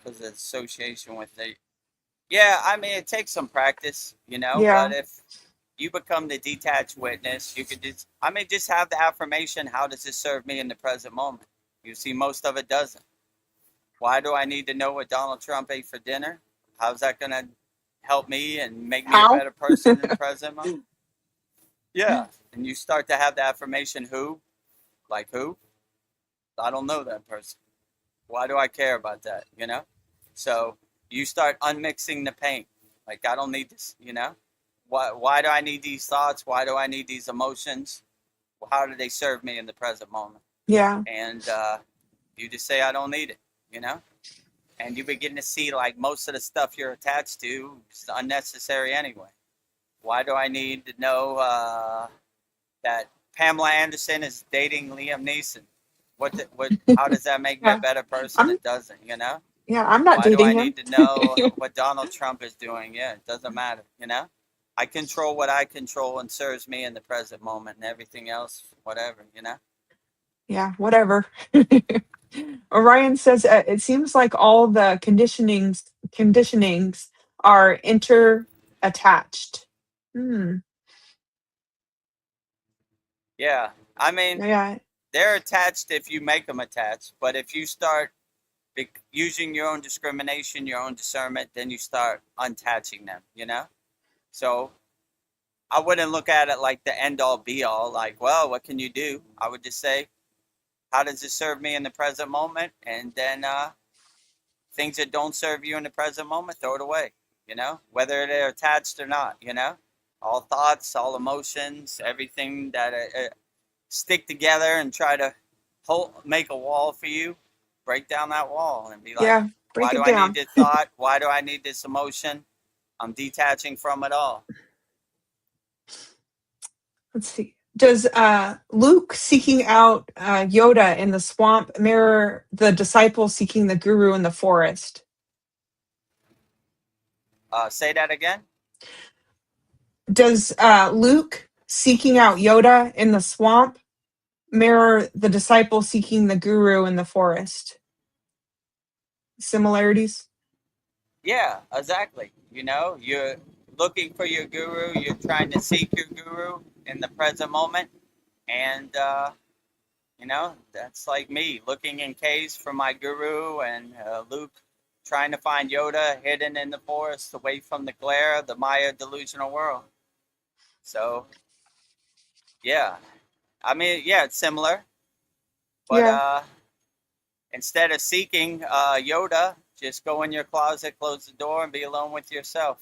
Speaker 2: Because of association with the. Yeah, I mean, it takes some practice, you know,
Speaker 1: Yeah.
Speaker 2: but if you become the detached witness, you could just, I mean, just have the affirmation, how does this serve me in the present moment? You see, most of it doesn't. Why do I need to know what Donald Trump ate for dinner? How's that going to help me and make me a
Speaker 1: How?
Speaker 2: better person in the present moment? Yeah. And you start to have the affirmation, who? Like who? I don't know that person. Why do I care about that? You know? So you start unmixing the paint. Like, I don't need this, you know? Why do I need these thoughts? Why do I need these emotions? How do they serve me in the present moment?
Speaker 1: Yeah.
Speaker 2: And you just say, I don't need it, you know? And you begin to see, like, most of the stuff you're attached to is unnecessary anyway. Why do I need to know that Pamela Anderson is dating Liam Neeson? How does that make me a
Speaker 1: Yeah.
Speaker 2: better person?
Speaker 1: I'm
Speaker 2: It doesn't, you know?
Speaker 1: I'm not
Speaker 2: Why do
Speaker 1: dating
Speaker 2: I
Speaker 1: him.
Speaker 2: need to know what Donald Trump is doing? Yeah, it doesn't matter, you know? I control what I control and serves me in the present moment, and everything else, whatever, you know?
Speaker 1: Yeah, whatever. Orion says it seems like all the conditionings are inter-attached. Hmm.
Speaker 2: Yeah. I mean,
Speaker 1: Yeah.
Speaker 2: they're attached if you make them attached, but if you start using your own discrimination, your own discernment, then you start untouching them, you know? So I wouldn't look at it like the end all be all, like, well, what can you do? I would just say, how does it serve me in the present moment? And then things that don't serve you in the present moment, throw it away, you know, whether they're attached or not, you know? All thoughts, all emotions, everything that stick together and try to make a wall for you, break down that wall and be like,
Speaker 1: Yeah.
Speaker 2: why
Speaker 1: Break
Speaker 2: do
Speaker 1: it
Speaker 2: I need
Speaker 1: down.
Speaker 2: this thought? Why do I need this emotion? I'm detaching from it all.
Speaker 1: Let's see. Does Luke seeking out Yoda in the swamp mirror the disciple seeking the guru in the forest?
Speaker 2: Say that again.
Speaker 1: Does Luke seeking out Yoda in the swamp mirror the disciple seeking the guru in the forest? Similarities?
Speaker 2: Yeah, exactly. You know, you're looking for your guru, you're trying to seek your guru in the present moment. And, you know, that's like me looking in caves for my guru, and Luke trying to find Yoda hidden in the forest away from the glare of the Maya delusional world. So, yeah. I mean, yeah, it's similar. But
Speaker 1: Yeah.
Speaker 2: instead of seeking Yoda, just go in your closet, close the door, and be alone with yourself.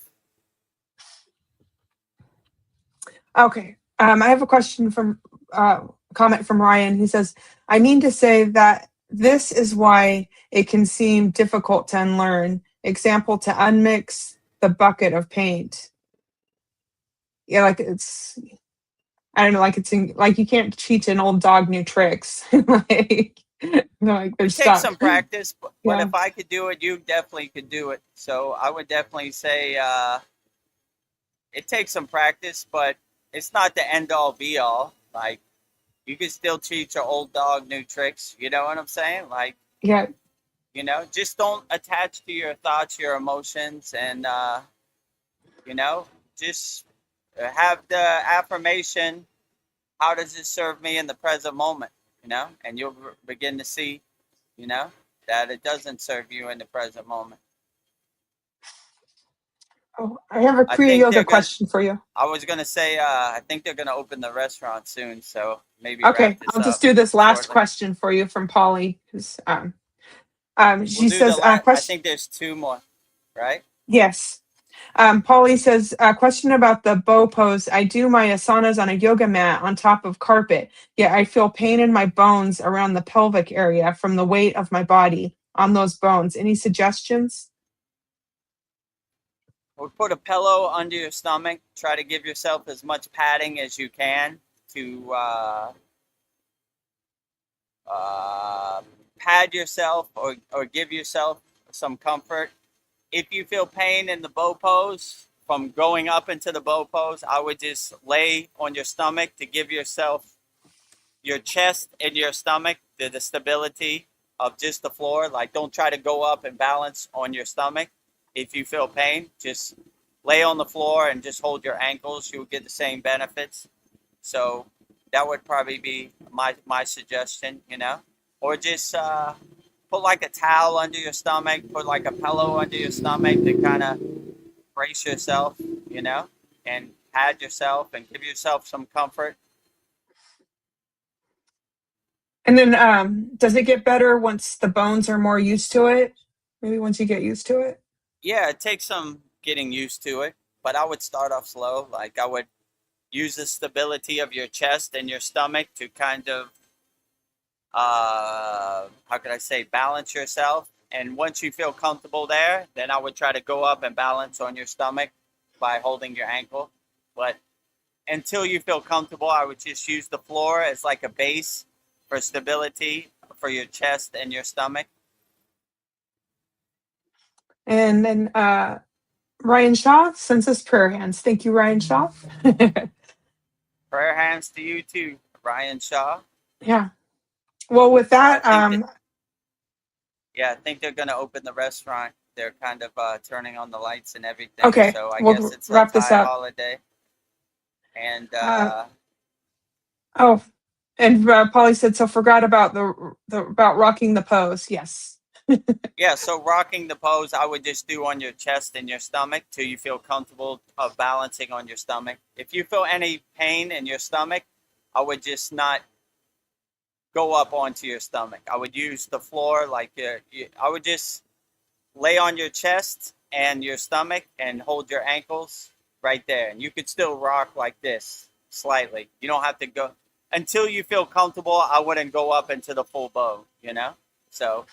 Speaker 1: Okay. I have a question from comment from Ryan. He says, I mean to say that this is why it can seem difficult to unlearn. Example, to unmix the bucket of paint. Yeah, like it's, I don't know, like like you can't teach an old dog new tricks. like, like they're
Speaker 2: It takes
Speaker 1: stuck.
Speaker 2: some practice, but
Speaker 1: Yeah.
Speaker 2: if I could do it, you definitely could do it. So I would definitely say it takes some practice, but it's not the end all be all. Like, you can still teach an old dog new tricks. You know what I'm saying? Like,
Speaker 1: Yeah.
Speaker 2: you know, just don't attach to your thoughts, your emotions, and you know, just have the affirmation. How does it serve me in the present moment? You know, and you'll begin to see, you know, that it doesn't serve you in the present moment.
Speaker 1: Oh, I have a
Speaker 2: I
Speaker 1: Kriya
Speaker 2: think
Speaker 1: Yoga
Speaker 2: they're gonna.
Speaker 1: question for you.
Speaker 2: I was gonna say. I think they're gonna open the restaurant soon, so maybe wrap
Speaker 1: Okay,
Speaker 2: this
Speaker 1: I'll just
Speaker 2: up
Speaker 1: do this last
Speaker 2: shortly.
Speaker 1: question for you from Polly.
Speaker 2: We'll
Speaker 1: She
Speaker 2: do the
Speaker 1: says,
Speaker 2: last. I
Speaker 1: question.
Speaker 2: think there's two more, right?
Speaker 1: Yes. Polly says, question about the bow pose. I do my asanas on a yoga mat on top of carpet, yet I feel pain in my bones around the pelvic area from the weight of my body on those bones. Any suggestions?
Speaker 2: We'll put a pillow under your stomach. Try to give yourself as much padding as you can to pad yourself or give yourself some comfort. If you feel pain in the bow pose from going up into the bow pose, I would just lay on your stomach to give yourself your chest and your stomach the stability of just the floor. Like, don't try to go up and balance on your stomach. If you feel pain, just lay on the floor and just hold your ankles. You'll get the same benefits. So that would probably be my suggestion, you know, or just put like a towel under your stomach, put like a pillow under your stomach to kind of brace yourself, you know, and pad yourself and give yourself some comfort.
Speaker 1: And then does it get better once the bones are more used to it? Maybe once you get used to it?
Speaker 2: Yeah, it takes some getting used to it, but I would start off slow. Like, I would use the stability of your chest and your stomach to kind of, how could I say, balance yourself. And once you feel comfortable there, then I would try to go up and balance on your stomach by holding your ankle. But until you feel comfortable, I would just use the floor as like a base for stability for your chest and your stomach.
Speaker 1: And then Ryan Shaw sends us prayer hands. Thank you, Ryan Shaw.
Speaker 2: Prayer hands to you too, Ryan Shaw.
Speaker 1: Yeah. Well, with that,
Speaker 2: I think they're going to open the restaurant. They're kind of turning on the lights and everything.
Speaker 1: Okay,
Speaker 2: So I
Speaker 1: we'll
Speaker 2: guess it's
Speaker 1: wrap
Speaker 2: a
Speaker 1: this
Speaker 2: Thai
Speaker 1: up.
Speaker 2: holiday. And
Speaker 1: and Polly said, so forgot about about rocking the pose. Yes.
Speaker 2: yeah, so rocking the pose, I would just do on your chest and your stomach till you feel comfortable of balancing on your stomach. If you feel any pain in your stomach, I would just not go up onto your stomach. I would use the floor I would just lay on your chest and your stomach and hold your ankles right there. And you could still rock like this slightly. You don't have to go until you feel comfortable. I wouldn't go up into the full bow, you know? So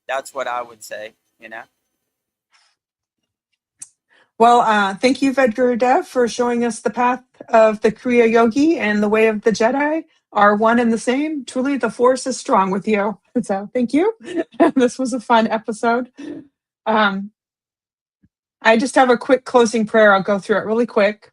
Speaker 2: that's what I would say, you know?
Speaker 1: Well, thank you, Vedagurudev, for showing us the path of the Kriya Yogi and the way of the Jedi are one and the same. Truly, the Force is strong with you. So thank you. This was a fun episode. I just have a quick closing prayer. I'll go through it really quick.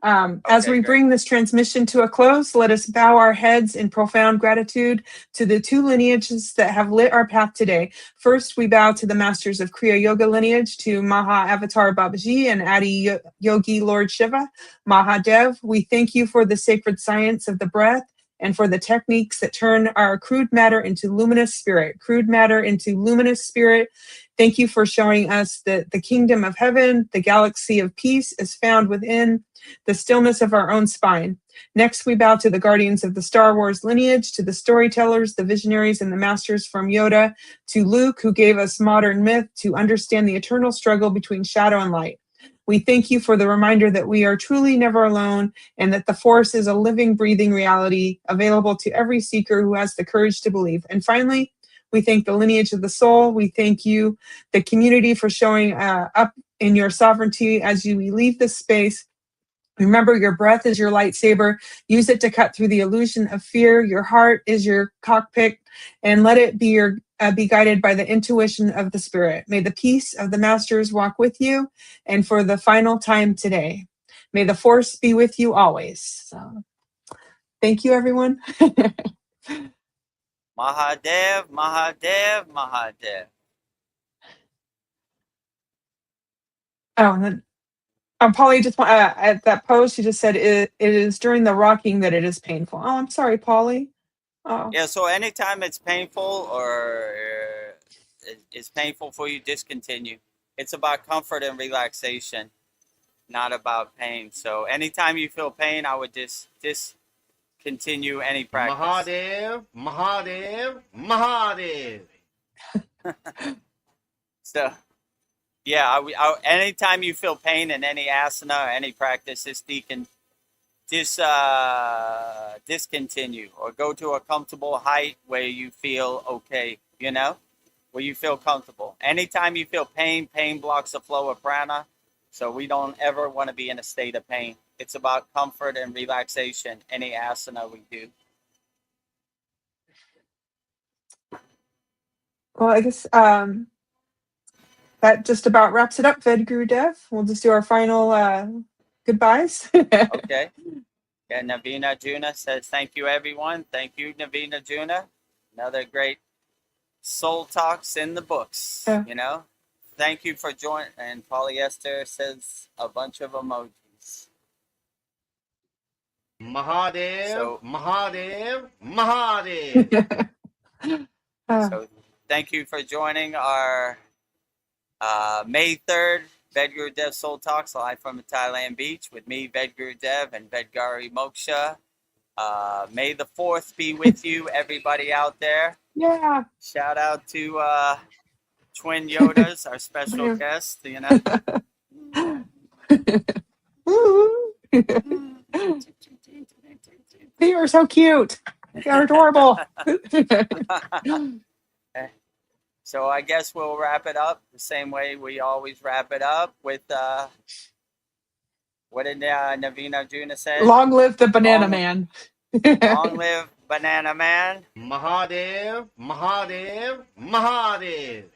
Speaker 1: As we bring this transmission to a close, let us bow our heads in profound gratitude to the two lineages that have lit our path today. First, we bow to the masters of Kriya Yoga lineage, to Maha Avatar Babaji and Adi Yogi Lord Shiva. Mahadev, we thank you for the sacred science of the breath and for the techniques that turn our crude matter into luminous spirit. Crude matter into luminous spirit. Thank you for showing us that the kingdom of heaven, the galaxy of peace, is found within the stillness of our own spine. Next, we bow to the guardians of the Star Wars lineage, to the storytellers, the visionaries, and the masters from Yoda, to Luke, who gave us modern myth to understand the eternal struggle between shadow and light. We thank you for the reminder that we are truly never alone and that the Force is a living, breathing reality available to every seeker who has the courage to believe. And finally, we thank the lineage of the soul. We thank you, the community, for showing up in your sovereignty as you leave this space. Remember, your breath is your lightsaber. Use it to cut through the illusion of fear. Your heart is your cockpit, and let it be be guided by the intuition of the spirit. May the peace of the masters walk with you, and for the final time today, may the Force be with you always. So, thank you, everyone.
Speaker 2: Mahadev, Mahadev, Mahadev.
Speaker 1: Oh, and then Polly just at that post, she just said it is during the rocking that it is painful. Oh, I'm sorry, Polly. Oh.
Speaker 2: Yeah, so anytime it's painful or it's painful for you, discontinue. It's about comfort and relaxation, not about pain. So anytime you feel pain, I would just discontinue any practice.
Speaker 4: Mahadev, Mahadev, Mahadev.
Speaker 2: So, yeah, anytime you feel pain in any asana or any practice, discontinue or go to a comfortable height where you feel okay, you know, where you feel comfortable. Anytime you feel pain blocks the flow of prana. So we don't ever want to be in a state of pain. It's about comfort and relaxation, any asana we do.
Speaker 1: Well, I guess that just about wraps it up, Vedagurudev. We'll just do our final goodbyes.
Speaker 2: Okay. Yeah, Navina Juna says, thank you, everyone. Thank you, Navina Juna. Another great soul talks in the books,
Speaker 1: Yeah.
Speaker 2: you know. Thank you for joining. And Polyester says a bunch of emojis.
Speaker 4: Mahadev,
Speaker 2: So-
Speaker 4: Mahadev, Mahadev.
Speaker 2: So thank you for joining our May 3rd Vedagurudev Soul Talks live from the Thailand beach with me, Vedagurudev, and Vedgari Moksha. May the 4th be with you, everybody out there.
Speaker 1: Yeah.
Speaker 2: Shout out to Twin Yodas, our special guest, you know.
Speaker 1: They are so cute. They're adorable.
Speaker 2: So I guess we'll wrap it up the same way we always wrap it up with what did Navina Juna say?
Speaker 1: Long live the Banana
Speaker 2: Long-
Speaker 1: Man.
Speaker 2: Long live Banana Man.
Speaker 4: Mahadev, Mahadev, Mahadev.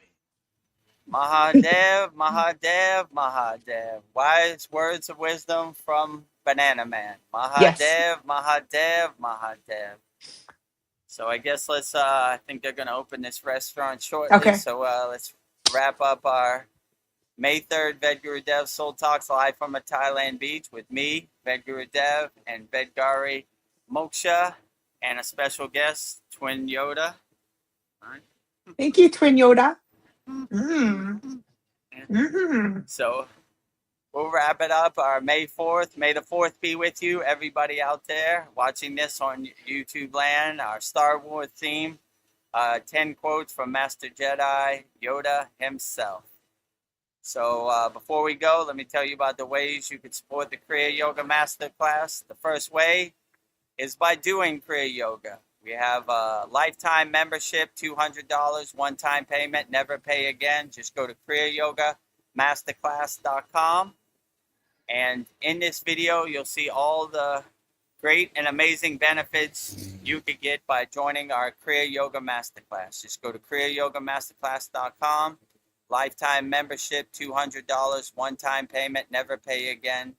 Speaker 2: Mahadev, Mahadev, Mahadev. Wise words of wisdom from Banana Man. Mahadev,
Speaker 1: Yes.
Speaker 2: Mahadev, Mahadev. So I guess let's, I think they're going to open this restaurant shortly.
Speaker 1: Okay.
Speaker 2: So let's wrap up our May 3rd Vedagurudev Soul Talks live from a Thailand beach with me, Vedagurudev, and Vedgari Moksha, and a special guest, Twin Yoda. All right.
Speaker 1: Thank you, Twin Yoda. Mm. Mm.
Speaker 2: So we'll wrap it up our May 4th. May the 4th be with you, everybody out there watching this on YouTube land. Our Star Wars theme, 10 quotes from Master Jedi Yoda himself. So before we go, let me tell you about the ways you can support the Kriya Yoga Masterclass. The first way is by doing Kriya Yoga. We have a lifetime membership, $200, one-time payment, never pay again. Just go to kriyayogamasterclass.com. And in this video, you'll see all the great and amazing benefits you could get by joining our Kriya Yoga Masterclass. Just go to kriyayogamasterclass.com. Lifetime membership, $200, one-time payment, never pay again.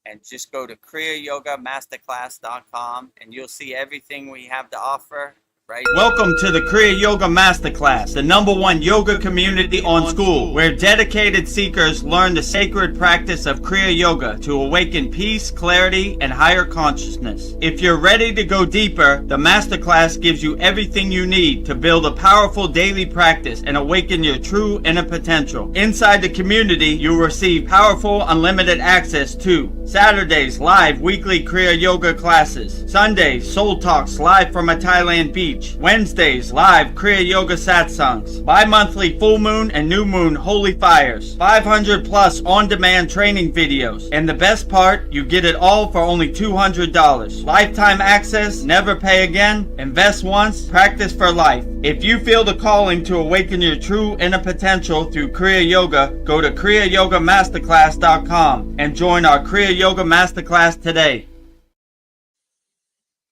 Speaker 2: And just go to kriyayogamasterclass.com and you'll see everything we have to offer right.
Speaker 5: Welcome to the Kriya Yoga Masterclass, the #1 yoga community on SKOOL, where dedicated seekers learn the sacred practice of Kriya Yoga to awaken peace, clarity, and higher consciousness. If you're ready to go deeper, the Masterclass gives you everything you need to build a powerful daily practice and awaken your true inner potential. Inside the community, you'll receive powerful, unlimited access to Saturdays, live weekly Kriya Yoga classes. Sundays, Soul Talks live from a Thailand beach. Wednesdays, live Kriya Yoga satsangs. Bi-monthly full moon and new moon holy fires. 500 plus on-demand training videos. And the best part, you get it all for only $200. Lifetime access, never pay again. Invest once, practice for life. If you feel the calling to awaken your true inner potential through Kriya Yoga, go to kriyayogamasterclass.com and join our Kriya Yoga Masterclass today.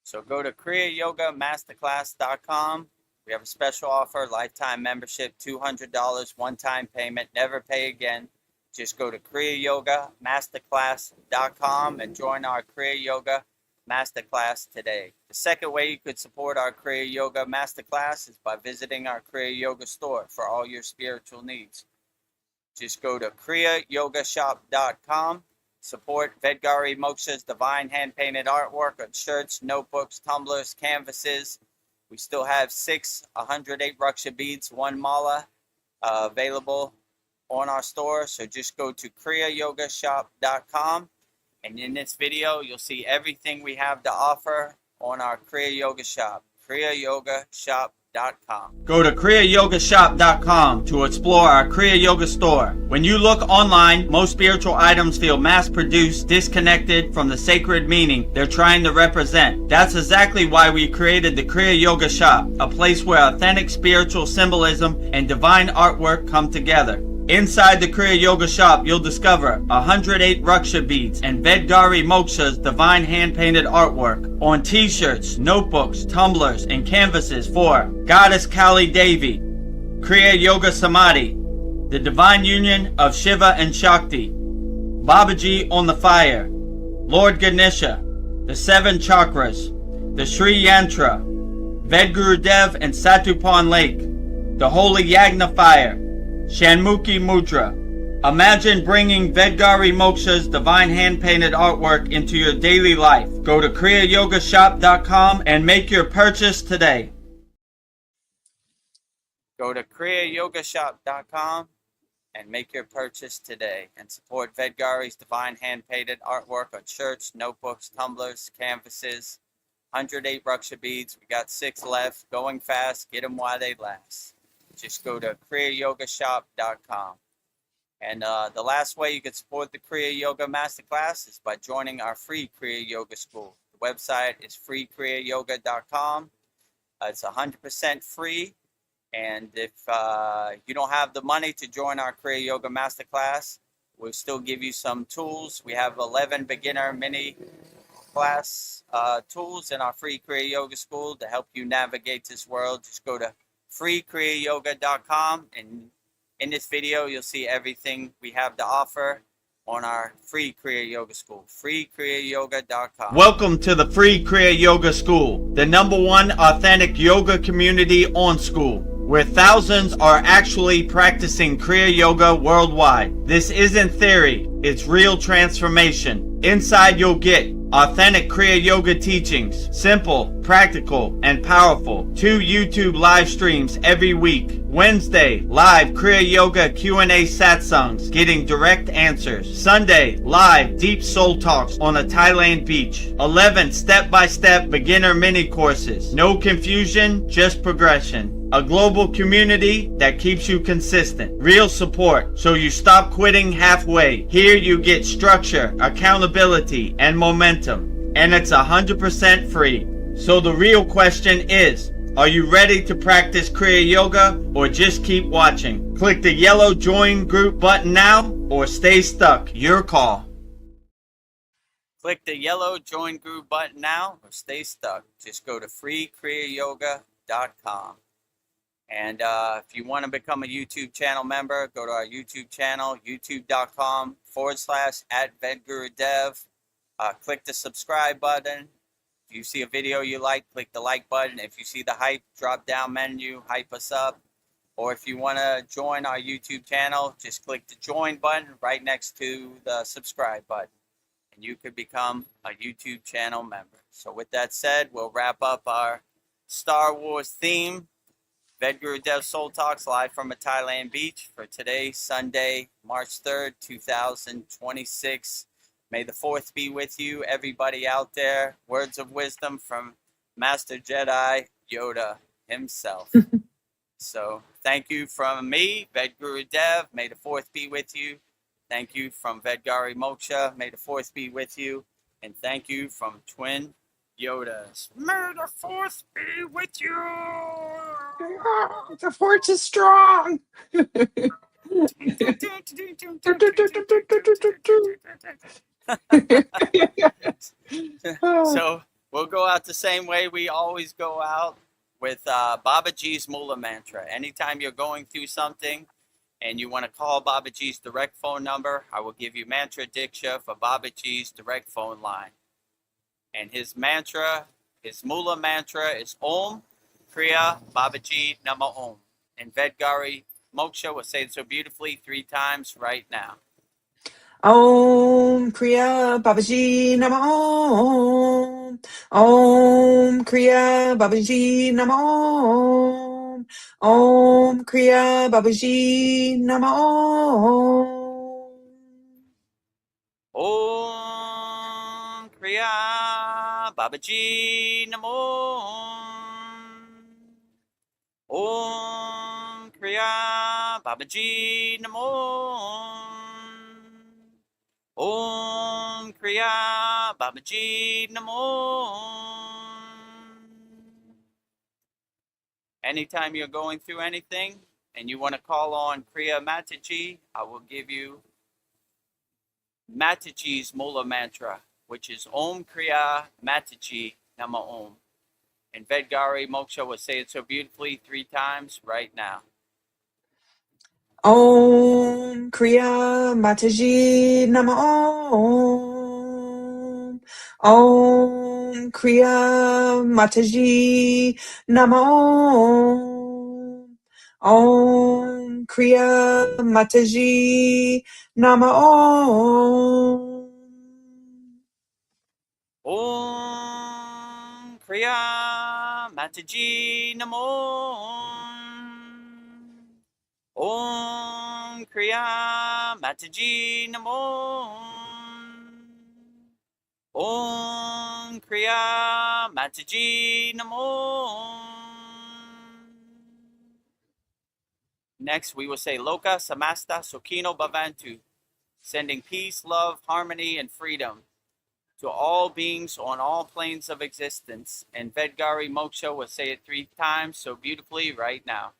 Speaker 2: So go to kriyayogamasterclass.com. We have a special offer, lifetime membership, $200, one-time payment, never pay again. Just go to kriyayogamasterclass.com and join our Kriya Yoga Masterclass today. The second way you could support our Kriya Yoga Masterclass is by visiting our Kriya Yoga store for all your spiritual needs. Just go to kriyayogashop.com. Support Vedgari Moksha's divine hand-painted artwork on shirts, notebooks, tumblers, canvases. We still have 6 108 Raksha beads, 1 mala available on our store. So just go to kriyayogashop.com. And in this video, you'll see everything we have to offer on our Kriya Yoga Shop, kriyayogashop.com.
Speaker 5: Go to kriyayogashop.com to explore our Kriya Yoga store. When you look online, most spiritual items feel mass-produced, disconnected from the sacred meaning they're trying to represent. That's exactly why we created the Kriya Yoga Shop, a place where authentic spiritual symbolism and divine artwork come together. Inside the Kriya Yoga Shop, you'll discover 108 Raksha beads and Vedgari Moksha's divine hand-painted artwork on t-shirts, notebooks, tumblers, and canvases for Goddess Kali Devi, Kriya Yoga Samadhi, the divine union of Shiva and Shakti, Babaji on the fire, Lord Ganesha, the 7 chakras, the Sri Yantra, Vedagurudev and Satupan Lake, the holy Yagna fire, Shanmukhi Mudra. Imagine bringing Vedgari Moksha's divine hand-painted artwork into your daily life. Go to kriyayogashop.com and make your purchase today.
Speaker 2: Go to kriyayogashop.com and make your purchase today and support Vedgari's divine hand-painted artwork on shirts, notebooks, tumblers, canvases, 108 Raksha beads. We got 6 left. Going fast. Get them while they last. Just go to kriyayogashop.com. And the last way you can support the Kriya Yoga Masterclass is by joining our free Kriya Yoga School. The website is freekriyayogashop.com. It's 100% free. And if you don't have the money to join our Kriya Yoga Masterclass, we'll still give you some tools. We have 11 beginner mini class tools in our free Kriya Yoga School to help you navigate this world. Just go to freekriyayogashop.com, and in this video, you'll see everything we have to offer on our free Kriya Yoga School, freekriyayogashop.com.
Speaker 5: Welcome to the free Kriya Yoga School, the #1 authentic yoga community on School, where thousands are actually practicing Kriya Yoga worldwide. This isn't theory, it's real transformation. Inside you'll get authentic Kriya Yoga teachings, simple, practical, and powerful. 2 YouTube live streams every week. Wednesday, live Kriya Yoga Q&A satsangs, getting direct answers. Sunday, live deep soul talks on a Thailand beach. 11 step-by-step beginner mini courses. No confusion, just progression. A global community that keeps you consistent. Real support, so you stop quitting halfway. Here you get structure, accountability, and momentum. And it's 100% free. So the real question is, are you ready to practice Kriya Yoga or just keep watching? Click the yellow join group button now or stay stuck. Your call.
Speaker 2: Click the yellow join group button now or stay stuck. Just go to freekriyayogashop.com. And if you want to become a YouTube channel member, go to our YouTube channel, youtube.com/@Vedagurudev. Click the subscribe button. If you see a video you like, click the like button. If you see the hype drop down menu, hype us up. Or if you want to join our YouTube channel, just click the join button right next to the subscribe button. And you could become a YouTube channel member. So with that said, we'll wrap up our Star Wars theme. Vedagurudev Soul Talks live from a Thailand beach for today, Sunday, March 3rd, 2026. May the 4th be with you, everybody out there. Words of wisdom from Master Jedi Yoda himself. So thank you from me, Vedagurudev. May the 4th be with you. Thank you from Vedgari Moksha. May the 4th be with you. And thank you from Twin Yodas. May the 4th be with you.
Speaker 1: The force is strong.
Speaker 2: So we'll go out the same way we always go out, with Babaji's Mula Mantra. Anytime you're going through something and you want to call Babaji's direct phone number, I will give you Mantra Diksha for Babaji's direct phone line. And his mantra, his Mula Mantra is Om Kriya Babaji Nama Om. And Vedgari Moksha will say it so beautifully 3 times right now.
Speaker 1: Om Kriya Babaji Nama Om. Om Kriya Babaji Nama Om. Om Kriya Babaji Nama Om.
Speaker 2: Om Kriya Babaji Namo. Om Kriya Babaji Namo. Om Kriya Babaji Namo. Anytime you're going through anything and you want to call on Kriya Mataji, I will give you Mataji's Mula Mantra, which is Om Kriya Mataji Nama Om. And Vedgari Moksha will say it so beautifully 3 times right now.
Speaker 1: Om Kriya Mataji Nama Om. Om Kriya Mataji Nama Om. Om Kriya Mataji Nama Om.
Speaker 2: Om Kriya Mataji Namo. Om Kriya Mataji Namo. Om Kriya Mataji Namo. Next, we will say Loka Samasta Sukhino Bhavantu, sending peace, love, harmony, and freedom to all beings on all planes of existence. And Vedgari Moksha will say it 3 times so beautifully right now.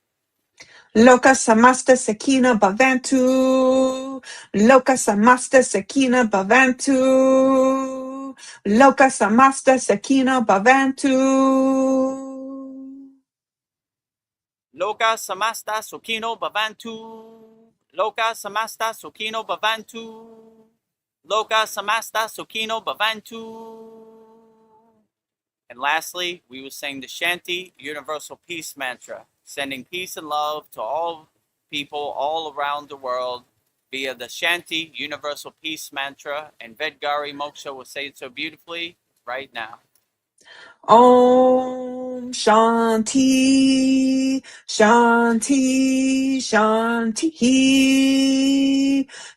Speaker 1: Loka Samasta Sakina Bhavantu. Loka Samasta Sakina Bhavantu. Loka Samasta Sakina Bhavantu.
Speaker 2: Loka Samasta Sukhino Bhavantu. Loka Samasta Sukhino Bhavantu. Loka Samasta Sukhino Bhavantu. And lastly, we will sing the Shanti Universal Peace Mantra, sending peace and love to all people all around the world via the Shanti Universal Peace Mantra. And Vedgari Moksha will say it so beautifully right now.
Speaker 1: Om Shanti, Shanti, Shanti.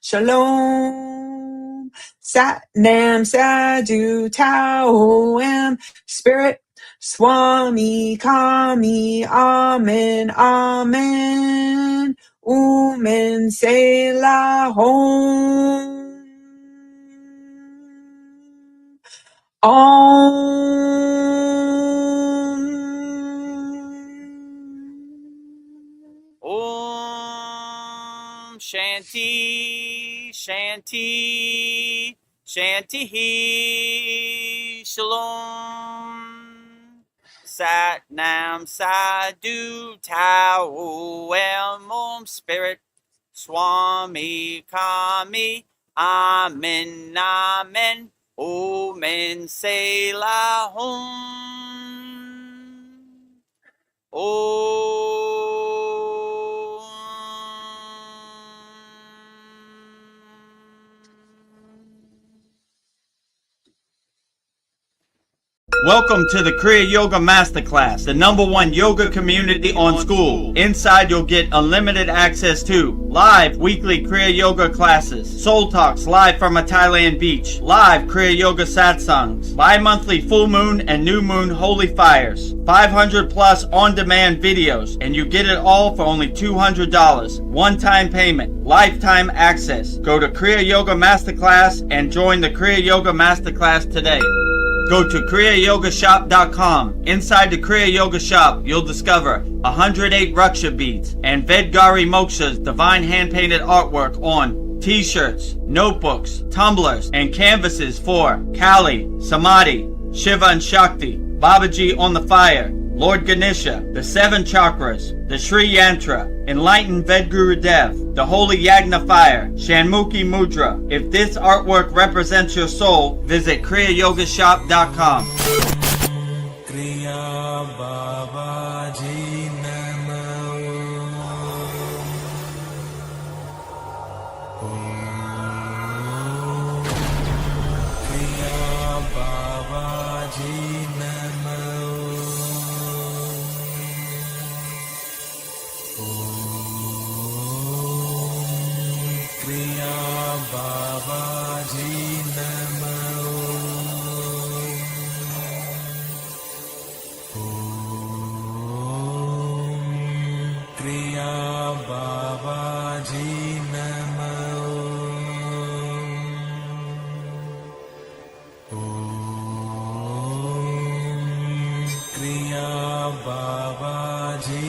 Speaker 1: Shalom. Sat Nam Sadhu Tao Am Spirit Swami Kami Amen Amen. Umen Selah Hom.
Speaker 2: Om Shanti, Shanti, Shanti, Shalom. Sat Nam Sadhu Tao Am Om Spirit Swami Kami Amen Amen. Omen Selah Hom. Om.
Speaker 5: Welcome to the Kriya Yoga Masterclass, the #1 yoga community on SKOOL. Inside you'll get unlimited access to live weekly Kriya Yoga classes, Soul Talks live from a Thailand beach, live Kriya Yoga satsangs, bi-monthly full moon and new moon holy fires, 500 plus on-demand videos, and you get it all for only $200. One-time payment, lifetime access. Go to Kriya Yoga Masterclass and join the Kriya Yoga Masterclass today. Go to kriyayogashop.com. Inside the Kriya Yoga shop, you'll discover 108 Raksha beads and Vedgari Moksha's divine hand-painted artwork on t-shirts, notebooks, tumblers, and canvases for Kali, Samadhi, Shiva and Shakti, Babaji on the fire, Lord Ganesha, the 7 chakras, the Sri Yantra, Enlightened Vedagurudev, the Holy Yagna Fire, Shanmukhi Mudra. If this artwork represents your soul, visit kriyayogashop.com.
Speaker 3: Kriya Babaji Namo. Kriya Babaji Namo. Kriya Babaji Namo. Kriya Babaji Namo. Kriya Babaji